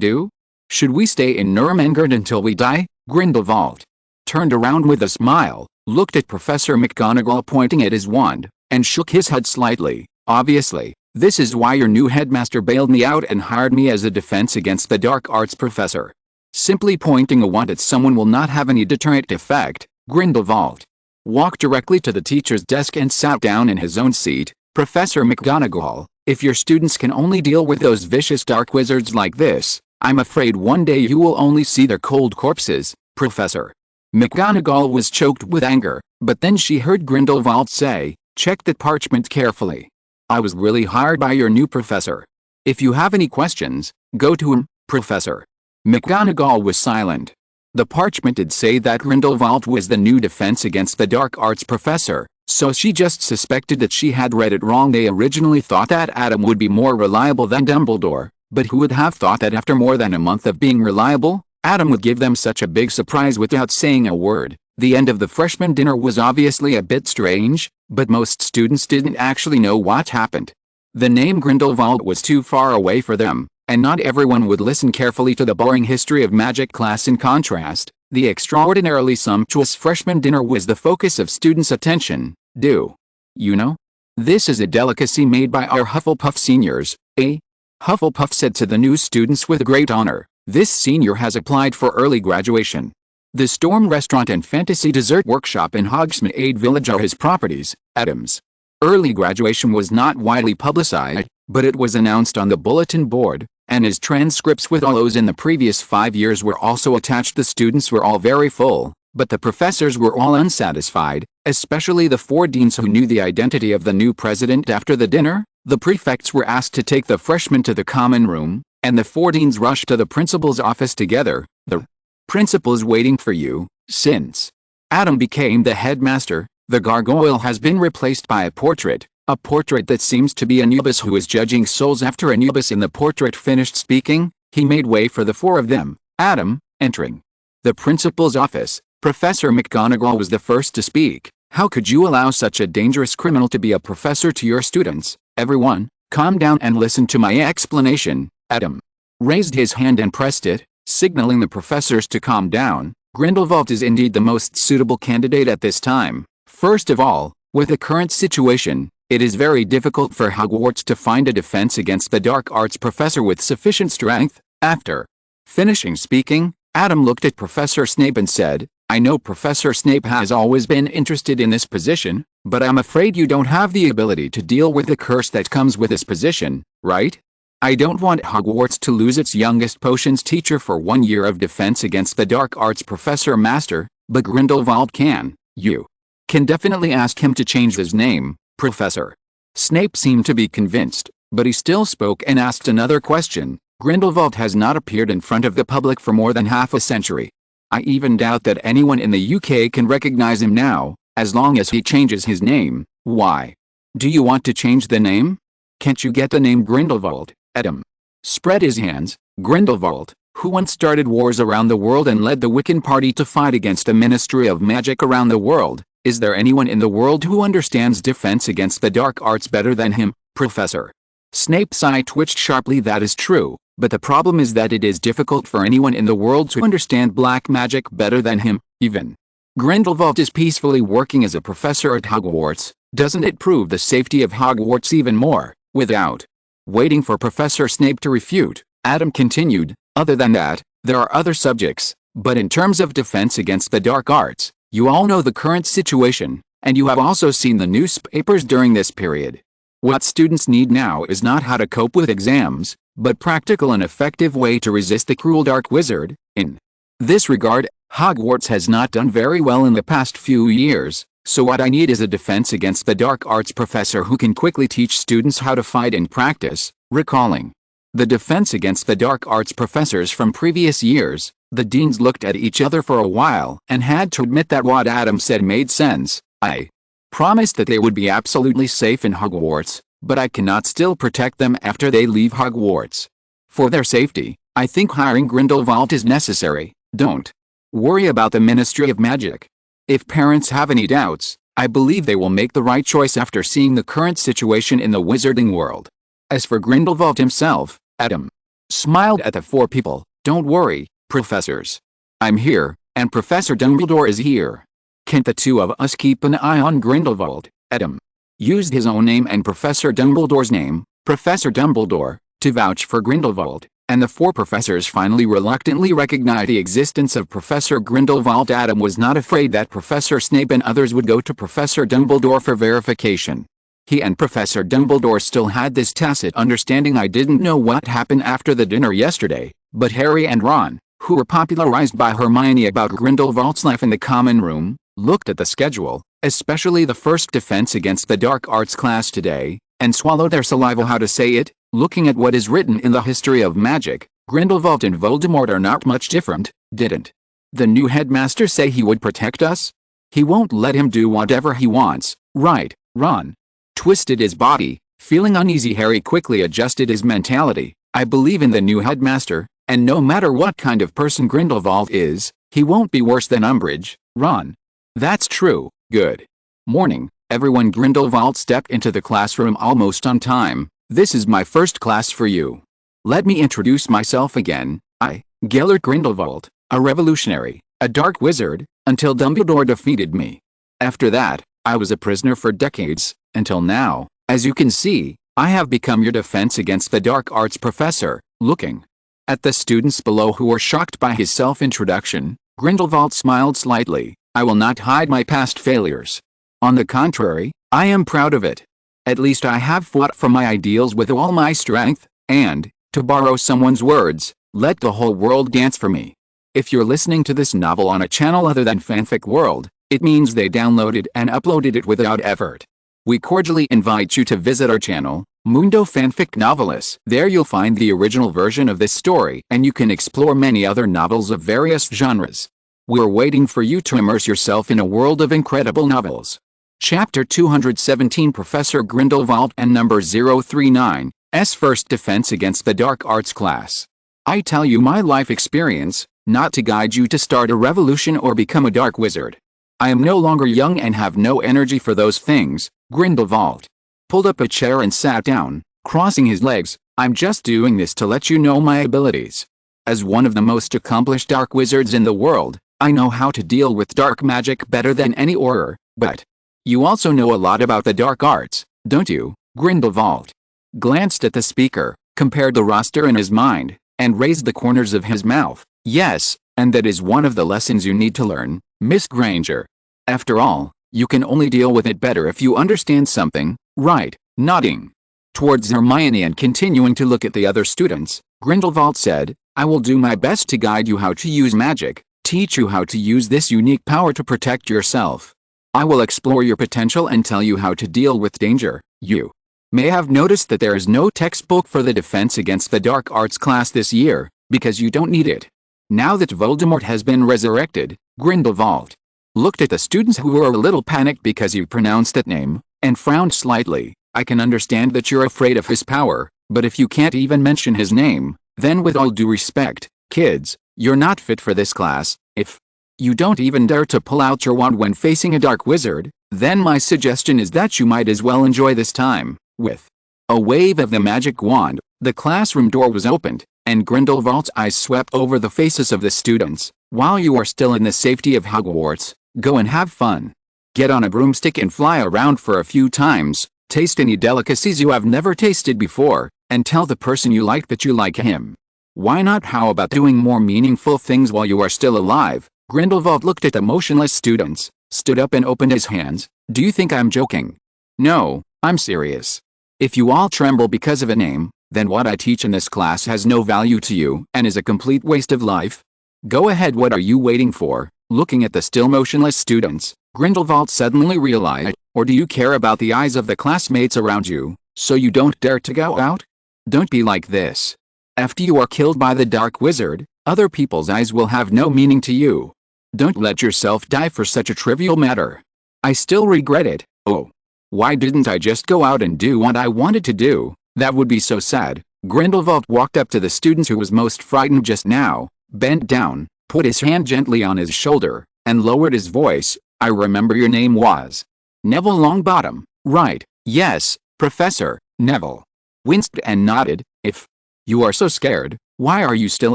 do? Should we stay in Nuremberg until we die? Grindelwald turned around with a smile, looked at Professor McGonagall pointing at his wand, and shook his head slightly. Obviously, this is why your new headmaster bailed me out and hired me as a Defense Against the Dark Arts professor. Simply pointing a wand at someone will not have any deterrent effect. Grindelwald walked directly to the teacher's desk and sat down in his own seat. Professor McGonagall, if your students can only deal with those vicious dark wizards like this, I'm afraid one day you will only see their cold corpses, Professor. McGonagall was choked with anger, but then she heard Grindelwald say, check that parchment carefully. I was really hired by your new professor. If you have any questions, go to him, Professor. McGonagall was silent. The parchment did say that Grindelwald was the new Defense Against the Dark Arts professor, so she just suspected that she had read it wrong. They originally thought that Adam would be more reliable than Dumbledore, but who would have thought that after more than a month of being reliable, Adam would give them such a big surprise without saying a word. The end of the freshman dinner was obviously a bit strange, but most students didn't actually know what happened. The name Grindelwald was too far away for them, and not everyone would listen carefully to the boring history of magic class. In contrast, the extraordinarily sumptuous freshman dinner was the focus of students' attention. Do you know? This is a delicacy made by our Hufflepuff seniors, eh? Hufflepuff said to the new students with great honor. This senior has applied for early graduation. The Storm Restaurant and Fantasy Dessert Workshop in Hogsmeade Village are his properties. Adams' early graduation was not widely publicized, but it was announced on the bulletin board, and his transcripts with all those in the previous 5 years were also attached. The students were all very full, but the professors were all unsatisfied, especially the 4 deans who knew the identity of the new president. After the dinner, the prefects were asked to take the freshmen to the common room, and the 4 deans rushed to the principal's office together. The principal's waiting for you. Since Adam became the headmaster, the gargoyle has been replaced by a portrait that seems to be Anubis, who is judging souls. After Anubis in the portrait finished speaking, he made way for the 4 of them. Adam, entering the principal's office, Professor McGonagall was the first to speak. How could you allow such a dangerous criminal to be a professor to your students? Everyone, calm down and listen to my explanation. Adam raised his hand and pressed it, signaling the professors to calm down. Grindelwald is indeed the most suitable candidate at this time. First of all, with the current situation, it is very difficult for Hogwarts to find a defense against the dark arts professor with sufficient strength. After finishing speaking, Adam looked at Professor Snape and said, I know Professor Snape has always been interested in this position, but I'm afraid you don't have the ability to deal with the curse that comes with this position, right? I don't want Hogwarts to lose its youngest potions teacher for 1 year of defense against the dark arts professor master, but Grindelwald can. You can definitely ask him to change his name. Professor Snape seemed to be convinced, but he still spoke and asked another question. Grindelwald has not appeared in front of the public for more than half a century. I even doubt that anyone in the UK can recognize him now, as long as he changes his name. Why do you want to change the name? Can't you get the name Grindelwald? Adam spread his hands. Grindelwald, who once started wars around the world and led the Wiccan Party to fight against the Ministry of Magic around the world. Is there anyone in the world who understands defense against the dark arts better than him? Professor Snape's eye twitched sharply. That is true, but the problem is that it is difficult for anyone in the world to understand black magic better than him. Even Grindelwald is peacefully working as a professor at Hogwarts. Doesn't it prove the safety of Hogwarts even more? Without waiting for Professor Snape to refute, Adam continued, other than that, there are other subjects, but in terms of defense against the dark arts, you all know the current situation, and you have also seen the newspapers during this period. What students need now is not how to cope with exams, but practical and effective way to resist the cruel dark wizard. In this regard, Hogwarts has not done very well in the past few years, so what I need is a defense against the dark arts professor who can quickly teach students how to fight in practice. Recalling the defense against the dark arts professors from previous years, the deans looked at each other for a while and had to admit that what Adam said made sense. I promised that they would be absolutely safe in Hogwarts, but I cannot still protect them after they leave Hogwarts. For their safety, I think hiring Grindelwald is necessary. Don't worry about the Ministry of Magic. If parents have any doubts, I believe they will make the right choice after seeing the current situation in the wizarding world. As for Grindelwald himself, Adam smiled at the 4 people. Don't worry, professors. I'm here, and Professor Dumbledore is here. Can't the 2 of us keep an eye on Grindelwald? Adam used his own name and Professor Dumbledore's name, Professor Dumbledore, to vouch for Grindelwald, and the 4 professors finally reluctantly recognized the existence of Professor Grindelwald. Adam was not afraid that Professor Snape and others would go to Professor Dumbledore for verification. He and Professor Dumbledore still had this tacit understanding. I didn't know what happened after the dinner yesterday, but Harry and Ron, who were popularized by Hermione about Grindelwald's life in the common room, looked at the schedule, especially the first defense against the dark arts class today, and swallowed their saliva. How to say it? Looking at what is written in the history of magic, Grindelwald and Voldemort are not much different. Didn't the new headmaster say he would protect us? He won't let him do whatever he wants, right? Ron twisted his body, feeling uneasy. Harry quickly adjusted his mentality. I believe in the new headmaster, and no matter what kind of person Grindelwald is, he won't be worse than Umbridge. Ron. That's true. Good morning, everyone. Grindelwald stepped into the classroom almost on time. This is my first class for you. Let me introduce myself again. I, Gellert Grindelwald, a revolutionary, a dark wizard, until Dumbledore defeated me. After that, I was a prisoner for decades, until now. As you can see, I have become your defense against the dark arts professor. Looking at the students below who were shocked by his self-introduction, Grindelwald smiled slightly. I will not hide my past failures. On the contrary, I am proud of it. At least I have fought for my ideals with all my strength, and, to borrow someone's words, let the whole world dance for me. If you're listening to this novel on a channel other than Fanfic World, it means they downloaded and uploaded it without effort. We cordially invite you to visit our channel, Mundo Fanfic Novelis. There you'll find the original version of this story, and you can explore many other novels of various genres. We're waiting for you to immerse yourself in a world of incredible novels. Chapter 217 Professor Grindelwald and Number 039, S First Defense Against the Dark Arts Class. I tell you my life experience, not to guide you to start a revolution or become a dark wizard. I am no longer young and have no energy for those things. Grindelwald pulled up a chair and sat down, crossing his legs. I'm just doing this to let you know my abilities. As one of the most accomplished dark wizards in the world, I know how to deal with dark magic better than any Auror, but you also know a lot about the dark arts, don't you? Grindelwald glanced at the speaker, compared the roster in his mind, and raised the corners of his mouth. Yes, and that is one of the lessons you need to learn, Miss Granger. After all, you can only deal with it better if you understand something, right? Nodding towards Hermione and continuing to look at the other students, Grindelwald said, I will do my best to guide you how to use magic, teach you how to use this unique power to protect yourself. I will explore your potential and tell you how to deal with danger. You may have noticed that there is no textbook for the Defense Against the Dark Arts class this year, because you don't need it. Now that Voldemort has been resurrected, Grindelwald looked at the students who were a little panicked because you pronounced that name, and frowned slightly. I can understand that you're afraid of his power, but if you can't even mention his name, then with all due respect, kids, you're not fit for this class. If you don't even dare to pull out your wand when facing a dark wizard, then my suggestion is that you might as well enjoy this time. With a wave of the magic wand, the classroom door was opened, and Grindelwald's eyes swept over the faces of the students. While you are still in the safety of Hogwarts, go and have fun. Get on a broomstick and fly around for a few times, taste any delicacies you have never tasted before, and tell the person you like that you like him. Why not? How about doing more meaningful things while you are still alive? Grindelwald looked at the motionless students, stood up and opened his hands. Do you think I'm joking? No, I'm serious. If you all tremble because of a name, then what I teach in this class has no value to you and is a complete waste of life. Go ahead, what are you waiting for? Looking at the still motionless students, Grindelwald suddenly realized, or do you care about the eyes of the classmates around you, so you don't dare to go out? Don't be like this. After you are killed by the dark wizard, other people's eyes will have no meaning to you. Don't let yourself die for such a trivial matter. I still regret it. Oh. Why didn't I just go out and do what I wanted to do? That would be so sad. Grindelwald walked up to the student who was most frightened just now, bent down, put his hand gently on his shoulder, and lowered his voice. I remember your name was Neville Longbottom, right? Yes, Professor Neville. Winced and nodded. If you are so scared, why are you still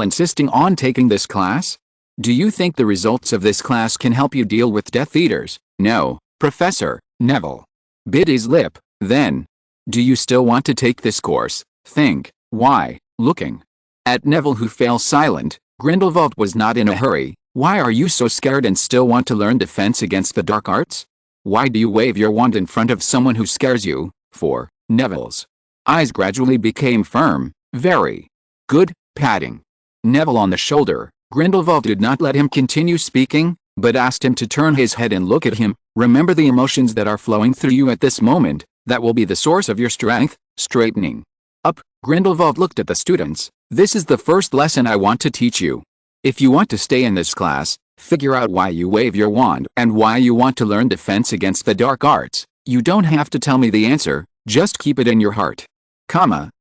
insisting on taking this class? Do you think the results of this class can help you deal with Death Eaters? No, Professor Neville bit his lip. Then, do you still want to take this course? Think. Why? Looking at Neville, who fell silent, Grindelwald was not in a hurry. Why are you so scared and still want to learn defense against the dark arts? Why do you wave your wand in front of someone who scares you? For Neville's eyes gradually became firm. Very good. Patting Neville on the shoulder, Grindelwald did not let him continue speaking, but asked him to turn his head and look at him. Remember the emotions that are flowing through you at this moment. That will be the source of your strength. Straightening up, Grindelwald looked at the students. This is the first lesson I want to teach you. If you want to stay in this class, figure out why you wave your wand and why you want to learn defense against the dark arts. You don't have to tell me the answer, just keep it in your heart.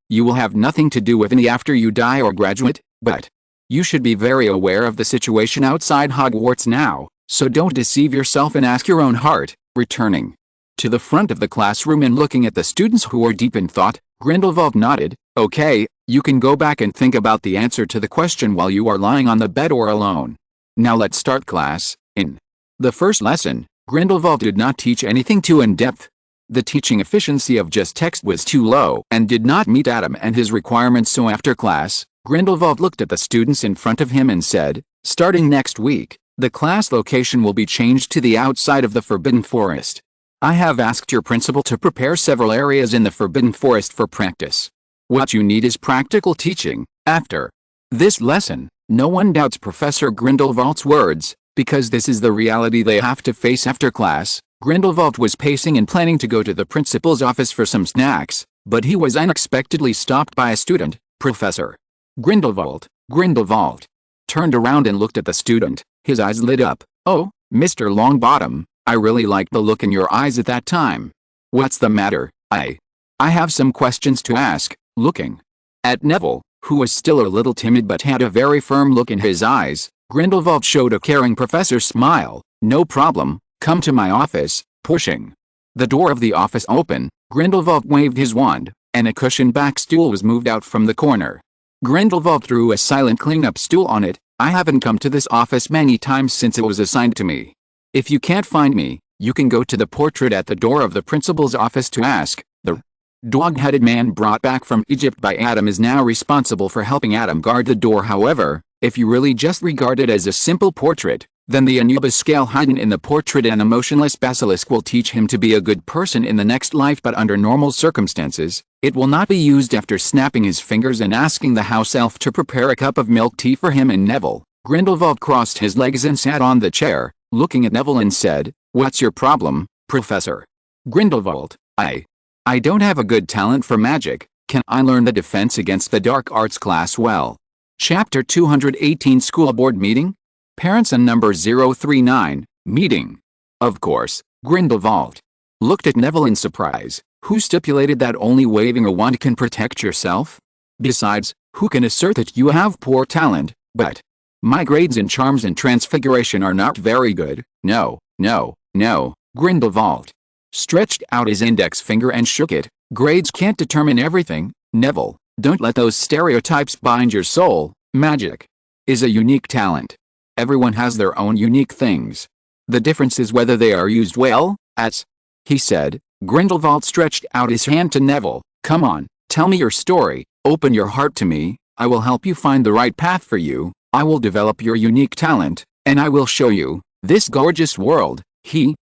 You will have nothing to do with me after you die or graduate, but you should be very aware of the situation outside Hogwarts now, so don't deceive yourself and ask your own heart. Returning to the front of the classroom and looking at the students who were deep in thought, Grindelwald nodded. Okay, You can go back and think about the answer to the question while you are lying on the bed or alone. Now let's start class. In the first lesson, Grindelwald did not teach anything too in-depth. The teaching efficiency of just text was too low and did not meet Adam and his requirements, so after class, Grindelwald looked at the students in front of him and said, "Starting next week, the class location will be changed to the outside of the Forbidden Forest. I have asked your principal to prepare several areas in the Forbidden Forest for practice. What you need is practical teaching." After this lesson, no one doubts Professor Grindelwald's words, because this is the reality they have to face after class. Grindelwald was pacing and planning to go to the principal's office for some snacks, but he was unexpectedly stopped by a student. Professor Grindelwald turned around and looked at the student. His eyes lit up. "Oh, Mr. Longbottom, I really liked the look in your eyes at that time. What's the matter?" I have some questions to ask." Looking at Neville, who was still a little timid but had a very firm look in his eyes, Grindelwald showed a caring professor smile. "No problem, come to my office." Pushing the door of the office open, Grindelwald waved his wand, and a cushioned back stool was moved out from the corner. Grindelwald threw a silent clean-up stool on it. "I haven't come to this office many times since it was assigned to me. If you can't find me, you can go to the portrait at the door of the principal's office to ask." The dog-headed man brought back from Egypt by Adam is now responsible for helping Adam guard the door. However, if you really just regard it as a simple portrait, then the Anubis scale hidden in the portrait and a motionless basilisk will teach him to be a good person in the next life, but under normal circumstances, it will not be used. After snapping his fingers and asking the house elf to prepare a cup of milk tea for him and Neville, Grindelwald crossed his legs and sat on the chair, looking at Neville and said, "What's your problem, Professor Grindelwald?" I don't have a good talent for magic. Can I learn the defense against the dark arts class well?" Chapter 218 School Board Meeting? Parents and number 039, meeting. Of course, Grindelwald looked at Neville in surprise. Who stipulated that only waving a wand can protect yourself? Besides, who can assert that you have poor talent? But my grades in charms and transfiguration are not very good. No. Grindelwald stretched out his index finger and shook it. "Grades can't determine everything, Neville. Don't let those stereotypes bind your soul. Magic is a unique talent. Everyone has their own unique things. The difference is whether they are used well." "As he said." Grindelwald stretched out his hand to Neville. "Come on, tell me your story. Open your heart to me. I will help you find the right path for you. I will develop your unique talent, and I will show you this gorgeous world."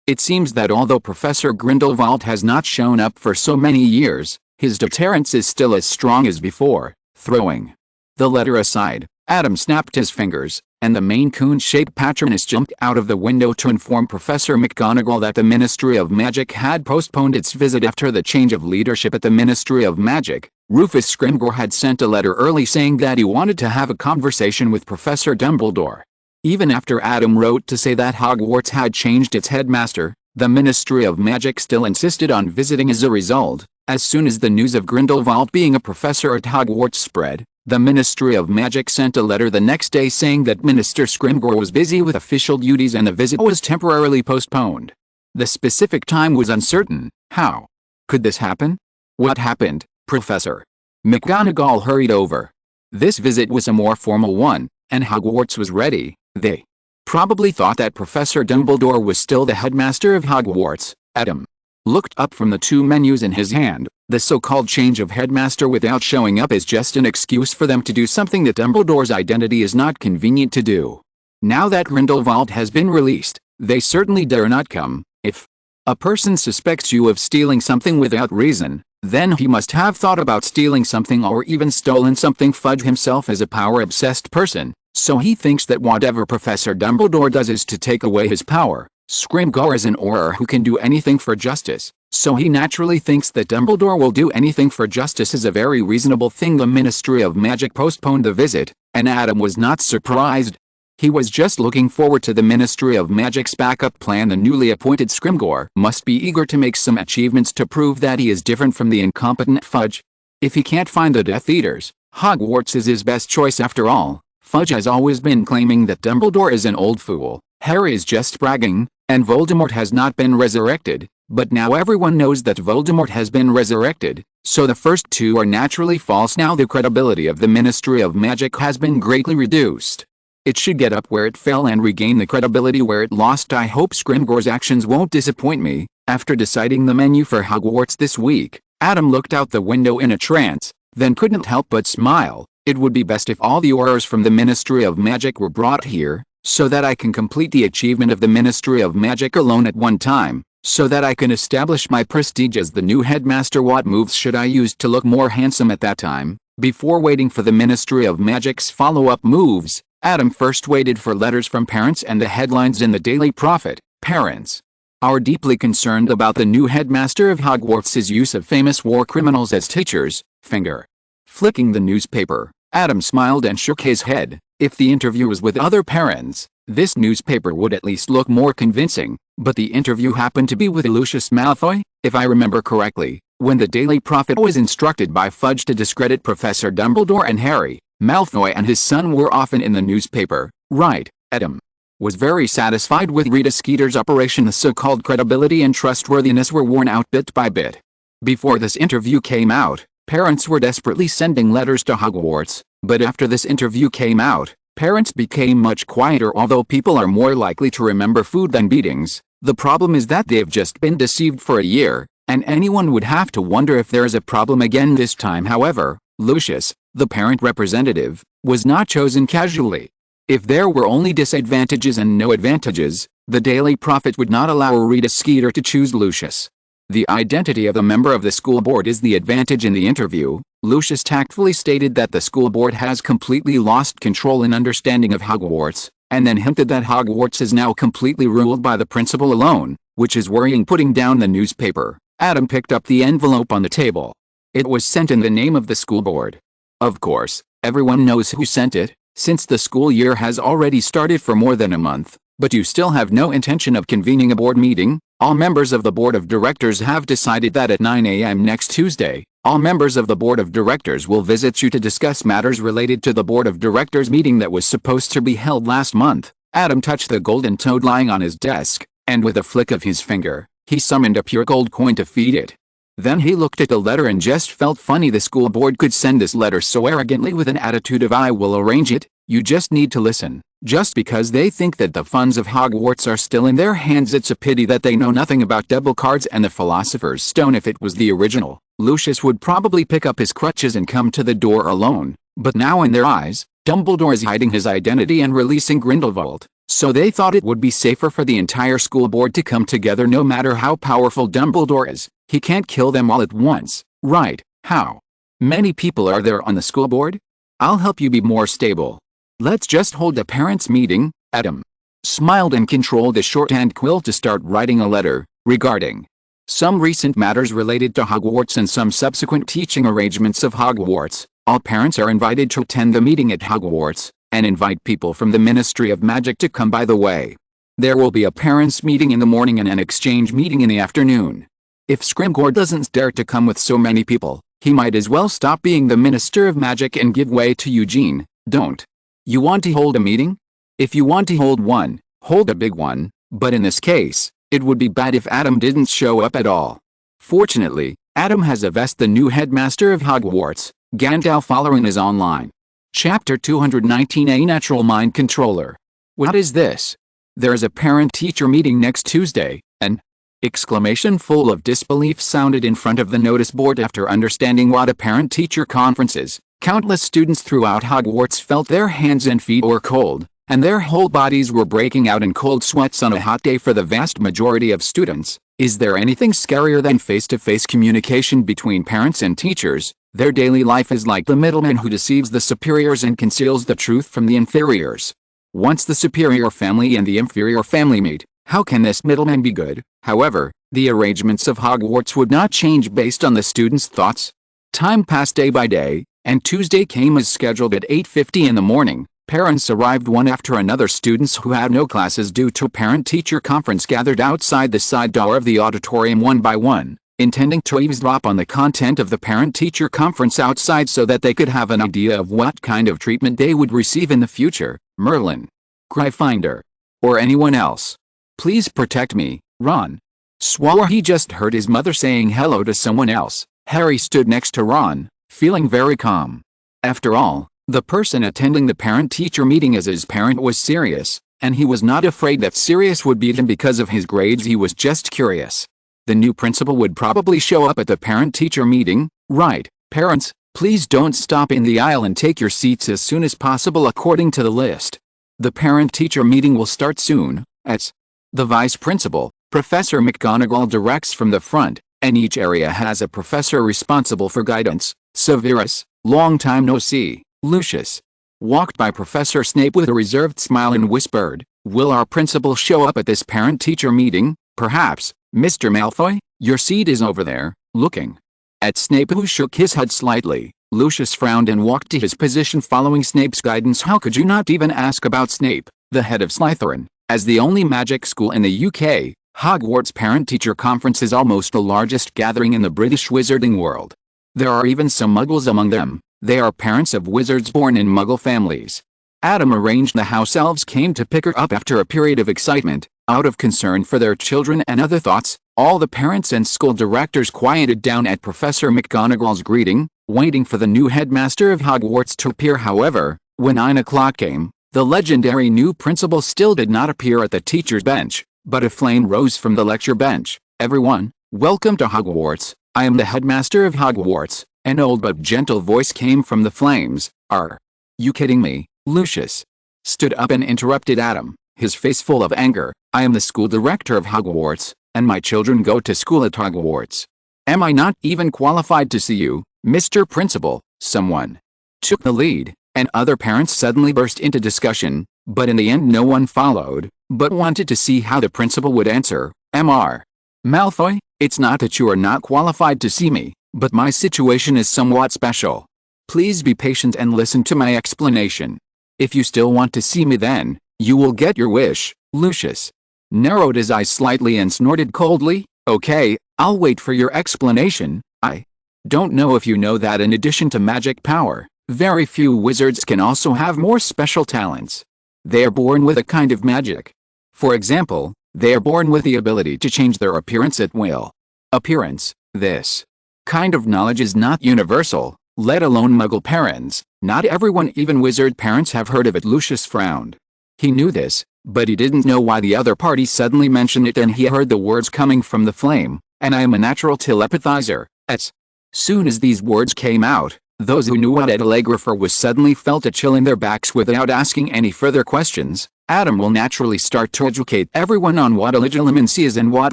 It seems that although Professor Grindelwald has not shown up for so many years, his deterrence is still as strong as before. Throwing the letter aside, Adam snapped his fingers, and the Maine Coon-shaped Patronus jumped out of the window to inform Professor McGonagall that the Ministry of Magic had postponed its visit after the change of leadership at the Ministry of Magic. Rufus Scrimgeour had sent a letter early saying that he wanted to have a conversation with Professor Dumbledore. Even after Adam wrote to say that Hogwarts had changed its headmaster, the Ministry of Magic still insisted on visiting. As a result, as soon as the news of Grindelwald being a professor at Hogwarts spread, the Ministry of Magic sent a letter the next day saying that Minister Scrimgeour was busy with official duties and the visit was temporarily postponed. The specific time was uncertain. How could this happen? What happened? Professor McGonagall hurried over. This visit was a more formal one, and Hogwarts was ready. They probably thought that Professor Dumbledore was still the headmaster of Hogwarts. Adam looked up from the two menus in his hand. The so-called change of headmaster without showing up is just an excuse for them to do something that Dumbledore's identity is not convenient to do. Now that Grindelwald has been released, they certainly dare not come. If a person suspects you of stealing something without reason, then he must have thought about stealing something or even stolen something. Fudge himself is a power-obsessed person, so he thinks that whatever Professor Dumbledore does is to take away his power. Scrimgeour is an Auror who can do anything for justice, so he naturally thinks that Dumbledore will do anything for justice. Is a very reasonable thing. The Ministry of Magic postponed the visit, and Adam was not surprised. He was just looking forward to the Ministry of Magic's backup plan. The newly appointed Scrimgeour must be eager to make some achievements to prove that he is different from the incompetent Fudge. If he can't find the Death Eaters, Hogwarts is his best choice after all. Fudge has always been claiming that Dumbledore is an old fool, Harry is just bragging, and Voldemort has not been resurrected, But now everyone knows that Voldemort has been resurrected, so the first two are naturally false. Now the credibility of the Ministry of Magic has been greatly reduced. It should get up where it fell and regain the credibility where it lost. I hope Scrimgeour's actions won't disappoint me. After deciding the menu for Hogwarts this week, Adam looked out the window in a trance, then couldn't help but smile. It would be best if all the Aurors from the Ministry of Magic were brought here, so that I can complete the achievement of the Ministry of Magic alone at one time, so that I can establish my prestige as the new headmaster. What moves should I use to look more handsome at that time? Before waiting for the Ministry of Magic's follow-up moves, Adam first waited for letters from parents and the headlines in the Daily Prophet. Parents are deeply concerned about the new headmaster of Hogwarts' use of famous war criminals as teachers. Finger flicking the newspaper, Adam smiled and shook his head. If the interview was with other parents, this newspaper would at least look more convincing, but the interview happened to be with Lucius Malfoy. If I remember correctly, when the Daily Prophet was instructed by Fudge to discredit Professor Dumbledore and Harry, Malfoy and his son were often in the newspaper, right? Adam was very satisfied with Rita Skeeter's operation. The so-called credibility and trustworthiness were worn out bit by bit. Before this interview came out, parents were desperately sending letters to Hogwarts, but after this interview came out, parents became much quieter. Although people are more likely to remember food than beatings, the problem is that they've just been deceived for a year, and anyone would have to wonder if there is a problem again this time. However, Lucius, the parent representative, was not chosen casually. If there were only disadvantages and no advantages, the Daily Prophet would not allow Rita Skeeter to choose Lucius. The identity of a member of the school board is the advantage in the interview. Lucius tactfully stated that the school board has completely lost control and understanding of Hogwarts, and then hinted that Hogwarts is now completely ruled by the principal alone, which is worrying. Putting down the newspaper, Adam picked up the envelope on the table. It was sent in the name of the school board. Of course, everyone knows who sent it, since the school year has already started for more than a month, but you still have no intention of convening a board meeting. All members of the board of directors have decided that at 9 a.m. next Tuesday, all members of the board of directors will visit you to discuss matters related to the board of directors meeting that was supposed to be held last month. Adam touched the golden toad lying on his desk, and with a flick of his finger, he summoned a pure gold coin to feed it. Then he looked at the letter and just felt funny. The school board could send this letter so arrogantly with an attitude of "I will arrange it, you just need to listen." Just because they think that the funds of Hogwarts are still in their hands. It's a pity that they know nothing about double cards and the Philosopher's Stone. If it was the original, Lucius would probably pick up his crutches and come to the door alone. But now in their eyes, Dumbledore is hiding his identity and releasing Grindelwald. So they thought it would be safer for the entire school board to come together. No matter how powerful Dumbledore is, he can't kill them all at once, right? How many people are there on the school board? I'll help you be more stable. Let's just hold a parents' meeting. Adam smiled and controlled a shorthand quill to start writing a letter regarding some recent matters related to Hogwarts and some subsequent teaching arrangements of Hogwarts. All parents are invited to attend the meeting at Hogwarts, and invite people from the Ministry of Magic to come. By the way, there will be a parents' meeting in the morning and an exchange meeting in the afternoon. If Scrimgeour doesn't dare to come with so many people, he might as well stop being the Minister of Magic and give way to Eugene. Don't you want to hold a meeting? If you want to hold one, hold a big one, but in this case, it would be bad if Adam didn't show up at all. Fortunately, Adam has a vest. The new headmaster of Hogwarts, Gandalf Falloran, is online. Chapter 219, A Natural Mind Controller. What is this? There is a parent-teacher meeting next Tuesday. An exclamation full of disbelief sounded in front of the notice board. After understanding what a parent-teacher conference is, countless students throughout Hogwarts felt their hands and feet were cold, and their whole bodies were breaking out in cold sweats on a hot day. For the vast majority of students, is there anything scarier than face-to-face communication between parents and teachers? Their daily life is like the middleman who deceives the superiors and conceals the truth from the inferiors. Once the superior family and the inferior family meet, how can this middleman be good? However, the arrangements of Hogwarts would not change based on the students' thoughts. Time passed day by day, and Tuesday came as scheduled at 8:50 in the morning. Parents arrived one after another. Students who had no classes due to parent-teacher conference gathered outside the side door of the auditorium one by one, intending to eavesdrop on the content of the parent-teacher conference outside so that they could have an idea of what kind of treatment they would receive in the future. Merlin, Gryffindor, or anyone else, please protect me. Ron swore he just heard his mother saying hello to someone else. Harry stood next to Ron, feeling very calm. After all, the person attending the parent-teacher meeting as his parent was Sirius, and he was not afraid that Sirius would beat him because of his grades. He was just curious. The new principal would probably show up at the parent-teacher meeting, right? Parents, please don't stop in the aisle and take your seats as soon as possible according to the list. The parent-teacher meeting will start soon, as the vice principal, Professor McGonagall, directs from the front, and each area has a professor responsible for guidance. Severus, long time no see. Lucius walked by Professor Snape with a reserved smile and whispered, "Will our principal show up at this parent-teacher meeting? Perhaps, Mr. Malfoy, your seat is over there." Looking at Snape, who shook his head slightly, Lucius frowned and walked to his position following Snape's guidance. How could you not even ask about Snape, the head of Slytherin? As the only magic school in the UK, Hogwarts Parent-Teacher Conference is almost the largest gathering in the British wizarding world. There are even some muggles among them. They are parents of wizards born in muggle families. Adam arranged the house elves came to pick her up after a period of excitement. Out of concern for their children and other thoughts, all the parents and school directors quieted down at Professor McGonagall's greeting, waiting for the new headmaster of Hogwarts to appear. However, when 9 o'clock came, the legendary new principal still did not appear at the teacher's bench, but a flame rose from the lecture bench. "Everyone, welcome to Hogwarts. I am the headmaster of Hogwarts." An old but gentle voice came from the flames. "Are you kidding me?" Lucius stood up and interrupted Adam, his face full of anger. "I am the school director of Hogwarts, and my children go to school at Hogwarts. Am I not even qualified to see you, Mr. Principal?" Someone took the lead, and other parents suddenly burst into discussion, but in the end no one followed, but wanted to see how the principal would answer. "Mr. Malfoy, it's not that you are not qualified to see me, but my situation is somewhat special. Please be patient and listen to my explanation. If you still want to see me, then you will get your wish." Lucius narrowed his eyes slightly and snorted coldly. "Okay, I'll wait for your explanation. I don't know if you know that in addition to magic power, very few wizards can also have more special talents. They are born with a kind of magic. For example, they are born with the ability to change their appearance at will. Appearance, this kind of knowledge is not universal, let alone muggle parents. Not everyone, even wizard parents, have heard of it." Lucius frowned. He knew this, but he didn't know why the other party suddenly mentioned it. Then he heard the words coming from the flame, "And I am a natural telepathizer." As soon as these words came out, those who knew what a telegrapher was suddenly felt a chill in their backs. Without asking any further questions, Adam will naturally start to educate everyone on what legilimency is. And what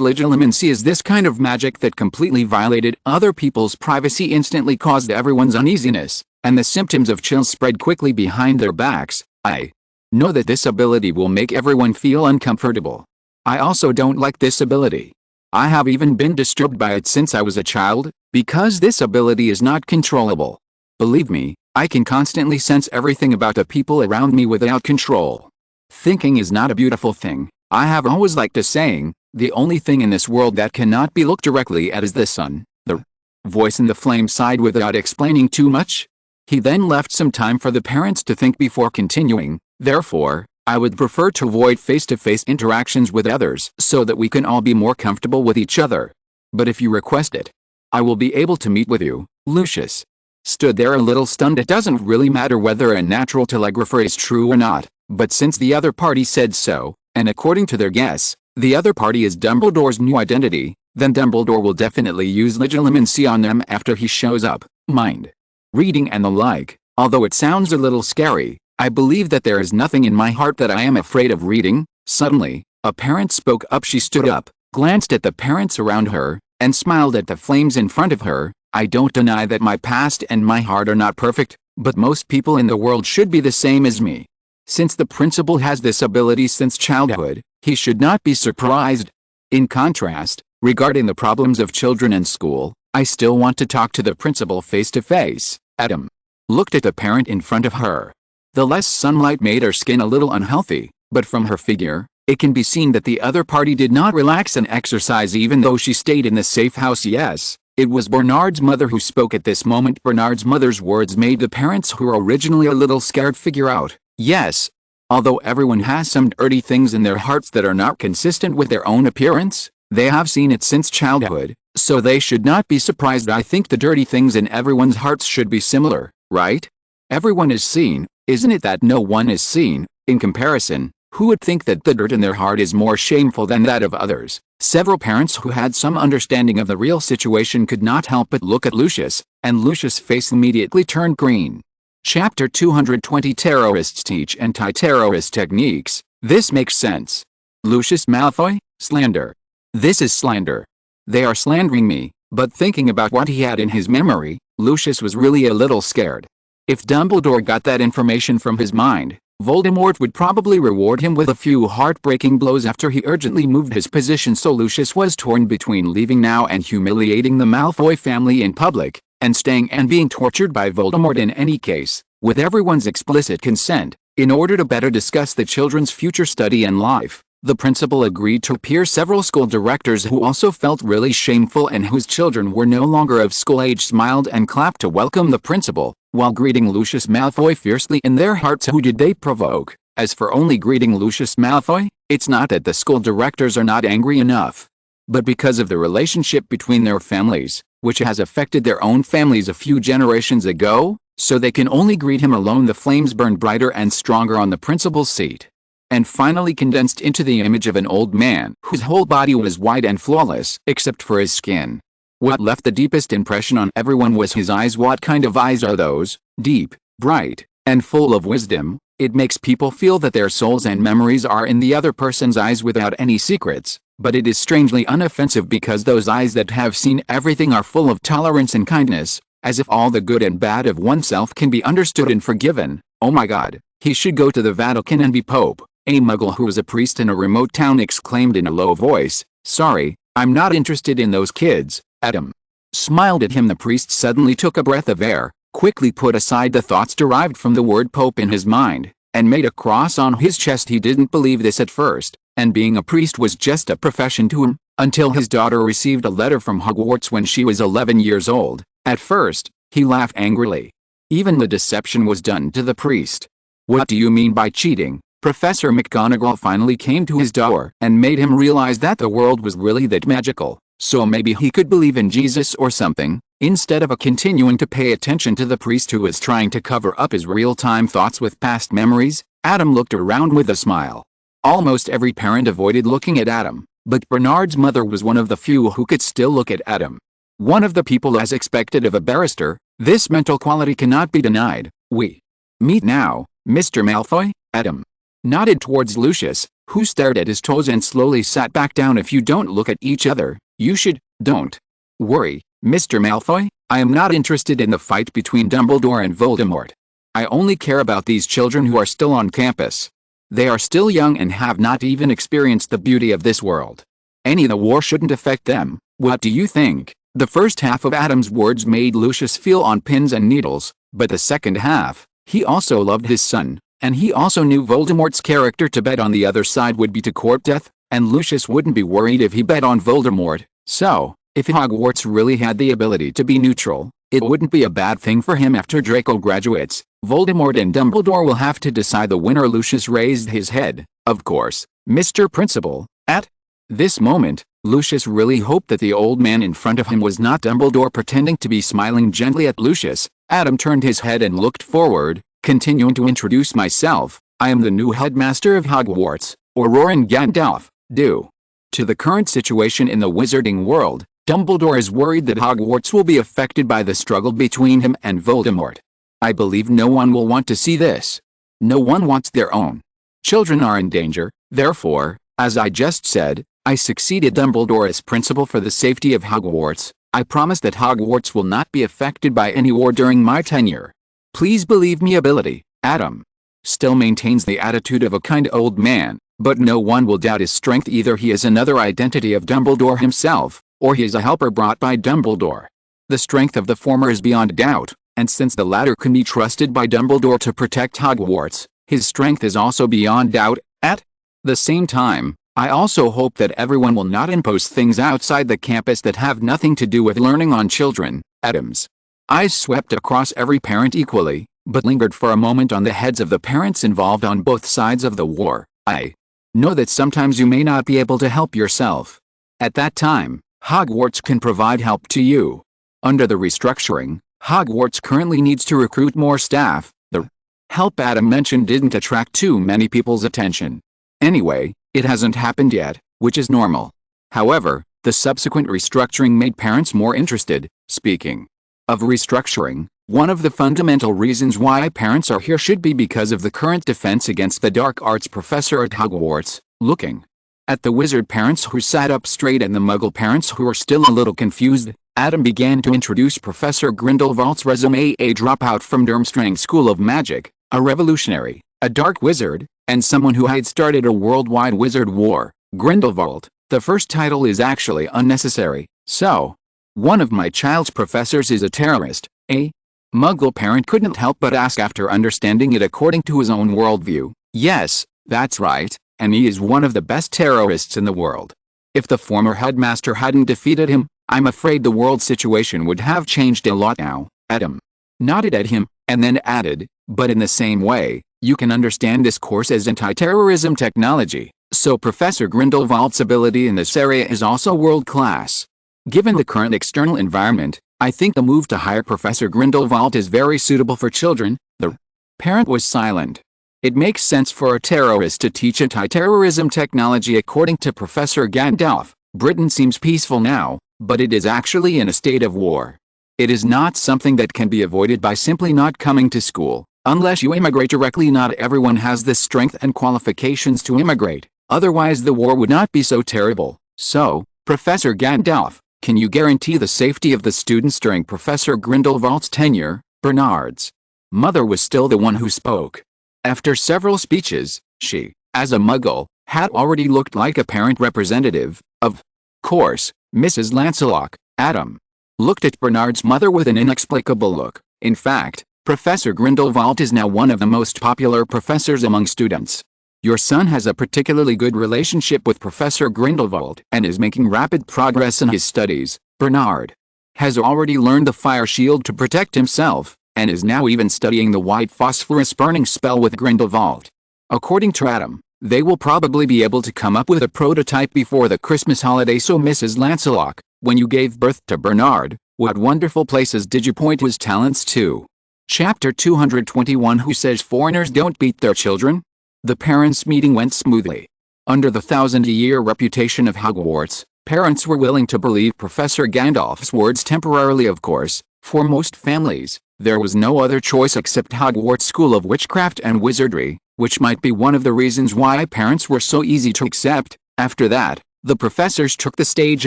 legilimency is this kind of magic that completely violated other people's privacy, instantly caused everyone's uneasiness, and the symptoms of chills spread quickly behind their backs. "I know that this ability will make everyone feel uncomfortable. I also don't like this ability. I have even been disturbed by it since I was a child, because this ability is not controllable. Believe me, I can constantly sense everything about the people around me without control. Thinking is not a beautiful thing. I have always liked a saying, the only thing in this world that cannot be looked directly at is the sun." The voice in the flame sighed without explaining too much. He then left some time for the parents to think before continuing. "Therefore, I would prefer to avoid face-to-face interactions with others so that we can all be more comfortable with each other. But if you request it, I will be able to meet with you." Lucius stood there a little stunned. It doesn't really matter whether a natural telegrapher is true or not, but since the other party said so, and according to their guess, the other party is Dumbledore's new identity, then Dumbledore will definitely use legilimency on them after he shows up. Mind reading and the like. Although it sounds a little scary, I believe that there is nothing in my heart that I am afraid of reading. Suddenly, a parent spoke up. She stood up, glanced at the parents around her, and smiled at the flames in front of her. "I don't deny that my past and my heart are not perfect, but most people in the world should be the same as me. Since the principal has this ability since childhood, he should not be surprised. In contrast, regarding the problems of children in school, I still want to talk to the principal face to face." Adam looked at the parent in front of her. The less sunlight made her skin a little unhealthy, but from her figure, it can be seen that the other party did not relax and exercise even though she stayed in the safe house. Yes, it was Bernard's mother who spoke at this moment. Bernard's mother's words made the parents, who were originally a little scared, figure out, yes, although everyone has some dirty things in their hearts that are not consistent with their own appearance, They have seen it since childhood, so they should not be surprised. I think the dirty things in everyone's hearts should be similar, right? Everyone is seen, isn't it that no one is seen? In comparison, who would think that the dirt in their heart is more shameful than that of others? Several parents who had some understanding of the real situation could not help but look at Lucius, and Lucius' face immediately turned green. Chapter 220 Terrorists teach anti-terrorist techniques. This makes sense. Lucius Malfoy? Slander. This is slander. They are slandering me, but thinking about what he had in his memory, Lucius was really a little scared. If Dumbledore got that information from his mind, Voldemort would probably reward him with a few heartbreaking blows after he urgently moved his position. So Lucius was torn between leaving now and humiliating the Malfoy family in public, and staying and being tortured by Voldemort in any case, with everyone's explicit consent. In order to better discuss the children's future study and life, the principal agreed to appear several school directors who also felt really shameful and whose children were no longer of school age smiled and clapped to welcome the principal, while greeting Lucius Malfoy fiercely in their hearts. Who did they provoke? As for only greeting Lucius Malfoy, it's not that the school directors are not angry enough, but because of the relationship between their families, which has affected their own families a few generations ago, so they can only greet him alone. The flames burned brighter and stronger on the principal's seat, and finally condensed into the image of an old man whose whole body was white and flawless except for his skin. What left the deepest impression on everyone was his eyes. What kind of eyes are those? Deep, bright, and full of wisdom. It makes people feel that their souls and memories are in the other person's eyes without any secrets, but it is strangely unoffensive because those eyes that have seen everything are full of tolerance and kindness, as if all the good and bad of oneself can be understood and forgiven. Oh my God, he should go to the Vatican and be Pope. A muggle who was a priest in a remote town exclaimed in a low voice, "Sorry, I'm not interested in those kids." Adam smiled at him. The priest suddenly took a breath of air, quickly put aside the thoughts derived from the word Pope in his mind, and made a cross on his chest. He didn't believe this at first, and being a priest was just a profession to him, until his daughter received a letter from Hogwarts when she was 11 years old. At first, he laughed angrily. Even the deception was done to the priest. "What do you mean by cheating?" Professor McGonagall finally came to his door and made him realize that the world was really that magical, so maybe he could believe in Jesus or something, instead of continuing to pay attention to the priest who was trying to cover up his real-time thoughts with past memories. Adam looked around with a smile. Almost every parent avoided looking at Adam, but Bernard's mother was one of the few who could still look at Adam. One of the people as expected of a barrister, this mental quality cannot be denied. "We meet now, Mr. Malfoy?" Adam nodded towards Lucius, who stared at his toes and slowly sat back down. "If you don't look at each other, you should. Don't worry, Mr. Malfoy, I am not interested in the fight between Dumbledore and Voldemort. I only care about these children who are still on campus. They are still young and have not even experienced the beauty of this world. Any of the war shouldn't affect them. What do you think?" The first half of Adam's words made Lucius feel on pins and needles, but the second half, he also loved his son, and he also knew Voldemort's character. To bet on the other side would be to court death, and Lucius wouldn't be worried if he bet on Voldemort. So, if Hogwarts really had the ability to be neutral, it wouldn't be a bad thing for him after Draco graduates. Voldemort and Dumbledore will have to decide the winner. Lucius raised his head. "Of course, Mr. Principal." At this moment, Lucius really hoped that the old man in front of him was not Dumbledore pretending to be smiling gently at Lucius. Adam turned his head and looked forward, continuing to introduce myself. "I am the new headmaster of Hogwarts, Auroran Gandalf. Due to the current situation in the wizarding world, Dumbledore is worried that Hogwarts will be affected by the struggle between him and Voldemort. I believe no one will want to see this. No one wants their own children are in danger. Therefore, as I just said, I succeeded Dumbledore as principal for the safety of Hogwarts. I promise that Hogwarts will not be affected by any war during my tenure. Please believe me." Ability. Adam still maintains the attitude of a kind old man, but no one will doubt his strength. Either he is another identity of Dumbledore himself, or he is a helper brought by Dumbledore. The strength of the former is beyond doubt, and since the latter can be trusted by Dumbledore to protect Hogwarts, his strength is also beyond doubt. At the same time, I also hope that everyone will not impose things outside the campus that have nothing to do with learning on children. Adam's eyes swept across every parent equally, but lingered for a moment on the heads of the parents involved on both sides of the war. "I know that sometimes you may not be able to help yourself. At that time, Hogwarts can provide help to you. Under the restructuring, Hogwarts currently needs to recruit more staff. The help Adam mentioned didn't attract too many people's attention. Anyway, it hasn't happened yet, which is normal. However, the subsequent restructuring made parents more interested. Speaking of restructuring, one of the fundamental reasons why parents are here should be because of the current defense against the dark arts professor at Hogwarts. Looking at the wizard parents who sat up straight and the muggle parents who were still a little confused, Adam began to introduce Professor Grindelwald's resume: a dropout from Durmstrang School of Magic, a revolutionary, a dark wizard, and someone who had started a worldwide wizard war. Grindelwald, the first title is actually unnecessary. So, one of my child's professors is a terrorist. A muggle parent couldn't help but ask after understanding it according to his own worldview. Yes, that's right, and he is one of the best terrorists in the world. If the former headmaster hadn't defeated him, I'm afraid the world situation would have changed a lot now. Adam nodded at him, and then added, but in the same way, you can understand this course as anti-terrorism technology, so Professor Grindelwald's ability in this area is also world-class. Given the current external environment, I think the move to hire Professor Grindelwald is very suitable for children. The parent was silent. It makes sense for a terrorist to teach anti-terrorism technology according to Professor Gandalf. Britain seems peaceful now, but it is actually in a state of war. It is not something that can be avoided by simply not coming to school. Unless you immigrate directly, not everyone has the strength and qualifications to immigrate. Otherwise the war would not be so terrible. So, Professor Gandalf, can you guarantee the safety of the students during Professor Grindelwald's tenure? Bernard's mother was still the one who spoke. After several speeches, she, as a muggle, had already looked like a parent representative. Of course, Mrs. Lancelot. Adam looked at Bernard's mother with an inexplicable look. In fact, Professor Grindelwald is now one of the most popular professors among students. Your son has a particularly good relationship with Professor Grindelwald and is making rapid progress in his studies. Bernard has already learned the fire shield to protect himself, and is now even studying the white phosphorus burning spell with Grindelwald. According to Adam, they will probably be able to come up with a prototype before the Christmas holiday. So Mrs. Lancelot, when you gave birth to Bernard, what wonderful places did you point his talents to? Chapter 221. Who says foreigners don't beat their children? The parents' meeting went smoothly. Under the thousand-year reputation of Hogwarts, parents were willing to believe Professor Gandalf's words temporarily. Of course, for most families, there was no other choice except Hogwarts School of Witchcraft and Wizardry, which might be one of the reasons why parents were so easy to accept. After that, the professors took the stage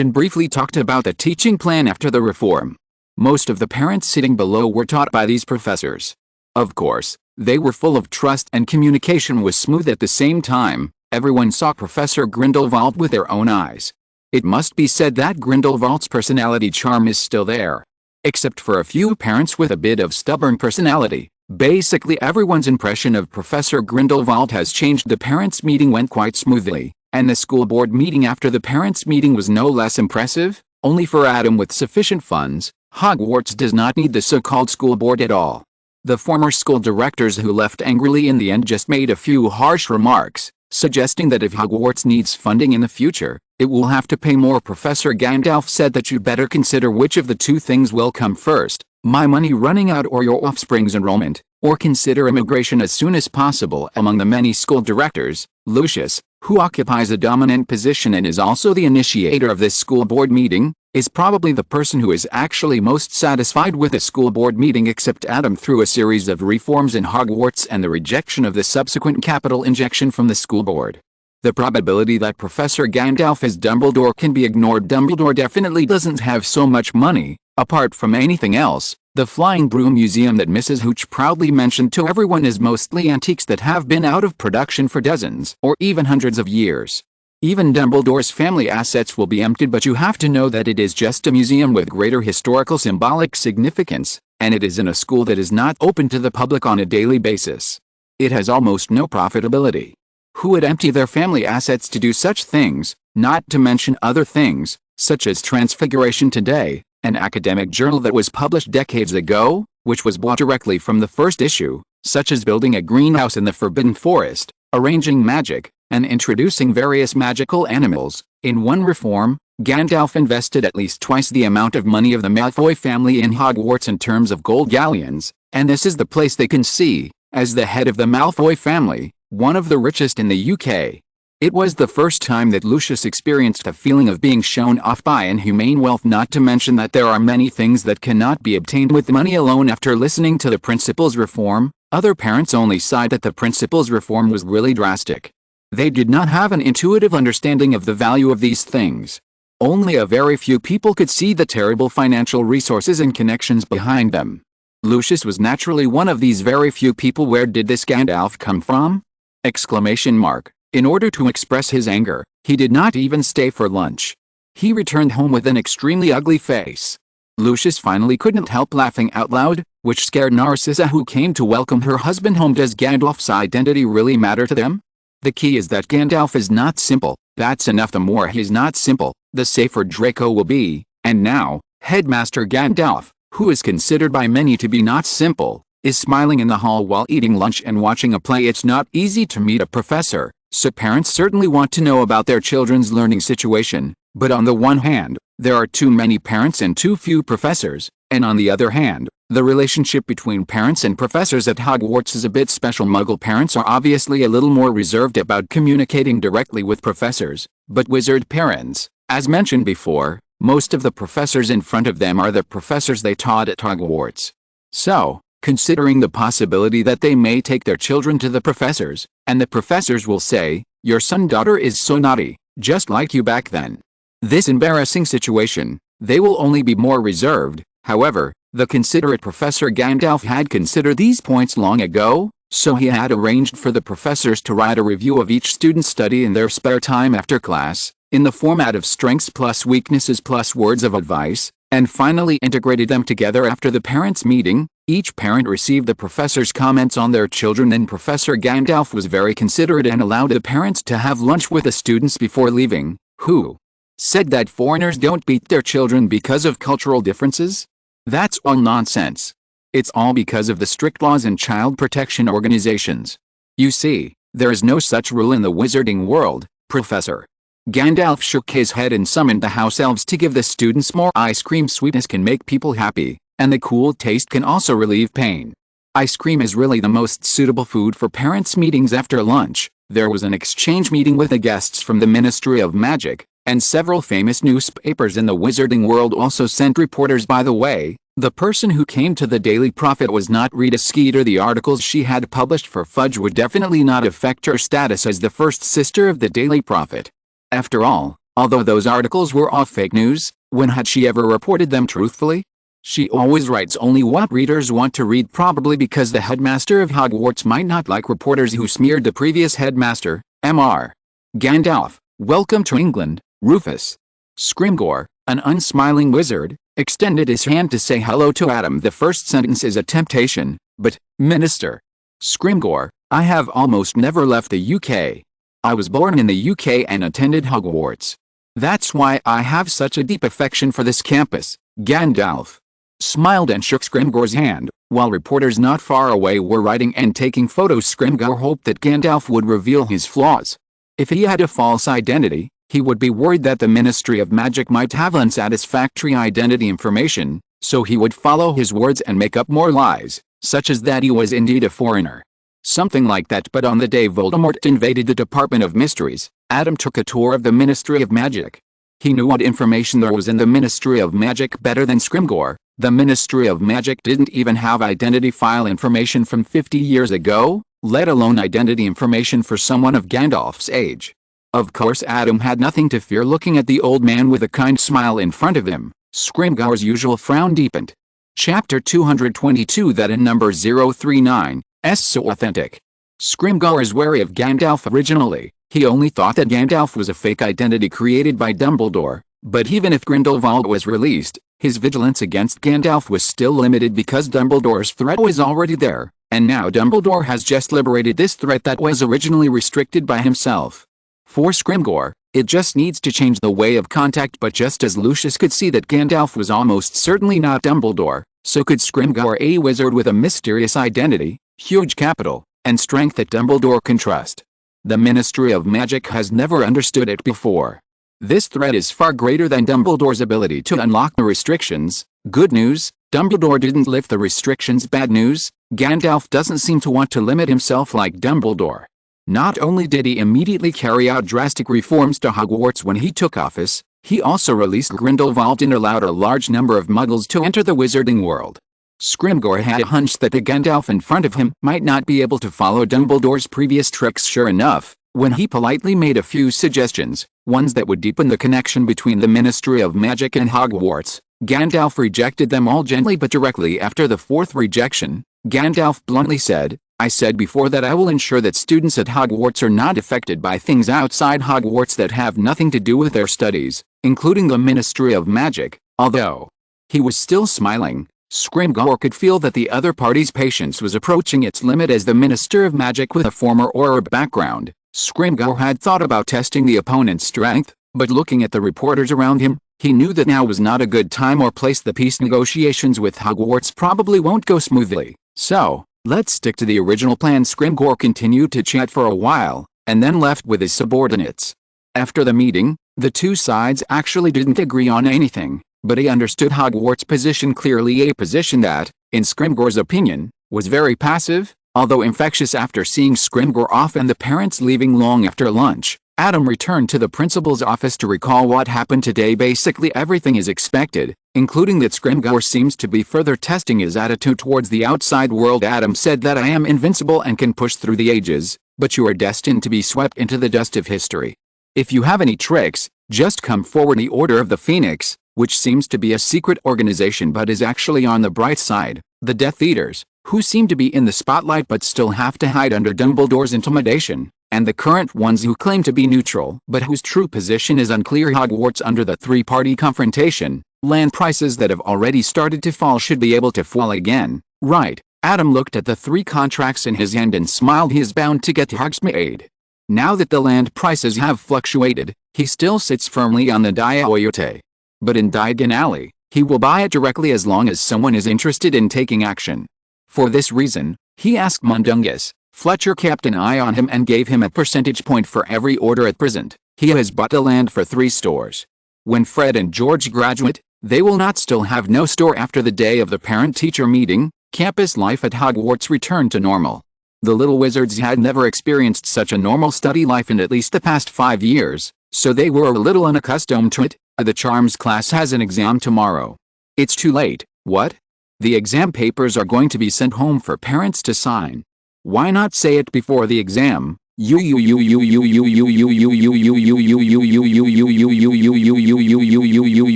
and briefly talked about the teaching plan after the reform. Most of the parents sitting below were taught by these professors. Of course, they were full of trust and communication was smooth at the same time. Everyone saw Professor Grindelwald with their own eyes. It must be said that Grindelwald's personality charm is still there. Except for a few parents with a bit of stubborn personality, basically everyone's impression of Professor Grindelwald has changed. The parents' meeting went quite smoothly, and the school board meeting after the parents' meeting was no less impressive. Only for Adam with sufficient funds, Hogwarts does not need the so-called school board at all. The former school directors who left angrily in the end just made a few harsh remarks, suggesting that if Hogwarts needs funding in the future, it will have to pay more. Professor Gandalf said that you better consider which of the two things will come first, my money running out or your offspring's enrollment, or consider immigration as soon as possible. Among the many school directors, Lucius, who occupies a dominant position and is also the initiator of this school board meeting, is probably the person who is actually most satisfied with the school board meeting. Except Adam, through a series of reforms in Hogwarts and the rejection of the subsequent capital injection from the school board. The probability that Professor Gandalf as Dumbledore can be ignored. Dumbledore definitely doesn't have so much money. Apart from anything else, the Flying Broom Museum that Mrs. Hooch proudly mentioned to everyone is mostly antiques that have been out of production for dozens or even hundreds of years. Even Dumbledore's family assets will be emptied, but you have to know that it is just a museum with greater historical symbolic significance, and it is in a school that is not open to the public on a daily basis. It has almost no profitability. Who would empty their family assets to do such things, not to mention other things, such as Transfiguration Today, an academic journal that was published decades ago, which was bought directly from the first issue, such as building a greenhouse in the Forbidden Forest, arranging magic, and introducing various magical animals. In one reform, Gandalf invested at least twice the amount of money of the Malfoy family in Hogwarts in terms of gold galleons, and this is the place they can see, as the head of the Malfoy family, one of the richest in the UK. It was the first time that Lucius experienced a feeling of being shown off by inhumane wealth, not to mention that there are many things that cannot be obtained with money alone. After listening to the principal's reform, other parents only sighed that the principal's reform was really drastic. They did not have an intuitive understanding of the value of these things. Only a very few people could see the terrible financial resources and connections behind them. Lucius was naturally one of these very few people. Where did this Gandalf come from? Exclamation mark. In order to express his anger, he did not even stay for lunch. He returned home with an extremely ugly face. Lucius finally couldn't help laughing out loud, which scared Narcissa, who came to welcome her husband home. Does Gandalf's identity really matter to them? The key is that Gandalf is not simple. That's enough. The more he's not simple, the safer Draco will be. And now, Headmaster Gandalf, who is considered by many to be not simple, is smiling in the hall while eating lunch and watching a play. It's not easy to meet a professor, so parents certainly want to know about their children's learning situation, but on the one hand, there are too many parents and too few professors, and on the other hand, the relationship between parents and professors at Hogwarts is a bit special. Muggle parents are obviously a little more reserved about communicating directly with professors, but wizard parents, as mentioned before, most of the professors in front of them are the professors they taught at Hogwarts. So, considering the possibility that they may take their children to the professors, and the professors will say, "Your son-daughter is so naughty, just like you back then." This embarrassing situation, they will only be more reserved. However, the considerate Professor Gandalf had considered these points long ago, so he had arranged for the professors to write a review of each student's study in their spare time after class, in the format of strengths plus weaknesses plus words of advice, and finally integrated them together after the parents' meeting. Each parent received the professor's comments on their children. Then Professor Gandalf was very considerate and allowed the parents to have lunch with the students before leaving. Who said that foreigners don't beat their children because of cultural differences? That's all nonsense. It's all because of the strict laws and child protection organizations. You see, there is no such rule in the wizarding world, Professor. Gandalf shook his head and summoned the house elves to give the students more ice cream. Sweetness can make people happy, and the cool taste can also relieve pain. Ice cream is really the most suitable food for parents' meetings after lunch. There was an exchange meeting with the guests from the Ministry of Magic, and several famous newspapers in the wizarding world also sent reporters. By the way, the person who came to the Daily Prophet was not Rita Skeeter. The articles she had published for Fudge would definitely not affect her status as the first sister of the Daily Prophet. After all, although those articles were all fake news, when had she ever reported them truthfully? She always writes only what readers want to read, probably because the headmaster of Hogwarts might not like reporters who smeared the previous headmaster, Mr. Gandalf. Welcome to England, Rufus. Scrimgeour, an unsmiling wizard, extended his hand to say hello to Adam. The first sentence is a temptation, but, Minister Scrimgeour, I have almost never left the UK. I was born in the UK and attended Hogwarts. That's why I have such a deep affection for this campus. Gandalf smiled and shook Scrimgeour's hand, while reporters not far away were writing and taking photos. Scrimgeour hoped that Gandalf would reveal his flaws. If he had a false identity, he would be worried that the Ministry of Magic might have unsatisfactory identity information, so he would follow his words and make up more lies, such as that he was indeed a foreigner. Something like that. But on the day Voldemort invaded the Department of Mysteries, Adam took a tour of the Ministry of Magic. He knew what information there was in the Ministry of Magic better than Scrimgeour. The Ministry of Magic didn't even have identity file information from 50 years ago, let alone identity information for someone of Gandalf's age. Of course Adam had nothing to fear. Looking at the old man with a kind smile in front of him, Scrimgeour's usual frown deepened. Chapter 222. That in number 039, so authentic. Scrimgeour is wary of Gandalf. Originally, he only thought that Gandalf was a fake identity created by Dumbledore, but even if Grindelwald was released, his vigilance against Gandalf was still limited because Dumbledore's threat was already there, and now Dumbledore has just liberated this threat that was originally restricted by himself. For Scrimgeour, it just needs to change the way of contact. But just as Lucius could see that Gandalf was almost certainly not Dumbledore, so could Scrimgeour, a wizard with a mysterious identity, huge capital, and strength that Dumbledore can trust. The Ministry of Magic has never understood it before. This threat is far greater than Dumbledore's ability to unlock the restrictions. Good news, Dumbledore didn't lift the restrictions. Bad news, Gandalf doesn't seem to want to limit himself like Dumbledore. Not only did he immediately carry out drastic reforms to Hogwarts when he took office, he also released Grindelwald and allowed a large number of muggles to enter the wizarding world. Scrimgeour had a hunch that the Gandalf in front of him might not be able to follow Dumbledore's previous tricks. Sure enough, when he politely made a few suggestions, ones that would deepen the connection between the Ministry of Magic and Hogwarts, Gandalf rejected them all gently but directly. After the fourth rejection, Gandalf bluntly said, "I said before that I will ensure that students at Hogwarts are not affected by things outside Hogwarts that have nothing to do with their studies, including the Ministry of Magic." Although he was still smiling, Scrimgeour could feel that the other party's patience was approaching its limit. As the Minister of Magic with a former Auror background, Scrimgeour had thought about testing the opponent's strength, but looking at the reporters around him, he knew that now was not a good time or place. The peace negotiations with Hogwarts probably won't go smoothly, so let's stick to the original plan. Scrimgeour continued to chat for a while, and then left with his subordinates. After the meeting, the two sides actually didn't agree on anything, but he understood Hogwarts' position clearly, a position that, in Scrimgeour's opinion, was very passive, although infectious. After seeing Scrimgeour off and the parents leaving long after lunch, Adam returned to the principal's office to recall what happened today. Basically everything is expected, including that Scrimgeour seems to be further testing his attitude towards the outside world. Adam said that I am invincible and can push through the ages, but you are destined to be swept into the dust of history. If you have any tricks, just come forward. The Order of the Phoenix, which seems to be a secret organization but is actually on the bright side, the Death Eaters, who seem to be in the spotlight but still have to hide under Dumbledore's intimidation, and the current ones who claim to be neutral but whose true position is unclear. Hogwarts under the three-party confrontation, land prices that have already started to fall should be able to fall again, right? Adam looked at the three contracts in his hand and smiled. He is bound to get to Hogsmeade. Now that the land prices have fluctuated, he still sits firmly on the Diaoyote. But in Diagon Alley, he will buy it directly as long as someone is interested in taking action. For this reason, he asked Mundungus, Fletcher kept an eye on him and gave him a percentage point for every order at present. He has bought the land for 3 stores. When Fred and George graduate, they will not still have no store. After the day of the parent-teacher meeting, campus life at Hogwarts returned to normal. The little wizards had never experienced such a normal study life in at least the past 5 years, so they were a little unaccustomed to it. The charms class has an exam tomorrow. It's too late. What? The exam papers are going to be sent home for parents to sign. Why not say it before the exam? You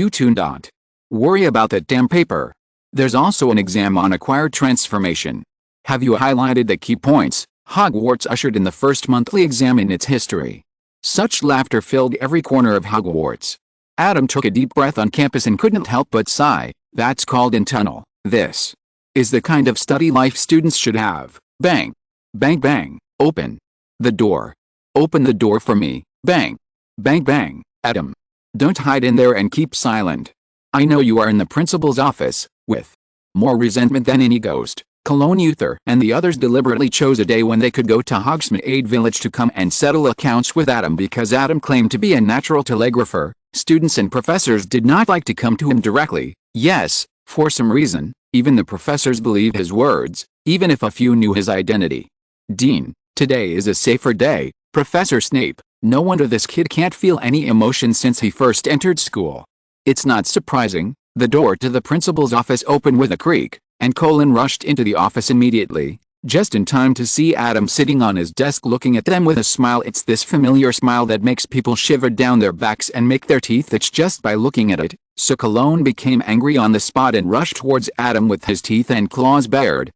tune. Don't worry about that damn paper. There's also an exam on acquired transformation. Have you highlighted the key points? Hogwarts ushered in the first monthly exam in its history. Such laughter filled every corner of Hogwarts. Adam took a deep breath on campus and couldn't help but sigh. That's called internal. This is the kind of study life students should have. Bang. Bang bang. Open the door. Open the door for me. Bang. Bang bang. Adam. Don't hide in there and keep silent. I know you are in the principal's office, with more resentment than any ghost. Cologne Uther and the others deliberately chose a day when they could go to Hogsmeade Village to come and settle accounts with Adam because Adam claimed to be a natural telegrapher. Students and professors did not like to come to him directly. Yes, for some reason, even the professors believed his words, even if a few knew his identity. Dean, today is a safer day, Professor Snape. No wonder this kid can't feel any emotion since he first entered school. It's not surprising. The door to the principal's office opened with a creak, and Colin rushed into the office immediately, just in time to see Adam sitting on his desk looking at them with a smile. It's this familiar smile that makes people shiver down their backs and make their teeth itch just by looking at it. So Cologne became angry on the spot and rushed towards Adam with his teeth and claws bared.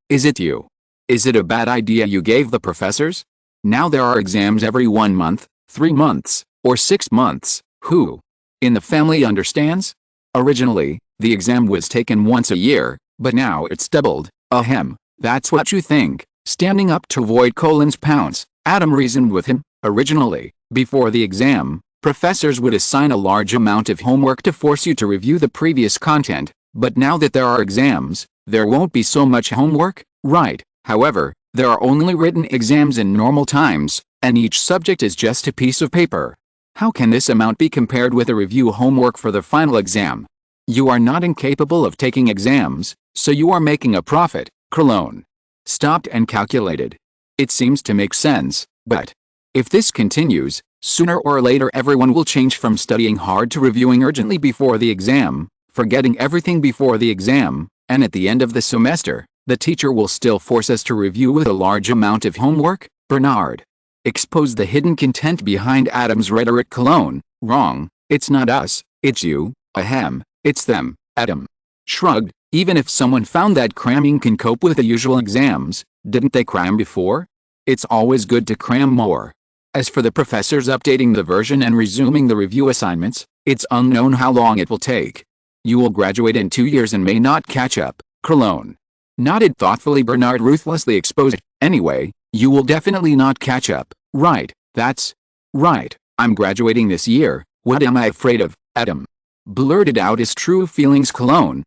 Is it you? Is it a bad idea you gave the professors? Now there are exams every 1 month, 3 months, or 6 months. Who in the family understands? Originally, the exam was taken once a year, but now it's doubled. Ahem, that's what you think. Standing up to avoid Colin's pounce, Adam reasoned with him. Originally, before the exam, professors would assign a large amount of homework to force you to review the previous content, but now that there are exams, there won't be so much homework, right? However, there are only written exams in normal times, And each subject is just a piece of paper. How can this amount be compared with a review homework for the final exam? You are not incapable of taking exams, so you are making a profit. Cologne stopped and calculated. It seems to make sense, but if this continues, sooner or later everyone will change from studying hard to reviewing urgently before the exam, forgetting everything before the exam, and at the end of the semester, the teacher will still force us to review with a large amount of homework. Bernard exposed the hidden content behind Adam's rhetoric. Cologne, wrong, it's not us, it's you. Ahem, it's them. Adam shrugged. Even if someone found that cramming can cope with the usual exams, didn't they cram before? It's always good to cram more. As for the professors updating the version and resuming the review assignments, it's unknown how long it will take. You will graduate in 2 years and may not catch up. Cologne nodded thoughtfully. Bernard ruthlessly exposed. Anyway, you will definitely not catch up, right? That's right. I'm graduating this year. What am I afraid of? Adam blurted out his true feelings. Cologne,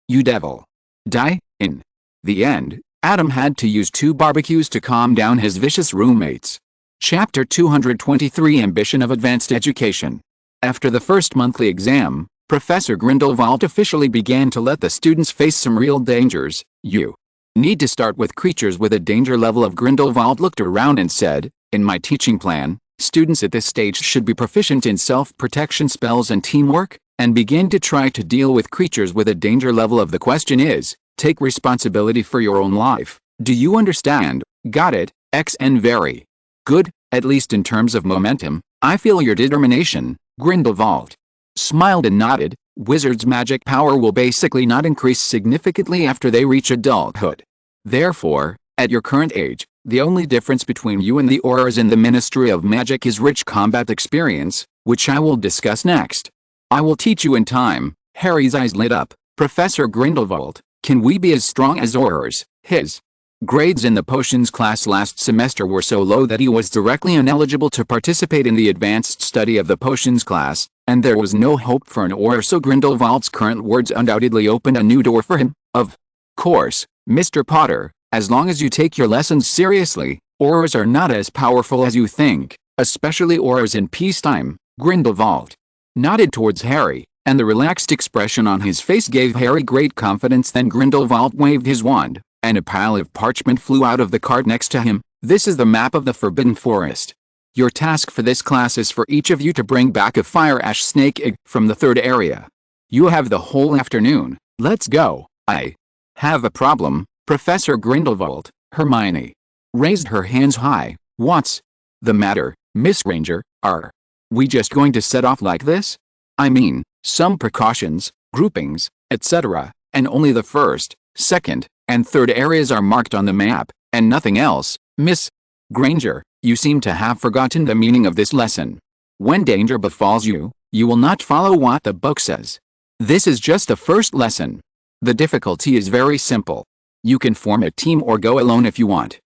you devil. Die. In the end, Adam had to use 2 barbecues to calm down his vicious roommates. Chapter 223 Ambition of Advanced Education. After the first monthly exam, Professor Grindelwald officially began to let the students face some real dangers. You need to start with creatures with a danger level of. Grindelwald looked around and said, in my teaching plan, students at this stage should be proficient in self-protection spells and teamwork, and begin to try to deal with creatures with a danger level of. The question is, take responsibility for your own life. Do you understand? Got it, XN. Very good, at least in terms of momentum. I feel your determination. Grindelwald smiled and nodded. Wizards' magic power will basically not increase significantly after they reach adulthood. Therefore, at your current age, the only difference between you and the Aurors in the Ministry of Magic is rich combat experience, which I will discuss next. I will teach you in time. Harry's eyes lit up. Professor Grindelwald, can we be as strong as Aurors? His grades in the potions class last semester were so low that he was directly ineligible to participate in the advanced study of the potions class, and there was no hope for an Auror, so Grindelwald's current words undoubtedly opened a new door for him. Of course, Mr. Potter, as long as you take your lessons seriously, Aurors are not as powerful as you think, especially Aurors in peacetime. Grindelwald nodded towards Harry, and the relaxed expression on his face gave Harry great confidence. Then Grindelwald waved his wand, and a pile of parchment flew out of the card next to him. This is the map of the Forbidden Forest. Your task for this class is for each of you to bring back a fire ash snake egg from the 3rd area. You have the whole afternoon. Let's go. I have a problem, Professor Grindelwald. Hermione raised her hands high. What's the matter, Miss Granger? Are we just going to set off like this? I mean, some precautions, groupings, etc., and only the 1st, 2nd, and 3rd areas are marked on the map, and nothing else. Miss Granger, you seem to have forgotten the meaning of this lesson. When danger befalls you, you will not follow what the book says. This is just the first lesson. The difficulty is very simple. You can form a team or go alone if you want.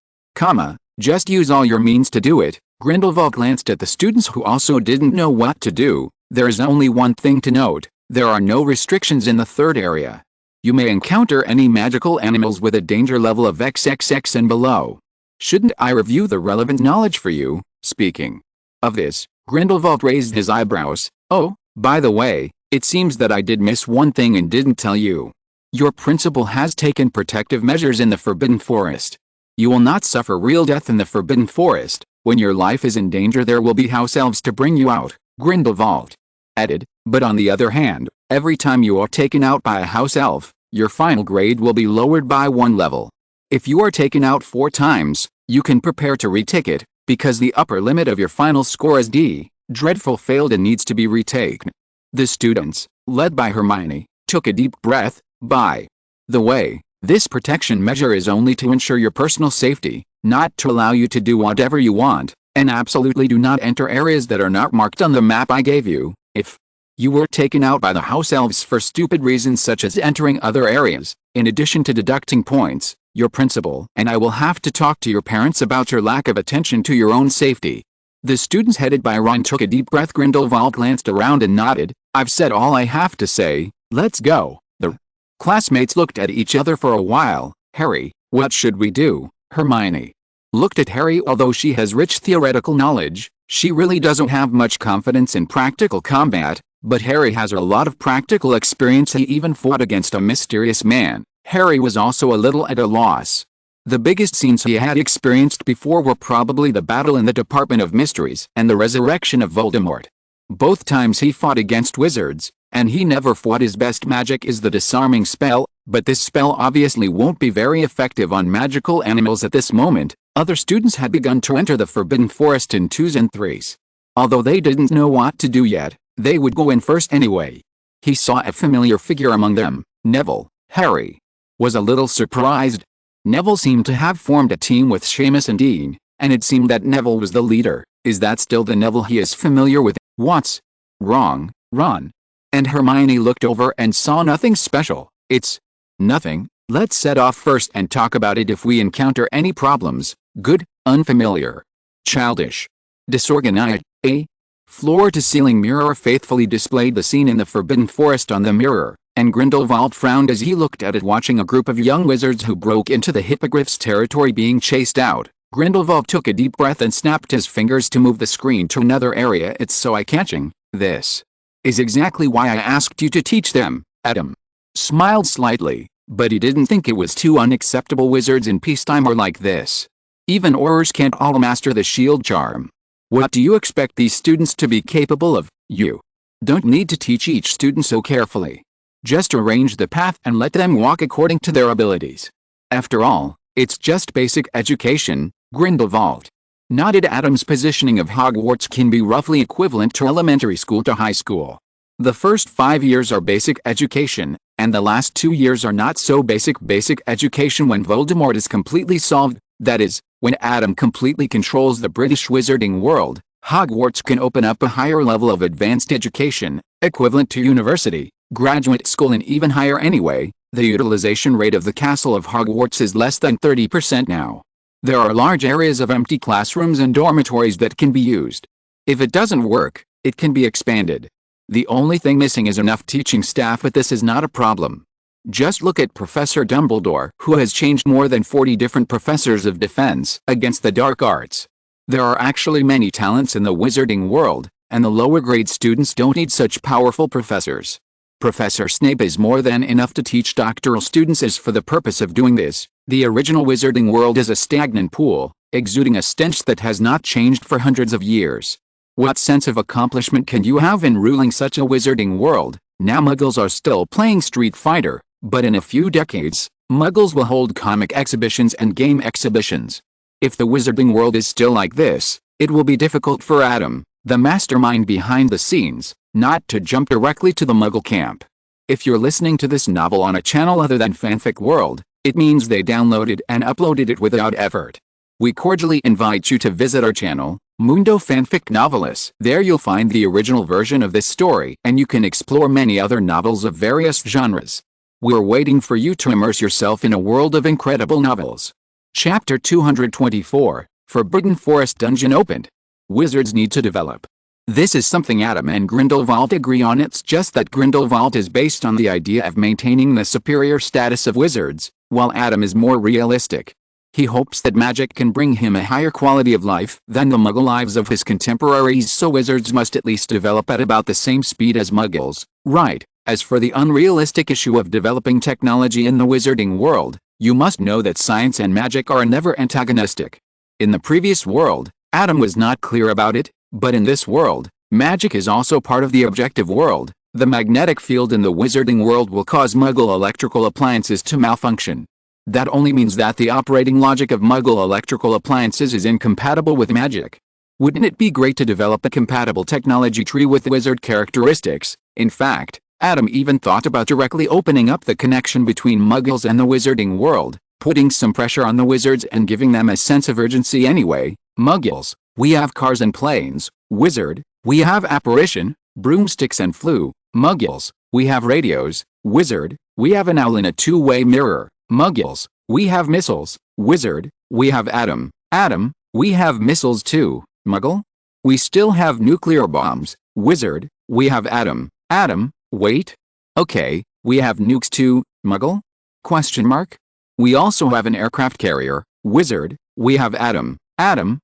Just use all your means to do it. Grindelwald glanced at the students who also didn't know what to do. There is only one thing to note. There are no restrictions in the 3rd area. You may encounter any magical animals with a danger level of XXX and below. Shouldn't I review the relevant knowledge for you? Speaking of this, Grindelwald raised his eyebrows. Oh, by the way, it seems that I did miss one thing and didn't tell you. Your principal has taken protective measures in the Forbidden Forest. You will not suffer real death in the Forbidden Forest. When your life is in danger, there will be house elves to bring you out, Grindelwald added. But on the other hand, every time you are taken out by a house elf, your final grade will be lowered by 1 level. If you are taken out 4 times, you can prepare to retake it, because the upper limit of your final score is D. Dreadful failed and needs to be retaken. The students, led by Hermione, took a deep breath. By the way, this protection measure is only to ensure your personal safety, not to allow you to do whatever you want, and absolutely do not enter areas that are not marked on the map I gave you. If you were taken out by the house elves for stupid reasons such as entering other areas, in addition to deducting points, your principal and I will have to talk to your parents about your lack of attention to your own safety. The students headed by Ron took a deep breath. Grindelwald glanced around and nodded. I've said all I have to say. Let's go. The classmates looked at each other for a while. Harry, what should we do? Hermione looked at Harry. Although she has rich theoretical knowledge, she really doesn't have much confidence in practical combat, but Harry has a lot of practical experience. He even fought against a mysterious man. Harry was also a little at a loss. The biggest scenes he had experienced before were probably the battle in the Department of Mysteries and the resurrection of Voldemort. Both times he fought against wizards, and he never fought. His best magic is the disarming spell, but this spell obviously won't be very effective on magical animals at this moment. Other students had begun to enter the Forbidden Forest in 2s and 3s. Although they didn't know what to do yet, they would go in first anyway. He saw a familiar figure among them, Neville. Harry was a little surprised. Neville seemed to have formed a team with Seamus and Dean, and it seemed that Neville was the leader. Is that still the Neville he is familiar with? What's wrong, Ron? And Hermione looked over and saw nothing special. It's nothing. Let's set off first and talk about it if we encounter any problems. Good, unfamiliar, childish, disorganized. A floor-to-ceiling mirror faithfully displayed the scene in the Forbidden Forest on the mirror, and Grindelwald frowned as he looked at it, watching a group of young wizards who broke into the Hippogriff's territory being chased out. Grindelwald took a deep breath and snapped his fingers to move the screen to another area. It's so eye-catching. This is exactly why I asked you to teach them. Adam smiled slightly, but he didn't think it was too unacceptable. Wizards in peacetime are like this. Even Aurors can't all master the shield charm. What do you expect these students to be capable of? You don't need to teach each student so carefully. Just arrange the path and let them walk according to their abilities. After all, it's just basic education. Grindelwald nodded. Adam's positioning of Hogwarts can be roughly equivalent to elementary school to high school. The first 5 years are basic education, and the last 2 years are not so basic. Basic education when Voldemort is completely solved, that is, when Adam completely controls the British wizarding world. Hogwarts can open up a higher level of advanced education, equivalent to university, graduate school, and even higher. Anyway, the utilization rate of the Castle of Hogwarts is less than 30% now. There are large areas of empty classrooms and dormitories that can be used. If it doesn't work, it can be expanded. The only thing missing is enough teaching staff, but this is not a problem. Just look at Professor Dumbledore, who has changed more than 40 different professors of defense against the dark arts. There are actually many talents in the wizarding world, and the lower grade students don't need such powerful professors. Professor Snape is more than enough to teach doctoral students. As for the purpose of doing this, the original wizarding world is a stagnant pool, exuding a stench that has not changed for hundreds of years. What sense of accomplishment can you have in ruling such a wizarding world? Now Muggles are still playing Street Fighter, but in a few decades, Muggles will hold comic exhibitions and game exhibitions. If the wizarding world is still like this, it will be difficult for Adam, the mastermind behind the scenes, not to jump directly to the Muggle camp. If you're listening to this novel on a channel other than Fanfic World, it means they downloaded and uploaded it without effort. We cordially invite you to visit our channel, Mundo Fanfic Novelis. There you'll find the original version of this story, and you can explore many other novels of various genres. We're waiting for you to immerse yourself in a world of incredible novels. Chapter 224, Forbidden Forest Dungeon opened. Wizards need to develop. This is something Adam and Grindelwald agree on. It's just that Grindelwald is based on the idea of maintaining the superior status of wizards, while Adam is more realistic. He hopes that magic can bring him a higher quality of life than the Muggle lives of his contemporaries, so wizards must at least develop at about the same speed as Muggles, right? As for the unrealistic issue of developing technology in the wizarding world, you must know that science and magic are never antagonistic. In the previous world, Adam was not clear about it, but in this world, magic is also part of the objective world. The magnetic field in the wizarding world will cause Muggle electrical appliances to malfunction. That only means that the operating logic of Muggle electrical appliances is incompatible with magic. Wouldn't it be great to develop a compatible technology tree with wizard characteristics? In fact, Adam even thought about directly opening up the connection between Muggles and the wizarding world, putting some pressure on the wizards and giving them a sense of urgency. Anyway, Muggles, we have cars and planes. Wizard, we have apparition, broomsticks and flu. Muggles, we have radios. Wizard, we have an owl in a two-way mirror. Muggles, we have missiles. Wizard, we have Adam. Adam, we have missiles too. Muggle, we still have nuclear bombs. Wizard, we have Adam. Adam, wait. Okay, we have nukes too. Muggle? Question mark? We also have an aircraft carrier. Wizard, We have Adam. Adam,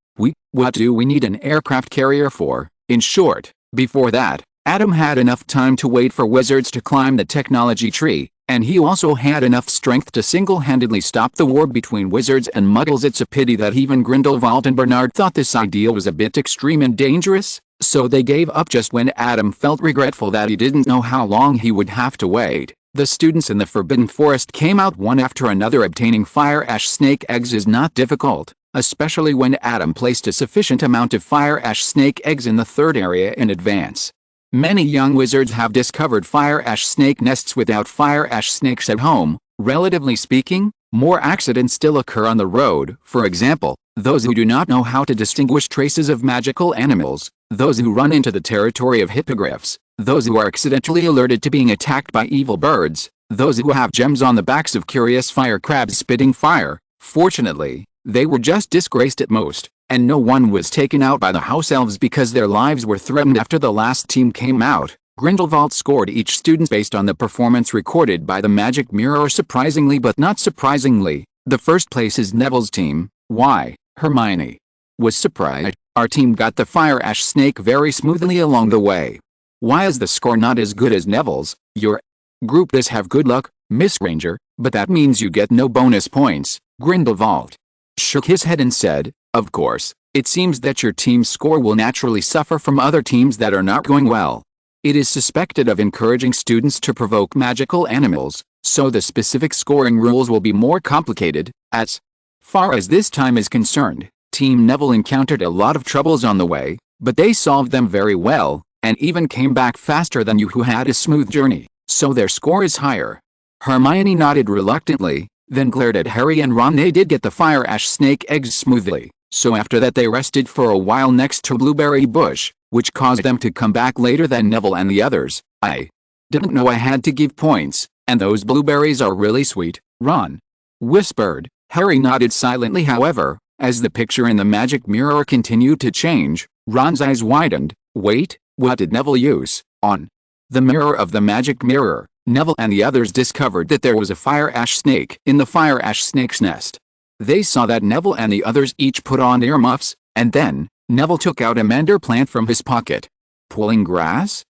what do we need an aircraft carrier for? In short, before that, Adam had enough time to wait for wizards to climb the technology tree, and he also had enough strength to single-handedly stop the war between wizards and muggles. It's a pity that even Grindelwald and Bernard thought this idea was a bit extreme and dangerous, so they gave up just when Adam felt regretful that he didn't know how long he would have to wait. The students in the Forbidden Forest came out one after another. Obtaining fire ash snake eggs is not difficult, especially when Adam placed a sufficient amount of fire ash snake eggs in the third area in advance. Many young wizards have discovered fire ash snake nests without fire ash snakes at home. Relatively speaking, more accidents still occur on the road. For example, those who do not know how to distinguish traces of magical animals, those who run into the territory of hippogriffs, those who are accidentally alerted to being attacked by evil birds, those who have gems on the backs of curious fire crabs spitting fire. Fortunately, they were just disgraced at most, and no one was taken out by the house elves because their lives were threatened after the last team came out. Grindelwald scored each student based on the performance recorded by the magic mirror. Surprisingly but not surprisingly, the first place is Neville's team. Why? Hermione was surprised. Our team got the fire ash snake very smoothly along the way. Why is the score not as good as Neville's? Your group does have good luck, Miss Granger, but that means you get no bonus points. Grindelwald shook his head and said, of course, it seems that your team's score will naturally suffer from other teams that are not going well. It is suspected of encouraging students to provoke magical animals, so the specific scoring rules will be more complicated. As far as this time is concerned, Team Neville encountered a lot of troubles on the way, but they solved them very well, and even came back faster than you who had a smooth journey, so their score is higher. Hermione nodded reluctantly, then glared at Harry and Ron. They did get the fire ash snake eggs smoothly, so after that they rested for a while next to Blueberry Bush, which caused them to come back later than Neville and the others. I didn't know I had to give points, and those blueberries are really sweet, Ron whispered. Harry nodded silently. However, as the picture in the magic mirror continued to change, Ron's eyes widened. Wait, what did Neville use? On the mirror of the magic mirror, Neville and the others discovered that there was a fire ash snake in the fire ash snake's nest. They saw that Neville and the others each put on earmuffs, and then Neville took out a mandrake plant from his pocket. Pulling grass?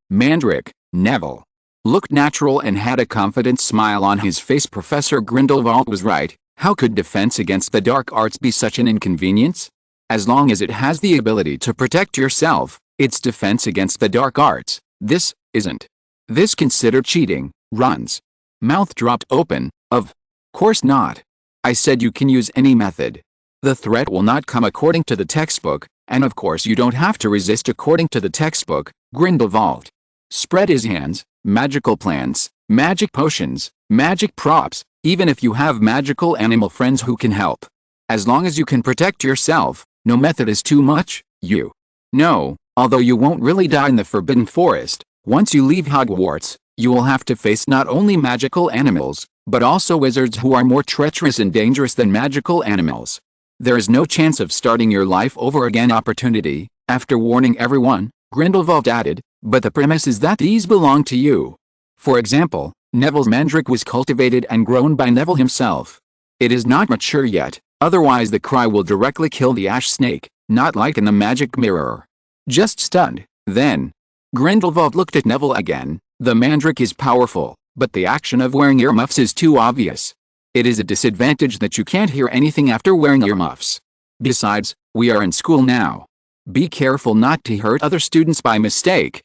Mandrake. Neville looked natural and had a confident smile on his face. Professor Grindelwald was right. How could defense against the dark arts be such an inconvenience? As long as it has the ability to protect yourself, it's defense against the dark arts. This isn't this considered cheating? Ron's mouth dropped open. Of course not. I said you can use any method. The threat will not come according to the textbook, and of course you don't have to resist according to the textbook. Grindelwald spread his hands. Magical plants, magic potions, magic props, even if you have magical animal friends who can help. As long as you can protect yourself, no method is too much. You know, although you won't really die in the Forbidden Forest, once you leave Hogwarts, you will have to face not only magical animals, but also wizards who are more treacherous and dangerous than magical animals. There is no chance of starting your life over again. Opportunity, after warning everyone, Grindelwald added, but the premise is that these belong to you. For example, Neville's mandrake was cultivated and grown by Neville himself. It is not mature yet, otherwise the cry will directly kill the ash snake, not like in the magic mirror. Just stunned, then Grindelwald looked at Neville again. The mandrake is powerful, but the action of wearing earmuffs is too obvious. It is a disadvantage that you can't hear anything after wearing earmuffs. Besides, we are in school now. Be careful not to hurt other students by mistake.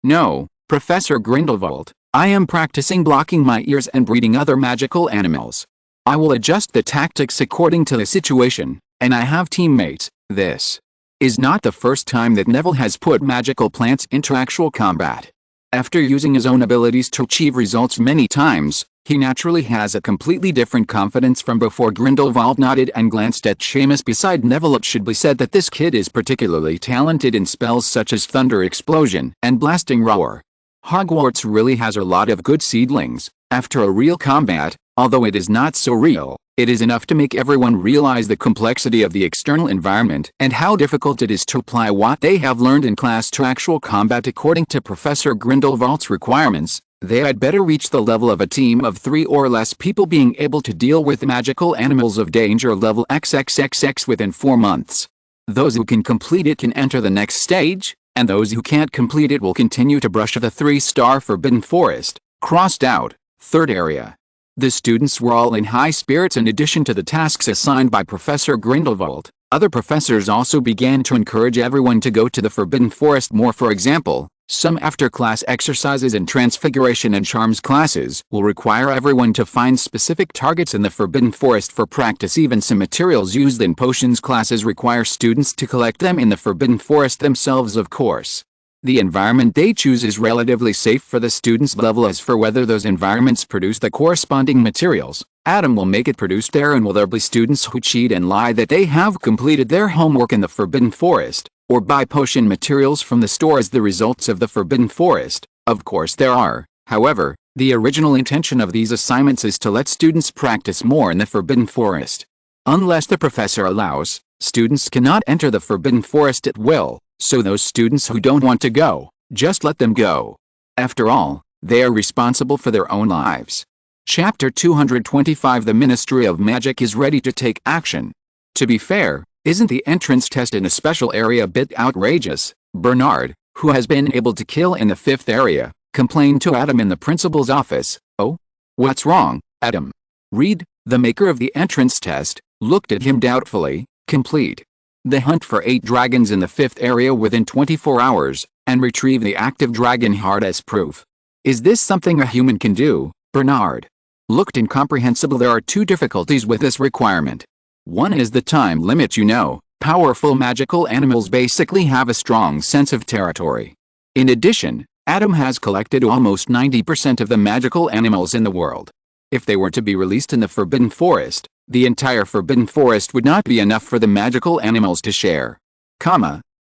No, Professor Grindelwald, I am practicing blocking my ears and breeding other magical animals. I will adjust the tactics according to the situation, and I have teammates. This is not the first time that Neville has put magical plants into actual combat. After using his own abilities to achieve results many times, he naturally has a completely different confidence from before. Grindelwald nodded and glanced at Seamus beside Neville. It should be said that this kid is particularly talented in spells such as Thunder Explosion and Blasting Roar. Hogwarts really has a lot of good seedlings. After a real combat, although it is not so real, it is enough to make everyone realize the complexity of the external environment and how difficult it is to apply what they have learned in class to actual combat according to Professor Grindelwald's requirements. They had better reach the level of a team of 3 or less people being able to deal with magical animals of danger level XXXX within 4 months. Those who can complete it can enter the next stage, and those who can't complete it will continue to brush the 3-star Forbidden Forest. Crossed out. Third area. The students were all in high spirits in addition to the tasks assigned by Professor Grindelwald. Other professors also began to encourage everyone to go to the Forbidden Forest more. For example, some after-class exercises and transfiguration and charms classes will require everyone to find specific targets in the Forbidden Forest for practice. Even some materials used in potions classes require students to collect them in the Forbidden Forest themselves, of course. The environment they choose is relatively safe for the students' level. As for whether those environments produce the corresponding materials, Adam will make it produced there, and will there be students who cheat and lie that they have completed their homework in the Forbidden Forest, or buy potion materials from the store as the results of the Forbidden Forest? Of course there are. However, the original intention of these assignments is to let students practice more in the Forbidden Forest. Unless the professor allows, students cannot enter the Forbidden Forest at will, so those students who don't want to go, just let them go. After all, they are responsible for their own lives. Chapter 225. The Ministry of Magic is ready to take action. To be fair, isn't the entrance test in a special area a bit outrageous? Bernard, who has been able to kill in the 5th area, complained to Adam in the principal's office. Oh? What's wrong, Adam? Reed, the maker of the entrance test, looked at him doubtfully. Complete the hunt for 8 dragons in the 5th area within 24 hours, and retrieve the active dragon heart as proof. Is this something a human can do? Bernard looked incomprehensible. There are 2 difficulties with this requirement. One is the time limit. Powerful magical animals basically have a strong sense of territory. In addition, Adam has collected almost 90% of the magical animals in the world. If they were to be released in the Forbidden Forest, the entire Forbidden Forest would not be enough for the magical animals to share.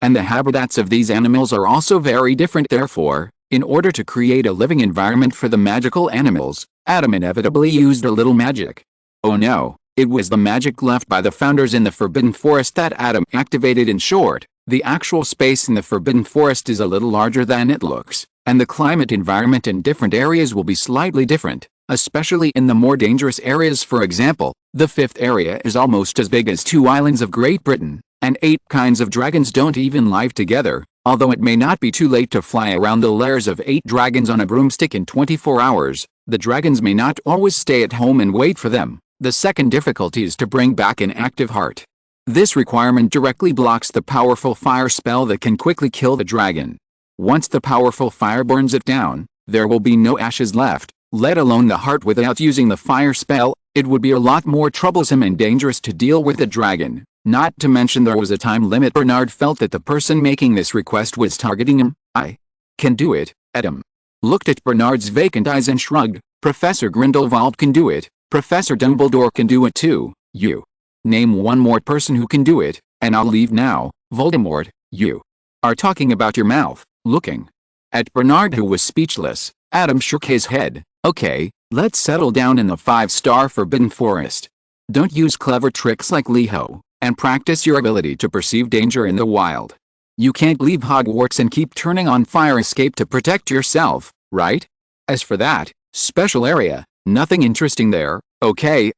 And the habitats of these animals are also very different. Therefore, in order to create a living environment for the magical animals, Adam inevitably used a little magic. Oh no, it was the magic left by the founders in the Forbidden Forest that Adam activated. In short, the actual space in the Forbidden Forest is a little larger than it looks, and the climate environment in different areas will be slightly different, especially in the more dangerous areas. For example, the 5th area is almost as big as 2 islands of Great Britain, and 8 kinds of dragons don't even live together. Although it may not be too late to fly around the lairs of 8 dragons on a broomstick in 24 hours, the dragons may not always stay at home and wait for them. The second difficulty is to bring back an active heart. This requirement directly blocks the powerful fire spell that can quickly kill the dragon. Once the powerful fire burns it down, there will be no ashes left, let alone the heart. Without using the fire spell, it would be a lot more troublesome and dangerous to deal with the dragon. Not to mention there was a time limit. Bernard felt that the person making this request was targeting him. I can do it, Adam looked at Bernard's vacant eyes and shrugged. Professor Grindelwald can do it. Professor Dumbledore can do it too. You name one more person who can do it, and I'll leave now. Voldemort, you are talking about your mouth. Looking at Bernard, who was speechless, Adam shook his head. Okay, let's settle down in the 5-star Forbidden Forest. Don't use clever tricks like Leho, and practice your ability to perceive danger in the wild. You can't leave Hogwarts and keep turning on fire escape to protect yourself, right? As for that special area, nothing interesting there. Okay,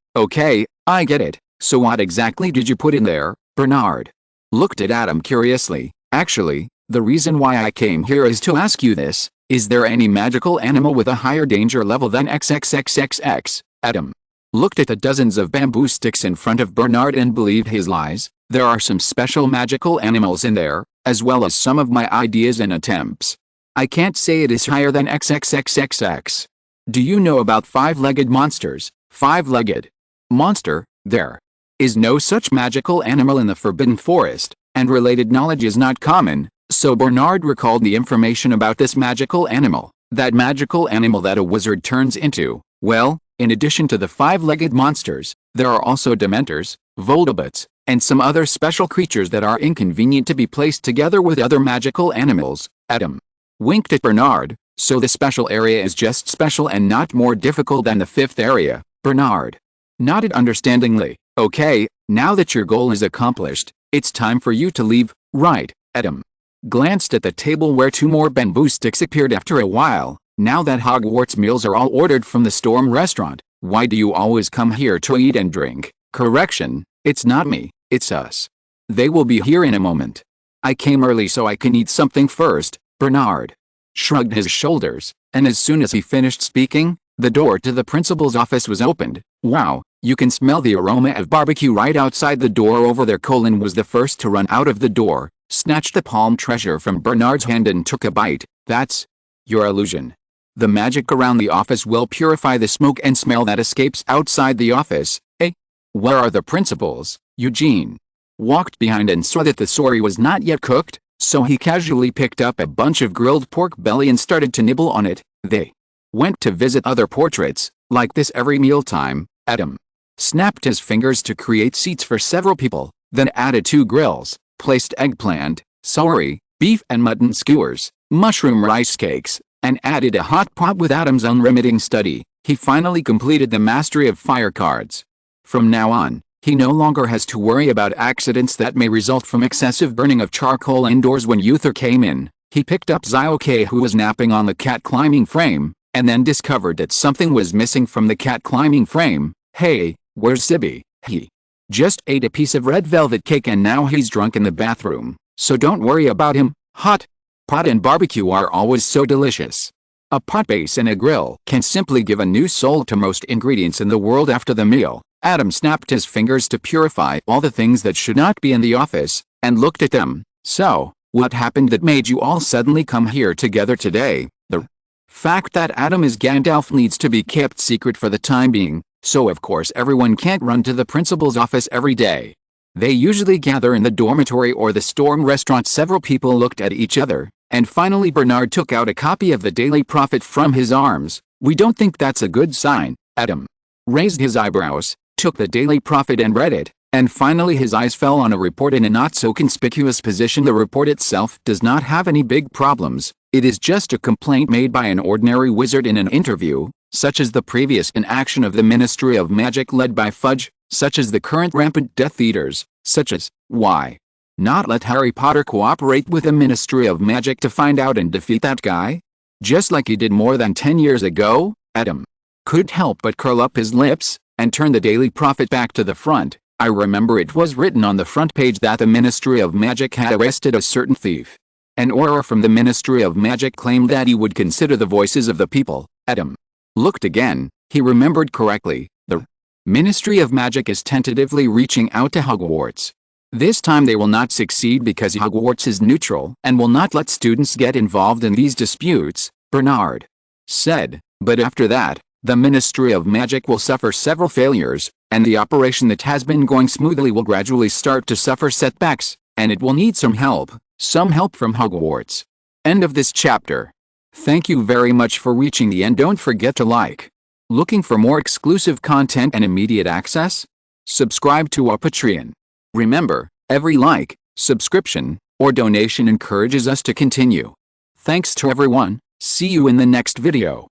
I get it. So what exactly did you put in there? Bernard looked at Adam curiously. Actually, the reason why I came here is to ask you this. Is there any magical animal with a higher danger level than XXXXX? Adam looked at the dozens of bamboo sticks in front of Bernard and believed his lies. There are some special magical animals in there, as well as some of my ideas and attempts. I can't say it is higher than XXXXX. Do you know about 5-legged monsters? 5-legged monster? There is no such magical animal in the Forbidden Forest, and related knowledge is not common. So Bernard recalled the information about this magical animal. That magical animal that a wizard turns into. Well, in addition to the 5-legged monsters, there are also dementors, Voldemorts, and some other special creatures that are inconvenient to be placed together with other magical animals. Adam winked at Bernard. So the special area is just special and not more difficult than the 5th area. Bernard nodded understandingly. Okay, now that your goal is accomplished, it's time for you to leave, right? Adam glanced at the table where 2 more bamboo sticks appeared after a while. Now that Hogwarts meals are all ordered from the Storm restaurant, why do you always come here to eat and drink? Correction, it's not me, it's us. They will be here in a moment. I came early so I can eat something first. Bernard shrugged his shoulders, and as soon as he finished speaking, the door to the principal's office was opened. Wow, you can smell the aroma of barbecue right outside the door over there. Colin was the first to run out of the door, snatched the palm treasure from Bernard's hand and took a bite. That's your illusion. The magic around the office will purify the smoke and smell that escapes outside the office. Eh? Where are the principals? Eugene walked behind and saw that the sorry was not yet cooked, so he casually picked up a bunch of grilled pork belly and started to nibble on it. They went to visit other portraits, like this every mealtime. Adam snapped his fingers to create seats for several people, then added 2 grills, placed eggplant, celery, beef and mutton skewers, mushroom rice cakes, and added a hot pot. With Adam's unremitting study, he finally completed the mastery of fire cards. From now on, he no longer has to worry about accidents that may result from excessive burning of charcoal indoors. When Uther came in, he picked up Zioke, who was napping on the cat climbing frame, and then discovered that something was missing from the cat climbing frame. Hey, where's Sibby? He just ate a piece of red velvet cake and now he's drunk in the bathroom, so don't worry about him. Hot pot and barbecue are always so delicious. A pot base and a grill can simply give a new soul to most ingredients in the world. After the meal, Adam snapped his fingers to purify all the things that should not be in the office, and looked at them. So, what happened that made you all suddenly come here together today? The fact that Adam is Gandalf needs to be kept secret for the time being, so of course everyone can't run to the principal's office every day. They usually gather in the dormitory or the Storm restaurant. Several people looked at each other, and finally Bernard took out a copy of the Daily Prophet from his arms. We don't think that's a good sign. Adam raised his eyebrows, took the Daily Prophet and read it, and finally his eyes fell on a report in a not-so-conspicuous position. The report itself does not have any big problems. It is just a complaint made by an ordinary wizard in an interview, such as the previous inaction of the Ministry of Magic led by Fudge, such as the current rampant Death Eaters, such as, why not let Harry Potter cooperate with the Ministry of Magic to find out and defeat that guy? Just like he did more than 10 years ago? Adam couldn't help but curl up his lips, and turn the Daily Prophet back to the front. I remember it was written on the front page that the Ministry of Magic had arrested a certain thief. An orator from the Ministry of Magic claimed that he would consider the voices of the people. Adam looked again. He remembered correctly. The Ministry of Magic is tentatively reaching out to Hogwarts. This time they will not succeed because Hogwarts is neutral and will not let students get involved in these disputes, Bernard said. But after that, the Ministry of Magic will suffer several failures, and the operation that has been going smoothly will gradually start to suffer setbacks, and it will need some help from Hogwarts. End of this chapter. Thank you very much for reaching the end. Don't forget to like. Looking for more exclusive content and immediate access? Subscribe to our Patreon. Remember, every like, subscription, or donation encourages us to continue. Thanks to everyone. See you in the next video.